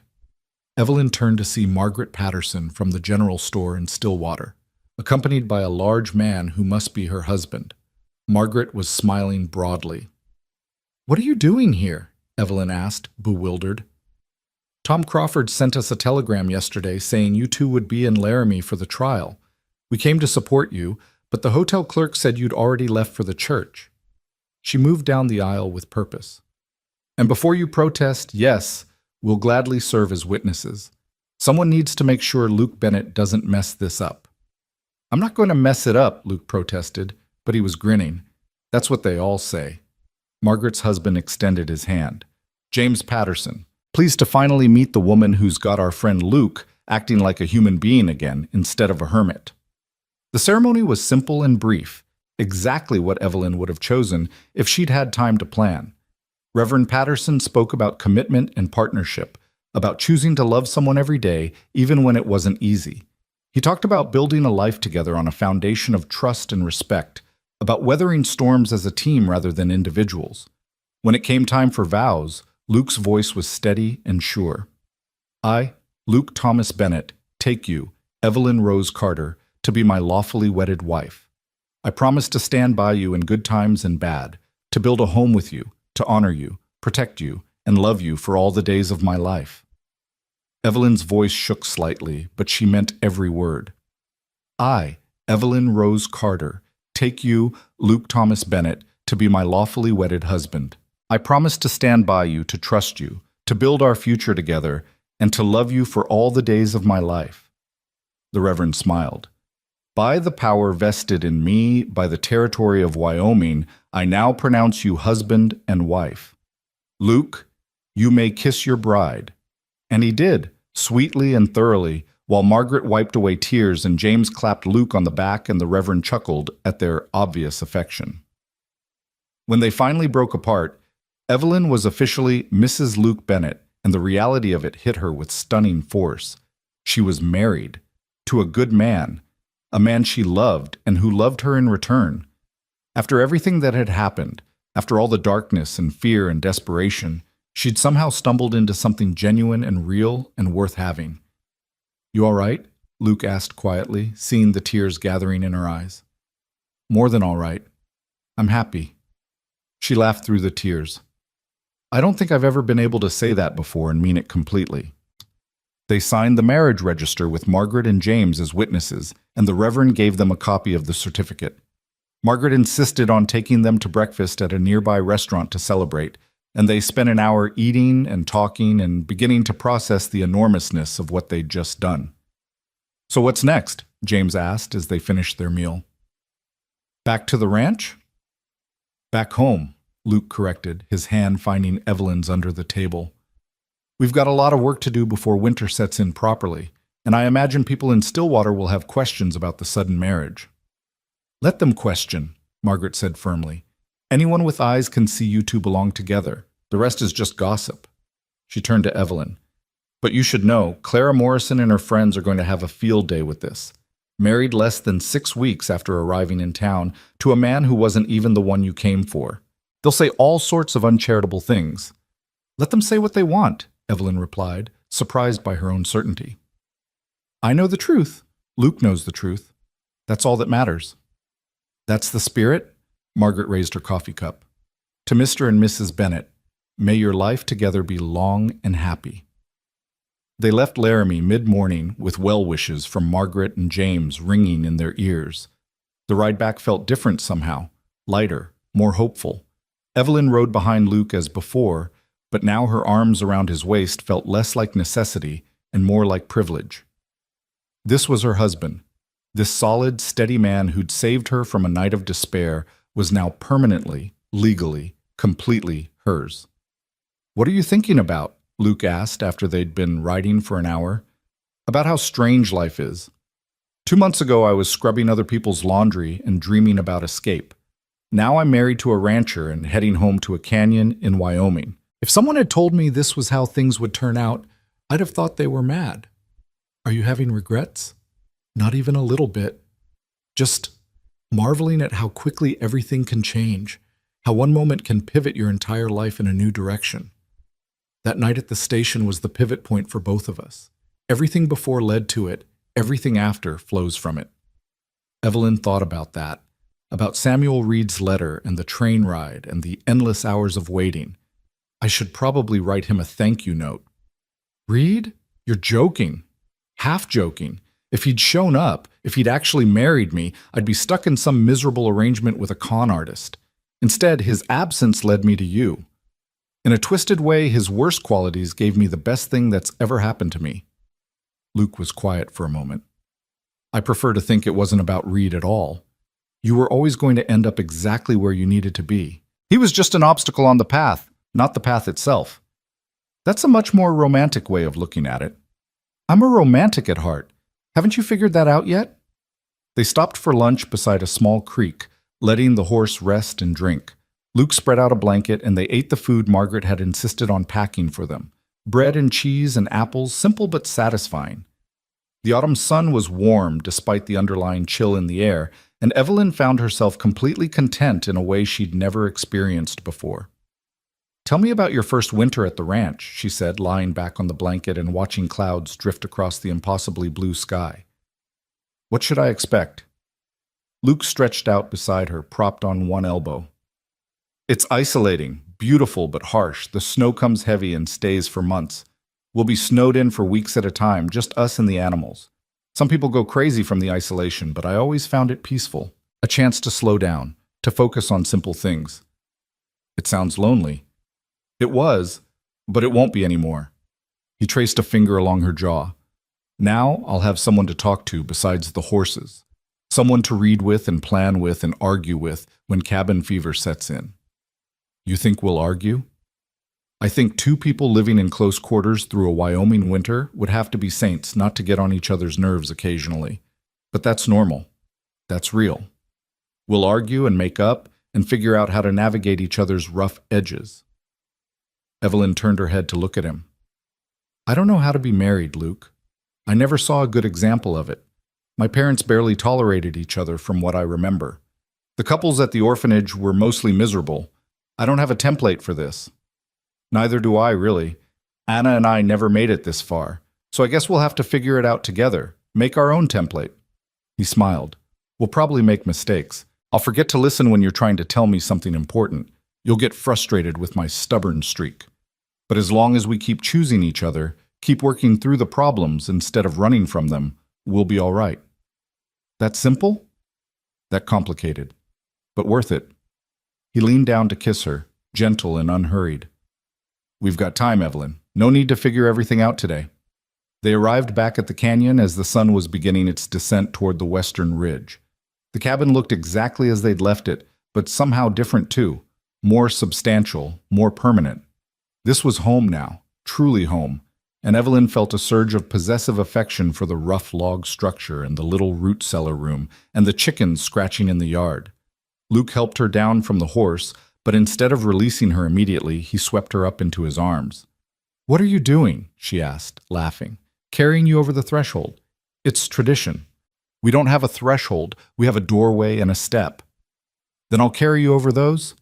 Evelyn turned to see Margaret Patterson from the general store in Stillwater, accompanied by a large man who must be her husband. Margaret was smiling broadly. "What are you doing here?" Evelyn asked, bewildered. "Tom Crawford sent us a telegram yesterday saying you 2 would be in Laramie for the trial. We came to support you, but the hotel clerk said you'd already left for the church." She moved down the aisle with purpose. "And before you protest, yes, we'll gladly serve as witnesses. Someone needs to make sure Luke Bennett doesn't mess this up." "I'm not going to mess it up," Luke protested, but he was grinning. "That's what they all say." Margaret's husband extended his hand. "James Patterson, pleased to finally meet the woman who's got our friend Luke acting like a human being again instead of a hermit. The ceremony was simple and brief, exactly what Evelyn would have chosen if she'd had time to plan. Reverend Patterson spoke about commitment and partnership, about choosing to love someone every day, even when it wasn't easy. He talked about building a life together on a foundation of trust and respect, about weathering storms as a team rather than individuals. When it came time for vows, Luke's voice was steady and sure. I, Luke Thomas Bennett, take you, Evelyn Rose Carter, to be my lawfully wedded wife. I promise to stand by you in good times and bad, to build a home with you, to honor you, protect you, and love you for all the days of my life. Evelyn's voice shook slightly, but she meant every word. I, Evelyn Rose Carter, take you, Luke Thomas Bennett, to be my lawfully wedded husband. I promise to stand by you, to trust you, to build our future together, and to love you for all the days of my life. The Reverend smiled. By the power vested in me by the territory of Wyoming, I now pronounce you husband and wife. Luke, you may kiss your bride. And he did, sweetly and thoroughly, while Margaret wiped away tears and James clapped Luke on the back and the Reverend chuckled at their obvious affection. When they finally broke apart, Evelyn was officially Mrs. Luke Bennett, and the reality of it hit her with stunning force. She was married to a good man, a man she loved and who loved her in return. After everything that had happened, after all the darkness and fear and desperation, she'd somehow stumbled into something genuine and real and worth having. You all right? Luke asked quietly, seeing the tears gathering in her eyes. More than all right. I'm happy. She laughed through the tears. I don't think I've ever been able to say that before and mean it completely. They signed the marriage register with Margaret and James as witnesses, and the Reverend gave them a copy of the certificate. Margaret insisted on taking them to breakfast at a nearby restaurant to celebrate, and they spent an hour eating and talking and beginning to process the enormousness of what they'd just done. So what's next? James asked as they finished their meal. Back to the ranch? Back home, Luke corrected, his hand finding Evelyn's under the table. We've got a lot of work to do before winter sets in properly, and I imagine people in Stillwater will have questions about the sudden marriage. Let them question, Margaret said firmly. Anyone with eyes can see you two belong together. The rest is just gossip. She turned to Evelyn. But you should know, Clara Morrison and her friends are going to have a field day with this. Married less than 6 weeks after arriving in town to a man who wasn't even the one you came for. They'll say all sorts of uncharitable things. Let them say what they want, Evelyn replied, surprised by her own certainty. I know the truth. Luke knows the truth. That's all that matters. That's the spirit? Margaret raised her coffee cup. To Mr. and Mrs. Bennett, may your life together be long and happy. They left Laramie mid-morning with well wishes from Margaret and James ringing in their ears. The ride back felt different somehow, lighter, more hopeful. Evelyn rode behind Luke as before, but now her arms around his waist felt less like necessity and more like privilege. This was her husband. This solid, steady man who'd saved her from a night of despair was now permanently, legally, completely hers. What are you thinking about? Luke asked after they'd been riding for an hour. About how strange life is. 2 months ago I was scrubbing other people's laundry and dreaming about escape. Now I'm married to a rancher and heading home to a canyon in Wyoming. If someone had told me this was how things would turn out, I'd have thought they were mad. Are you having regrets? Not even a little bit. Just marveling at how quickly everything can change, how one moment can pivot your entire life in a new direction. That night at the station was the pivot point for both of us. Everything before led to it, everything after flows from it. Evelyn thought about that, about Samuel Reed's letter and the train ride and the endless hours of waiting. I should probably write him a thank you note. Reed? You're joking. Half joking. If he'd shown up, if he'd actually married me, I'd be stuck in some miserable arrangement with a con artist. Instead, his absence led me to you. In a twisted way, his worst qualities gave me the best thing that's ever happened to me. Luke was quiet for a moment. I prefer to think it wasn't about Reed at all. You were always going to end up exactly where you needed to be. He was just an obstacle on the path, not the path itself. That's a much more romantic way of looking at it. I'm a romantic at heart. Haven't you figured that out yet? They stopped for lunch beside a small creek, letting the horse rest and drink. Luke spread out a blanket and they ate the food Margaret had insisted on packing for them. Bread and cheese and apples, simple but satisfying. The autumn sun was warm despite the underlying chill in the air, and Evelyn found herself completely content in a way she'd never experienced before. "Tell me about your first winter at the ranch," she said, lying back on the blanket and watching clouds drift across the impossibly blue sky. "What should I expect?" Luke stretched out beside her, propped on one elbow. "It's isolating, beautiful but harsh. The snow comes heavy and stays for months. We'll be snowed in for weeks at a time, just us and the animals. Some people go crazy from the isolation, but I always found it peaceful. A chance to slow down, to focus on simple things." "It sounds lonely." "It was, but it won't be anymore." He traced a finger along her jaw. "Now I'll have someone to talk to besides the horses. Someone to read with and plan with and argue with when cabin fever sets in." "You think we'll argue?" "I think two people living in close quarters through a Wyoming winter would have to be saints not to get on each other's nerves occasionally. But that's normal. That's real. We'll argue and make up and figure out how to navigate each other's rough edges." Evelyn turned her head to look at him. "I don't know how to be married, Luke. I never saw a good example of it. My parents barely tolerated each other from what I remember. The couples at the orphanage were mostly miserable. I don't have a template for this." "Neither do I, really. Anna and I never made it this far, so I guess we'll have to figure it out together, make our own template." He smiled. "We'll probably make mistakes. I'll forget to listen when you're trying to tell me something important. You'll get frustrated with my stubborn streak. But as long as we keep choosing each other, keep working through the problems instead of running from them, we'll be all right." "That simple?" "That complicated. But worth it." He leaned down to kiss her, gentle and unhurried. "We've got time, Evelyn. No need to figure everything out today." They arrived back at the canyon as the sun was beginning its descent toward the western ridge. The cabin looked exactly as they'd left it, but somehow different too. More substantial, more permanent. This was home now, truly home, and Evelyn felt a surge of possessive affection for the rough log structure and the little root cellar room and the chickens scratching in the yard. Luke helped her down from the horse, but instead of releasing her immediately, he swept her up into his arms. "What are you doing?" she asked, laughing. "Carrying you over the threshold. It's tradition. We don't have a threshold, we have a doorway and a step." "Then I'll carry you over those?"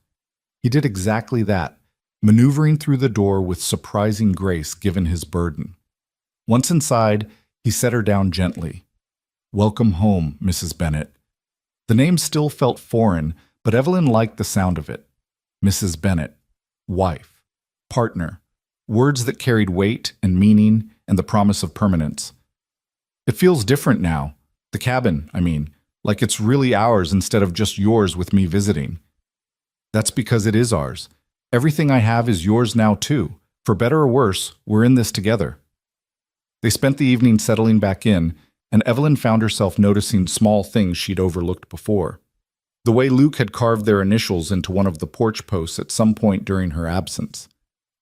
He did exactly that, maneuvering through the door with surprising grace given his burden. Once inside, he set her down gently. "Welcome home, Mrs. Bennet." The name still felt foreign, but Evelyn liked the sound of it. Mrs. Bennet, wife, partner, words that carried weight and meaning and the promise of permanence. "It feels different now. The cabin, I mean, like it's really ours instead of just yours with me visiting." "That's because it is ours. Everything I have is yours now too. For better or worse, we're in this together." They spent the evening settling back in, and Evelyn found herself noticing small things she'd overlooked before. The way Luke had carved their initials into one of the porch posts at some point during her absence.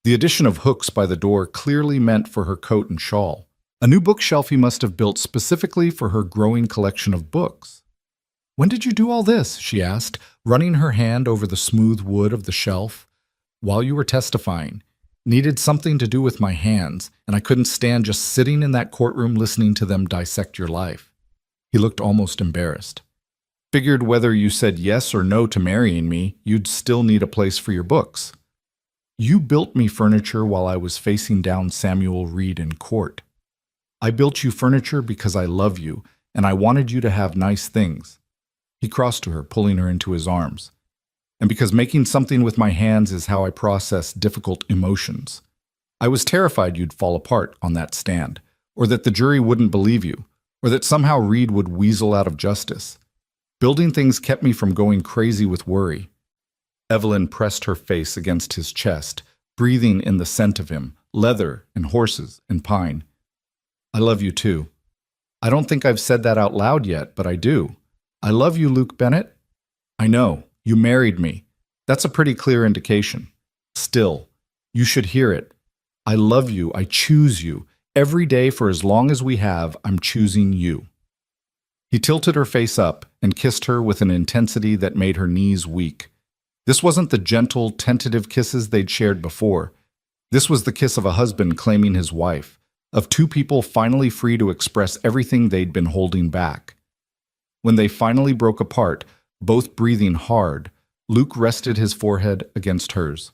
The addition of hooks by the door clearly meant for her coat and shawl. A new bookshelf he must have built specifically for her growing collection of books. "When did you do all this?" she asked, running her hand over the smooth wood of the shelf. "While you were testifying. Needed something to do with my hands, and I couldn't stand just sitting in that courtroom listening to them dissect your life." He looked almost embarrassed. "Figured whether you said yes or no to marrying me, you'd still need a place for your books. You built me furniture while I was facing down Samuel Reed in court. I built you furniture because I love you, and I wanted you to have nice things." He crossed to her, pulling her into his arms. "And because making something with my hands is how I process difficult emotions. I was terrified you'd fall apart on that stand, or that the jury wouldn't believe you, or that somehow Reed would weasel out of justice. Building things kept me from going crazy with worry." Evelyn pressed her face against his chest, breathing in the scent of him, leather and horses and pine. "I love you too. I don't think I've said that out loud yet, but I do. I love you, Luke Bennet. I know. You married me. That's a pretty clear indication. Still, you should hear it. I love you. I choose you. Every day for as long as we have, I'm choosing you." He tilted her face up and kissed her with an intensity that made her knees weak. This wasn't the gentle, tentative kisses they'd shared before. This was the kiss of a husband claiming his wife, of two people finally free to express everything they'd been holding back. When they finally broke apart, both breathing hard, Luke rested his forehead against hers.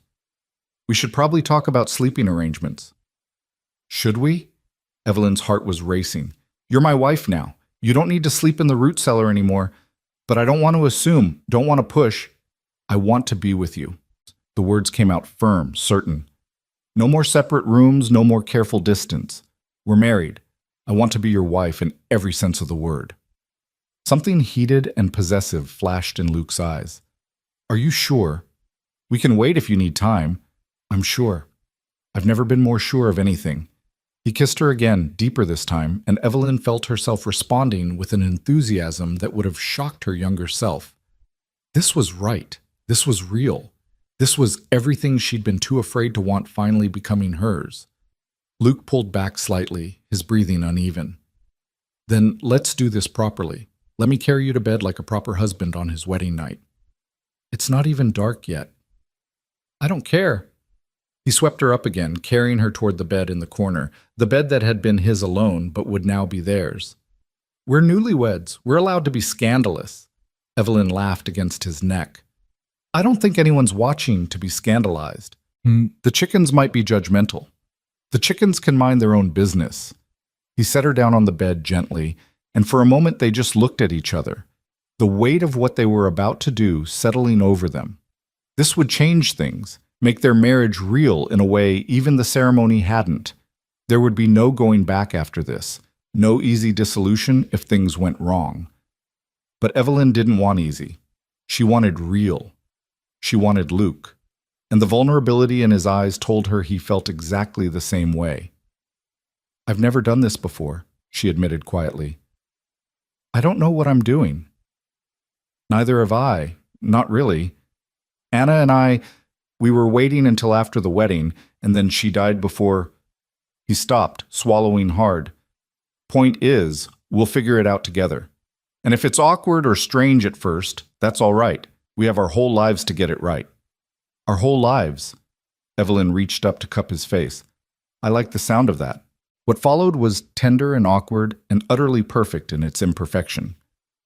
"We should probably talk about sleeping arrangements." "Should we?" Evelyn's heart was racing. "You're my wife now. You don't need to sleep in the root cellar anymore. But I don't want to assume, don't want to push. I want to be with you." The words came out firm, certain. "No more separate rooms, no more careful distance. We're married. I want to be your wife in every sense of the word." Something heated and possessive flashed in Luke's eyes. "Are you sure? We can wait if you need time." "I'm sure. I've never been more sure of anything." He kissed her again, deeper this time, and Evelyn felt herself responding with an enthusiasm that would have shocked her younger self. This was right. This was real. This was everything she'd been too afraid to want finally becoming hers. Luke pulled back slightly, his breathing uneven. "Then let's do this properly. Let me carry you to bed like a proper husband on his wedding night." "It's not even dark yet." "I don't care." He swept her up again, carrying her toward the bed in the corner, the bed that had been his alone but would now be theirs. "We're newlyweds. We're allowed to be scandalous." Evelyn laughed against his neck. "I don't think anyone's watching to be scandalized. The chickens might be judgmental. The chickens can mind their own business." He set her down on the bed gently, and for a moment they just looked at each other, the weight of what they were about to do settling over them. This would change things, make their marriage real in a way even the ceremony hadn't. There would be no going back after this, no easy dissolution if things went wrong. But Evelyn didn't want easy. She wanted real. She wanted Luke, and the vulnerability in his eyes told her he felt exactly the same way. "I've never done this before," she admitted quietly. "I don't know what I'm doing." "Neither have I. Not really. Anna and we were waiting until after the wedding, and then she died before—" He stopped, swallowing hard. "Point is, we'll figure it out together. And if it's awkward or strange at first, that's all right. We have our whole lives to get it right." "Our whole lives?" Evelyn reached up to cup his face. "I like the sound of that." What followed was tender and awkward and utterly perfect in its imperfection.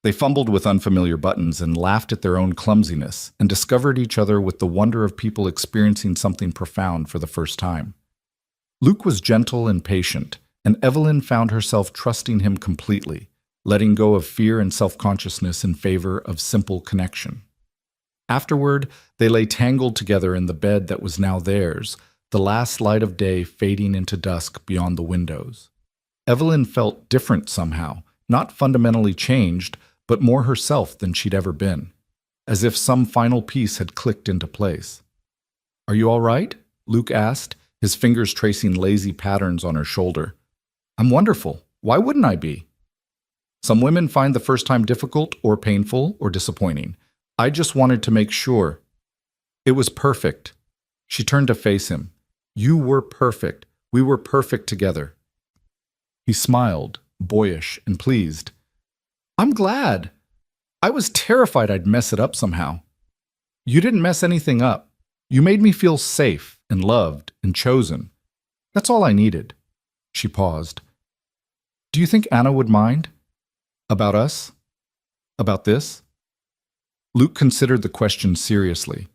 They fumbled with unfamiliar buttons and laughed at their own clumsiness and discovered each other with the wonder of people experiencing something profound for the first time. Luke was gentle and patient, and Evelyn found herself trusting him completely, letting go of fear and self-consciousness in favor of simple connection. Afterward, they lay tangled together in the bed that was now theirs, the last light of day fading into dusk beyond the windows. Evelyn felt different somehow, not fundamentally changed, but more herself than she'd ever been, as if some final piece had clicked into place. "Are you all right?" Luke asked, his fingers tracing lazy patterns on her shoulder. "I'm wonderful. Why wouldn't I be?" "Some women find the first time difficult or painful or disappointing. I just wanted to make sure." "It was perfect." She turned to face him. "You were perfect. We were perfect together." He smiled, boyish and pleased. "I'm glad. I was terrified I'd mess it up somehow." "You didn't mess anything up. You made me feel safe and loved and chosen. That's all I needed." She paused. "Do you think Anna would mind? About us? About this?" Luke considered the question seriously.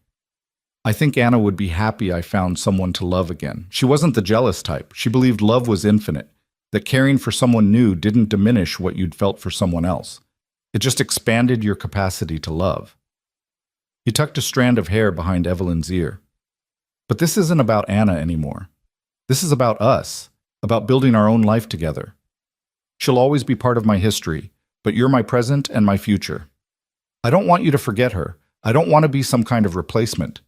"I think Anna would be happy I found someone to love again. She wasn't the jealous type. She believed love was infinite, that caring for someone new didn't diminish what you'd felt for someone else. It just expanded your capacity to love." He tucked a strand of hair behind Evelyn's ear. "But this isn't about Anna anymore. This is about us, about building our own life together. She'll always be part of my history, but you're my present and my future. I don't want you to forget her. I don't want to be some kind of replacement.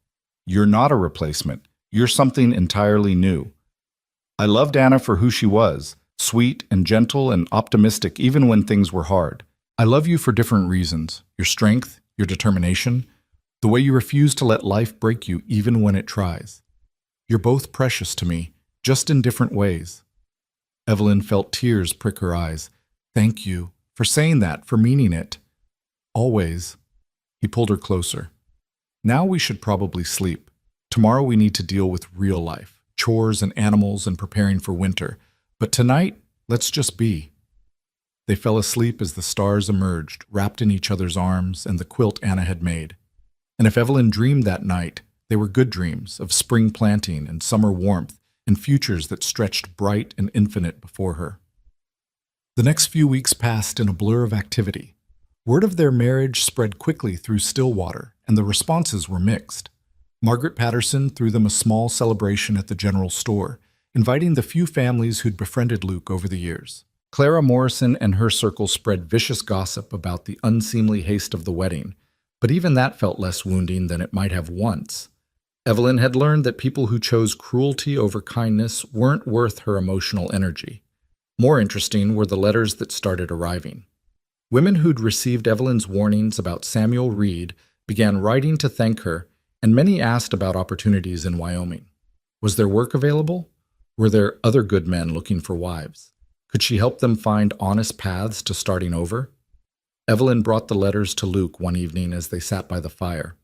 You're not a replacement. You're something entirely new. I loved Anna for who she was, sweet and gentle and optimistic even when things were hard. I love you for different reasons, your strength, your determination, the way you refuse to let life break you even when it tries. You're both precious to me, just in different ways." Evelyn felt tears prick her eyes. Thank you for saying that, for meaning it. Always. He pulled her closer. Now we should probably sleep. Tomorrow we need to deal with real life, chores and animals and preparing for winter. But tonight, let's just be. They fell asleep as the stars emerged, wrapped in each other's arms and the quilt Anna had made. And if Evelyn dreamed that night, they were good dreams of spring planting and summer warmth and futures that stretched bright and infinite before her. The next few weeks passed in a blur of activity. Word of their marriage spread quickly through Stillwater, and the responses were mixed. Margaret Patterson threw them a small celebration at the general store, inviting the few families who'd befriended Luke over the years. Clara Morrison and her circle spread vicious gossip about the unseemly haste of the wedding, but even that felt less wounding than it might have once. Evelyn had learned that people who chose cruelty over kindness weren't worth her emotional energy. More interesting were the letters that started arriving. Women who'd received Evelyn's warnings about Samuel Reed began writing to thank her, and many asked about opportunities in Wyoming. Was there work available? Were there other good men looking for wives? Could she help them find honest paths to starting over? Evelyn brought the letters to Luke one evening as they sat by the fire.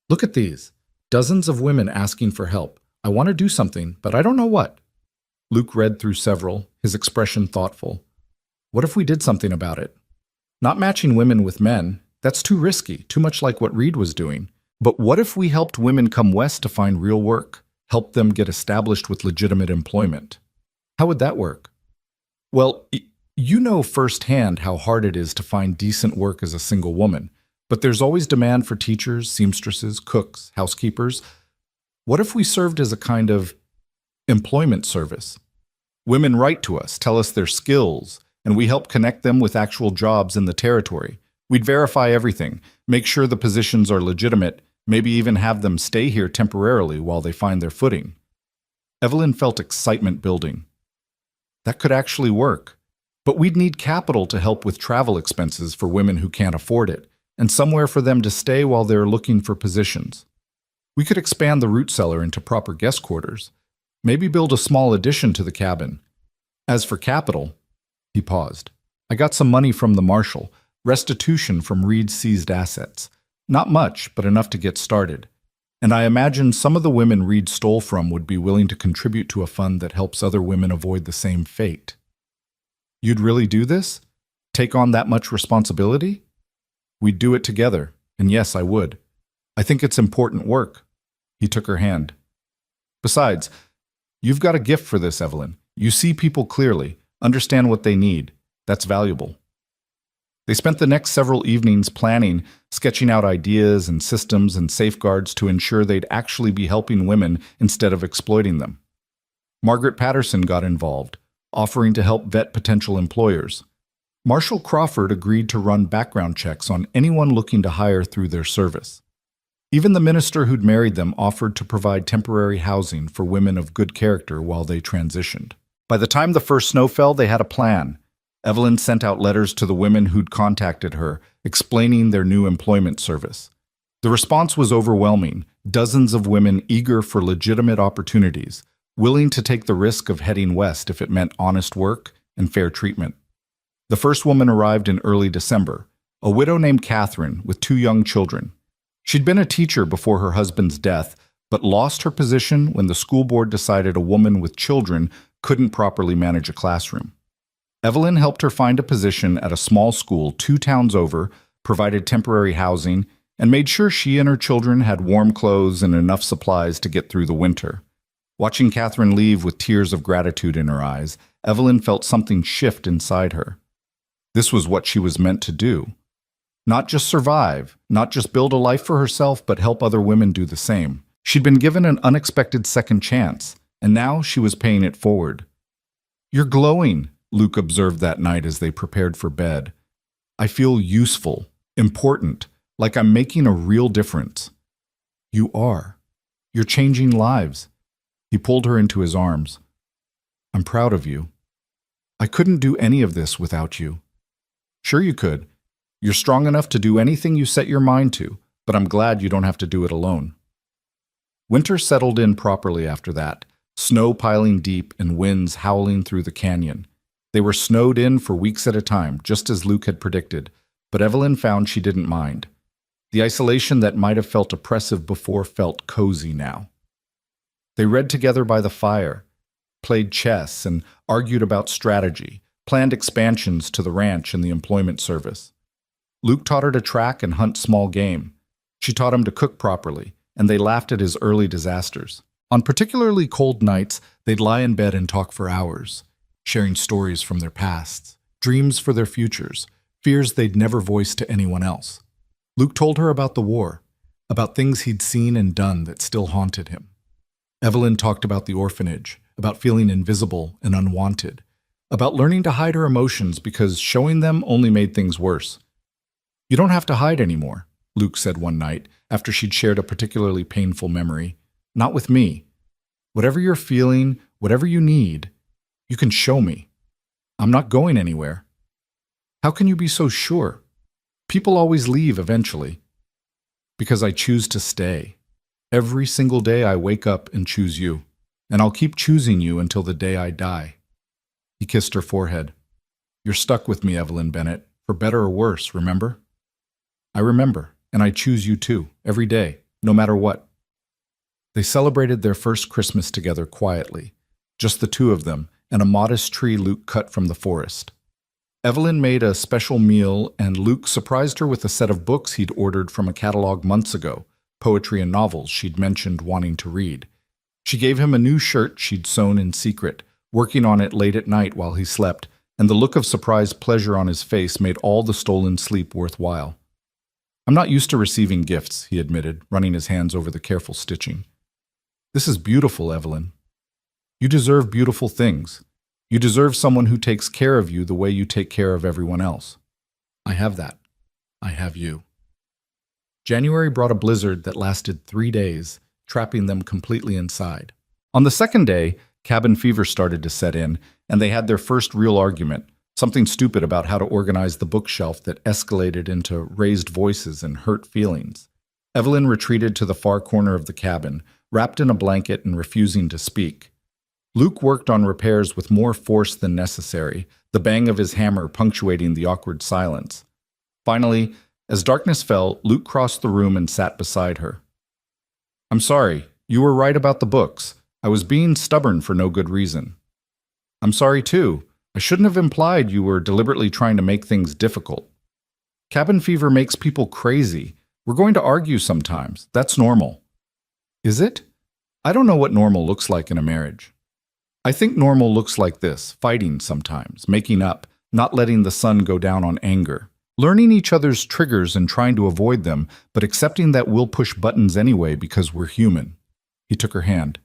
Look at these. Dozens of women asking for help. I want to do something, but I don't know what. Luke read through several, his expression thoughtful. What if we did something about it? Not matching women with men, that's too risky, too much like what Reed was doing. But what if we helped women come west to find real work, helped them get established with legitimate employment? How would that work? Well, you know firsthand how hard it is to find decent work as a single woman, but there's always demand for teachers, seamstresses, cooks, housekeepers. What if we served as a kind of employment service? Women write to us, tell us their skills, and we help connect them with actual jobs in the territory. We'd verify everything, make sure the positions are legitimate, maybe even have them stay here temporarily while they find their footing. Evelyn felt excitement building. That could actually work. But we'd need capital to help with travel expenses for women who can't afford it, and somewhere for them to stay while they're looking for positions. We could expand the root cellar into proper guest quarters, maybe build a small addition to the cabin. As for capital, he paused. I got some money from the marshal, restitution from Reed's seized assets. Not much, but enough to get started. And I imagine some of the women Reed stole from would be willing to contribute to a fund that helps other women avoid the same fate. You'd really do this? Take on that much responsibility? We'd do it together, and yes, I would. I think it's important work. He took her hand. Besides, you've got a gift for this, Evelyn. You see people clearly, understand what they need. That's valuable. They spent the next several evenings planning, sketching out ideas and systems and safeguards to ensure they'd actually be helping women instead of exploiting them. Margaret Patterson got involved, offering to help vet potential employers. Marshall Crawford agreed to run background checks on anyone looking to hire through their service. Even the minister who'd married them offered to provide temporary housing for women of good character while they transitioned. By the time the first snow fell, they had a plan. Evelyn sent out letters to the women who'd contacted her, explaining their new employment service. The response was overwhelming, dozens of women eager for legitimate opportunities, willing to take the risk of heading west if it meant honest work and fair treatment. The first woman arrived in early December, a widow named Catherine with 2 young children. She'd been a teacher before her husband's death, but lost her position when the school board decided a woman with children couldn't properly manage a classroom. Evelyn helped her find a position at a small school 2 towns over, provided temporary housing, and made sure she and her children had warm clothes and enough supplies to get through the winter. Watching Catherine leave with tears of gratitude in her eyes, Evelyn felt something shift inside her. This was what she was meant to do. Not just survive, not just build a life for herself, but help other women do the same. She'd been given an unexpected second chance, and now she was paying it forward. "You're glowing," Luke observed that night as they prepared for bed. "I feel useful, important, like I'm making a real difference." "You are. You're changing lives." He pulled her into his arms. "I'm proud of you. I couldn't do any of this without you." "Sure you could. You're strong enough to do anything you set your mind to, but I'm glad you don't have to do it alone." Winter settled in properly after that, Snow piling deep and winds howling through the canyon. They were snowed in for weeks at a time, just as Luke had predicted, but Evelyn found she didn't mind. The isolation that might have felt oppressive before felt cozy now. They read together by the fire, played chess, and argued about strategy, planned expansions to the ranch and the employment service. Luke taught her to track and hunt small game. She taught him to cook properly, and they laughed at his early disasters. On particularly cold nights, they'd lie in bed and talk for hours, sharing stories from their pasts, dreams for their futures, fears they'd never voiced to anyone else. Luke told her about the war, about things he'd seen and done that still haunted him. Evelyn talked about the orphanage, about feeling invisible and unwanted, about learning to hide her emotions because showing them only made things worse. "You don't have to hide anymore," Luke said one night after she'd shared a particularly painful memory. "Not with me. Whatever you're feeling, whatever you need, you can show me. I'm not going anywhere." "How can you be so sure? People always leave eventually." "Because I choose to stay. Every single day I wake up and choose you, and I'll keep choosing you until the day I die." He kissed her forehead. "You're stuck with me, Evelyn Bennett, for better or worse, remember?" "I remember, and I choose you too, every day, no matter what." They celebrated their first Christmas together quietly, just the two of them, and a modest tree Luke cut from the forest. Evelyn made a special meal, and Luke surprised her with a set of books he'd ordered from a catalog months ago, poetry and novels she'd mentioned wanting to read. She gave him a new shirt she'd sewn in secret, working on it late at night while he slept, and the look of surprised pleasure on his face made all the stolen sleep worthwhile. "I'm not used to receiving gifts," he admitted, running his hands over the careful stitching. "This is beautiful, Evelyn. You deserve beautiful things. You deserve someone who takes care of you the way you take care of everyone else. I have that. I have you." January brought a blizzard that lasted 3 days, trapping them completely inside. On the second day, cabin fever started to set in, and they had their first real argument, something stupid about how to organize the bookshelf that escalated into raised voices and hurt feelings. Evelyn retreated to the far corner of the cabin, wrapped in a blanket and refusing to speak. Luke worked on repairs with more force than necessary, the bang of his hammer punctuating the awkward silence. Finally, as darkness fell, Luke crossed the room and sat beside her. "I'm sorry. You were right about the books. I was being stubborn for no good reason." "I'm sorry too. I shouldn't have implied you were deliberately trying to make things difficult. Cabin fever makes people crazy. We're going to argue sometimes. That's normal." "Is it? I don't know what normal looks like in a marriage. I think normal looks like this, fighting sometimes, making up, not letting the sun go down on anger, learning each other's triggers and trying to avoid them, but accepting that we'll push buttons anyway because we're human." He took her hand.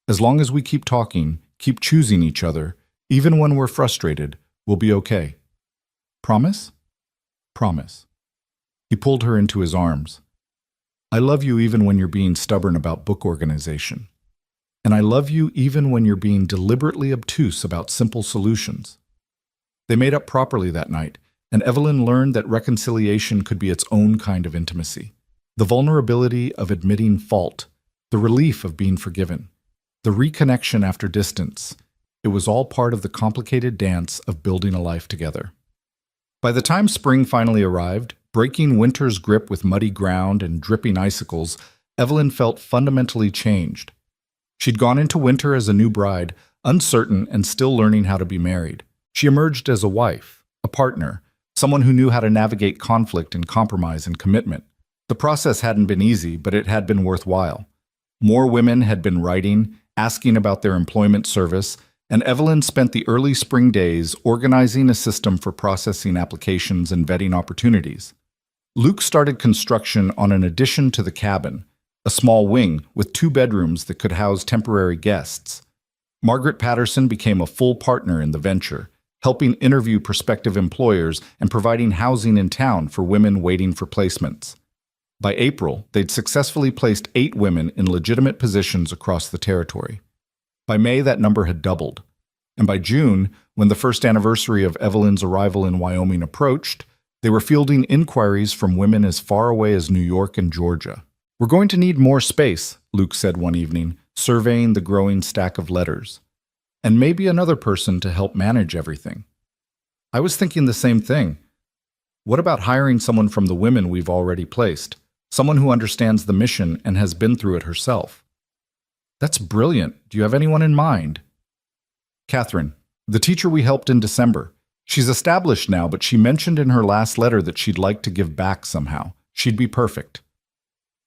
"As long as we keep talking, keep choosing each other, even when we're frustrated, we'll be okay. Promise?" "Promise." He pulled her into his arms. "I love you even when you're being stubborn about book organization. And I love you even when you're being deliberately obtuse about simple solutions." They made up properly that night, and Evelyn learned that reconciliation could be its own kind of intimacy. The vulnerability of admitting fault, the relief of being forgiven, the reconnection after distance. It was all part of the complicated dance of building a life together. By the time spring finally arrived, breaking winter's grip with muddy ground and dripping icicles, Evelyn felt fundamentally changed. She'd gone into winter as a new bride, uncertain and still learning how to be married. She emerged as a wife, a partner, someone who knew how to navigate conflict and compromise and commitment. The process hadn't been easy, but it had been worthwhile. More women had been writing, asking about their employment service, and Evelyn spent the early spring days organizing a system for processing applications and vetting opportunities. Luke started construction on an addition to the cabin, a small wing with 2 bedrooms that could house temporary guests. Margaret Patterson became a full partner in the venture, helping interview prospective employers and providing housing in town for women waiting for placements. By April, they'd successfully placed 8 women in legitimate positions across the territory. By May, that number had doubled. And by June, when the first anniversary of Evelyn's arrival in Wyoming approached, they were fielding inquiries from women as far away as New York and Georgia. "We're going to need more space," Luke said one evening, surveying the growing stack of letters, and maybe another person to help manage everything. I was thinking the same thing. What about hiring someone from the women we've already placed? Someone who understands the mission and has been through it herself. That's brilliant. Do you have anyone in mind? Catherine, the teacher we helped in December. She's established now, but she mentioned in her last letter that she'd like to give back somehow. She'd be perfect.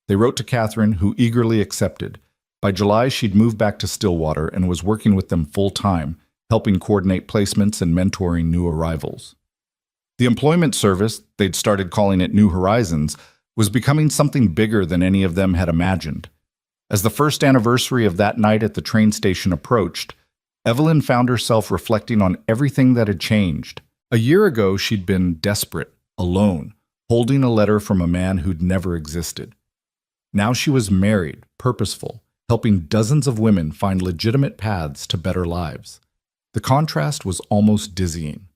They wrote to Catherine, who eagerly accepted. By July, she'd moved back to Stillwater and was working with them full-time, helping coordinate placements and mentoring new arrivals. The employment service, they'd started calling it New Horizons, was becoming something bigger than any of them had imagined. As the first anniversary of that night at the train station approached, Evelyn found herself reflecting on everything that had changed. A year ago, she'd been desperate, alone, holding a letter from a man who'd never existed. Now she was married, purposeful, helping dozens of women find legitimate paths to better lives. The contrast was almost dizzying.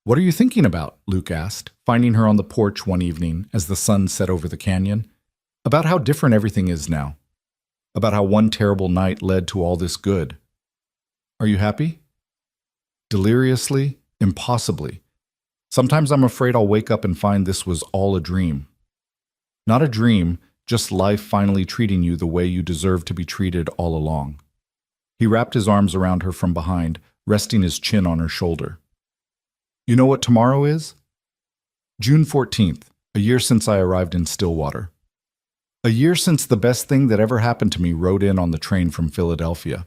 "What are you thinking about?" Luke asked, finding her on the porch one evening as the sun set over the canyon. "About how different everything is now. About how one terrible night led to all this good. Are you happy?" Deliriously, impossibly. Sometimes I'm afraid I'll wake up and find this was all a dream. Not a dream, just life finally treating you the way you deserve to be treated all along. He wrapped his arms around her from behind, resting his chin on her shoulder. "You know what tomorrow is?" June 14th, a year since I arrived in Stillwater. A year since the best thing that ever happened to me rode in on the train from Philadelphia.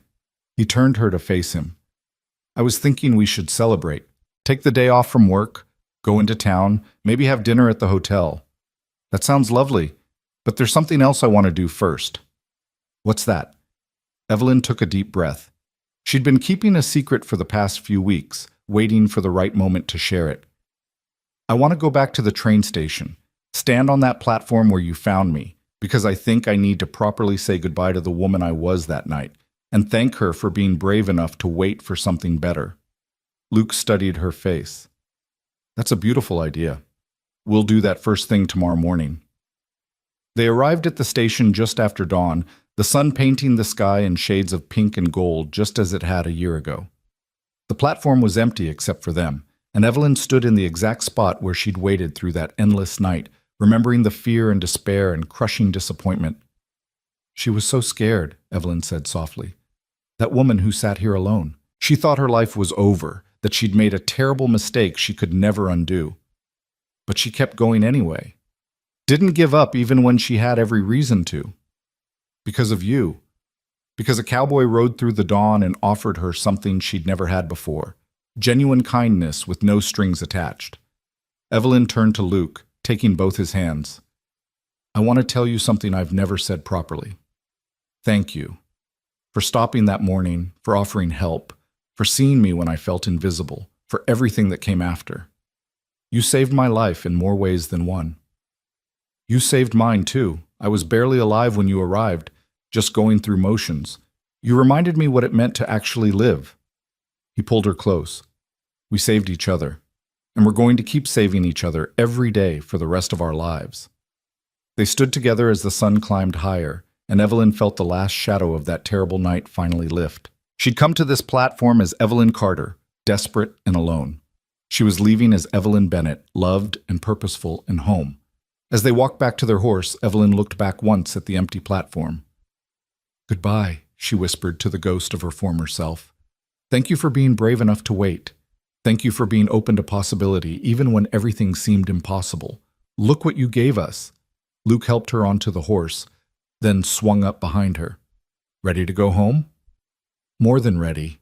He turned her to face him. "I was thinking we should celebrate. Take the day off from work, go into town, maybe have dinner at the hotel." "That sounds lovely, but there's something else I want to do first." "What's that?" Evelyn took a deep breath. She'd been keeping a secret for the past few weeks, waiting for the right moment to share it. "I want to go back to the train station, stand on that platform where you found me, because I think I need to properly say goodbye to the woman I was that night, and thank her for being brave enough to wait for something better." Luke studied her face. "That's a beautiful idea. We'll do that first thing tomorrow morning." They arrived at the station just after dawn, the sun painting the sky in shades of pink and gold just as it had a year ago. The platform was empty except for them, and Evelyn stood in the exact spot where she'd waited through that endless night, remembering the fear and despair and crushing disappointment. "She was so scared," Evelyn said softly. "That woman who sat here alone. She thought her life was over, that she'd made a terrible mistake she could never undo. But she kept going anyway. Didn't give up even when she had every reason to. Because of you. Because a cowboy rode through the dawn and offered her something she'd never had before. Genuine kindness with no strings attached." Evelyn turned to Luke, taking both his hands. "I want to tell you something I've never said properly. Thank you. For stopping that morning, for offering help, for seeing me when I felt invisible, for everything that came after. You saved my life in more ways than one. You saved mine too. I was barely alive when you arrived, just going through motions. You reminded me what it meant to actually live." He pulled her close. "We saved each other, and we're going to keep saving each other every day for the rest of our lives." They stood together as the sun climbed higher, and Evelyn felt the last shadow of that terrible night finally lift. She'd come to this platform as Evelyn Carter, desperate and alone. She was leaving as Evelyn Bennett, loved and purposeful and home. As they walked back to their horse, Evelyn looked back once at the empty platform. "Goodbye," she whispered to the ghost of her former self. "Thank you for being brave enough to wait. Thank you for being open to possibility, even when everything seemed impossible. Look what you gave us." Luke helped her onto the horse, then swung up behind her. "Ready to go home?" "More than ready."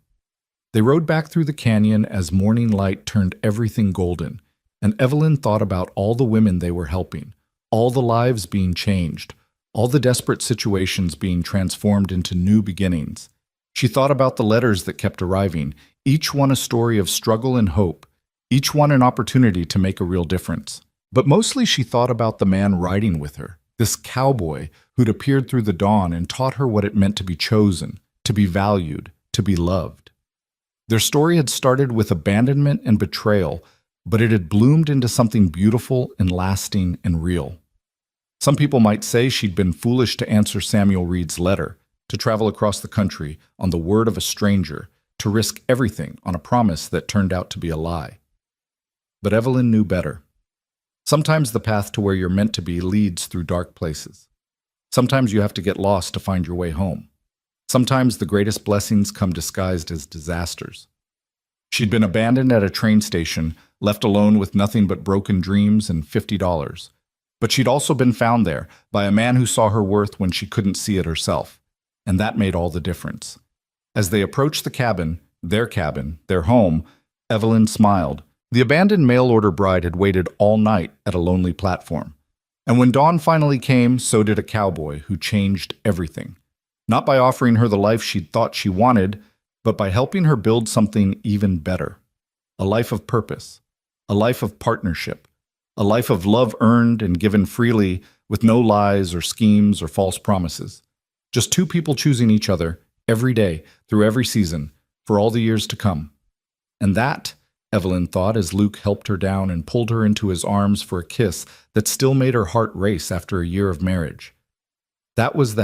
They rode back through the canyon as morning light turned everything golden, and Evelyn thought about all the women they were helping, all the lives being changed, all the desperate situations being transformed into new beginnings. She thought about the letters that kept arriving, each one a story of struggle and hope, each one an opportunity to make a real difference. But mostly she thought about the man riding with her, this cowboy who'd appeared through the dawn and taught her what it meant to be chosen, to be valued, to be loved. Their story had started with abandonment and betrayal, but it had bloomed into something beautiful and lasting and real. Some people might say she'd been foolish to answer Samuel Reed's letter, to travel across the country on the word of a stranger, to risk everything on a promise that turned out to be a lie. But Evelyn knew better. Sometimes the path to where you're meant to be leads through dark places. Sometimes you have to get lost to find your way home. Sometimes the greatest blessings come disguised as disasters. She'd been abandoned at a train station, left alone with nothing but broken dreams and $50. But she'd also been found there by a man who saw her worth when she couldn't see it herself. And that made all the difference. As they approached the cabin, their home, Evelyn smiled. The abandoned mail-order bride had waited all night at a lonely platform. And when dawn finally came, so did a cowboy who changed everything. Not by offering her the life she'd thought she wanted, but by helping her build something even better. A life of purpose, a life of partnership, a life of love earned and given freely with no lies or schemes or false promises. Just two people choosing each other every day, through every season, for all the years to come. And that, Evelyn thought as Luke helped her down and pulled her into his arms for a kiss that still made her heart race after a year of marriage. That was the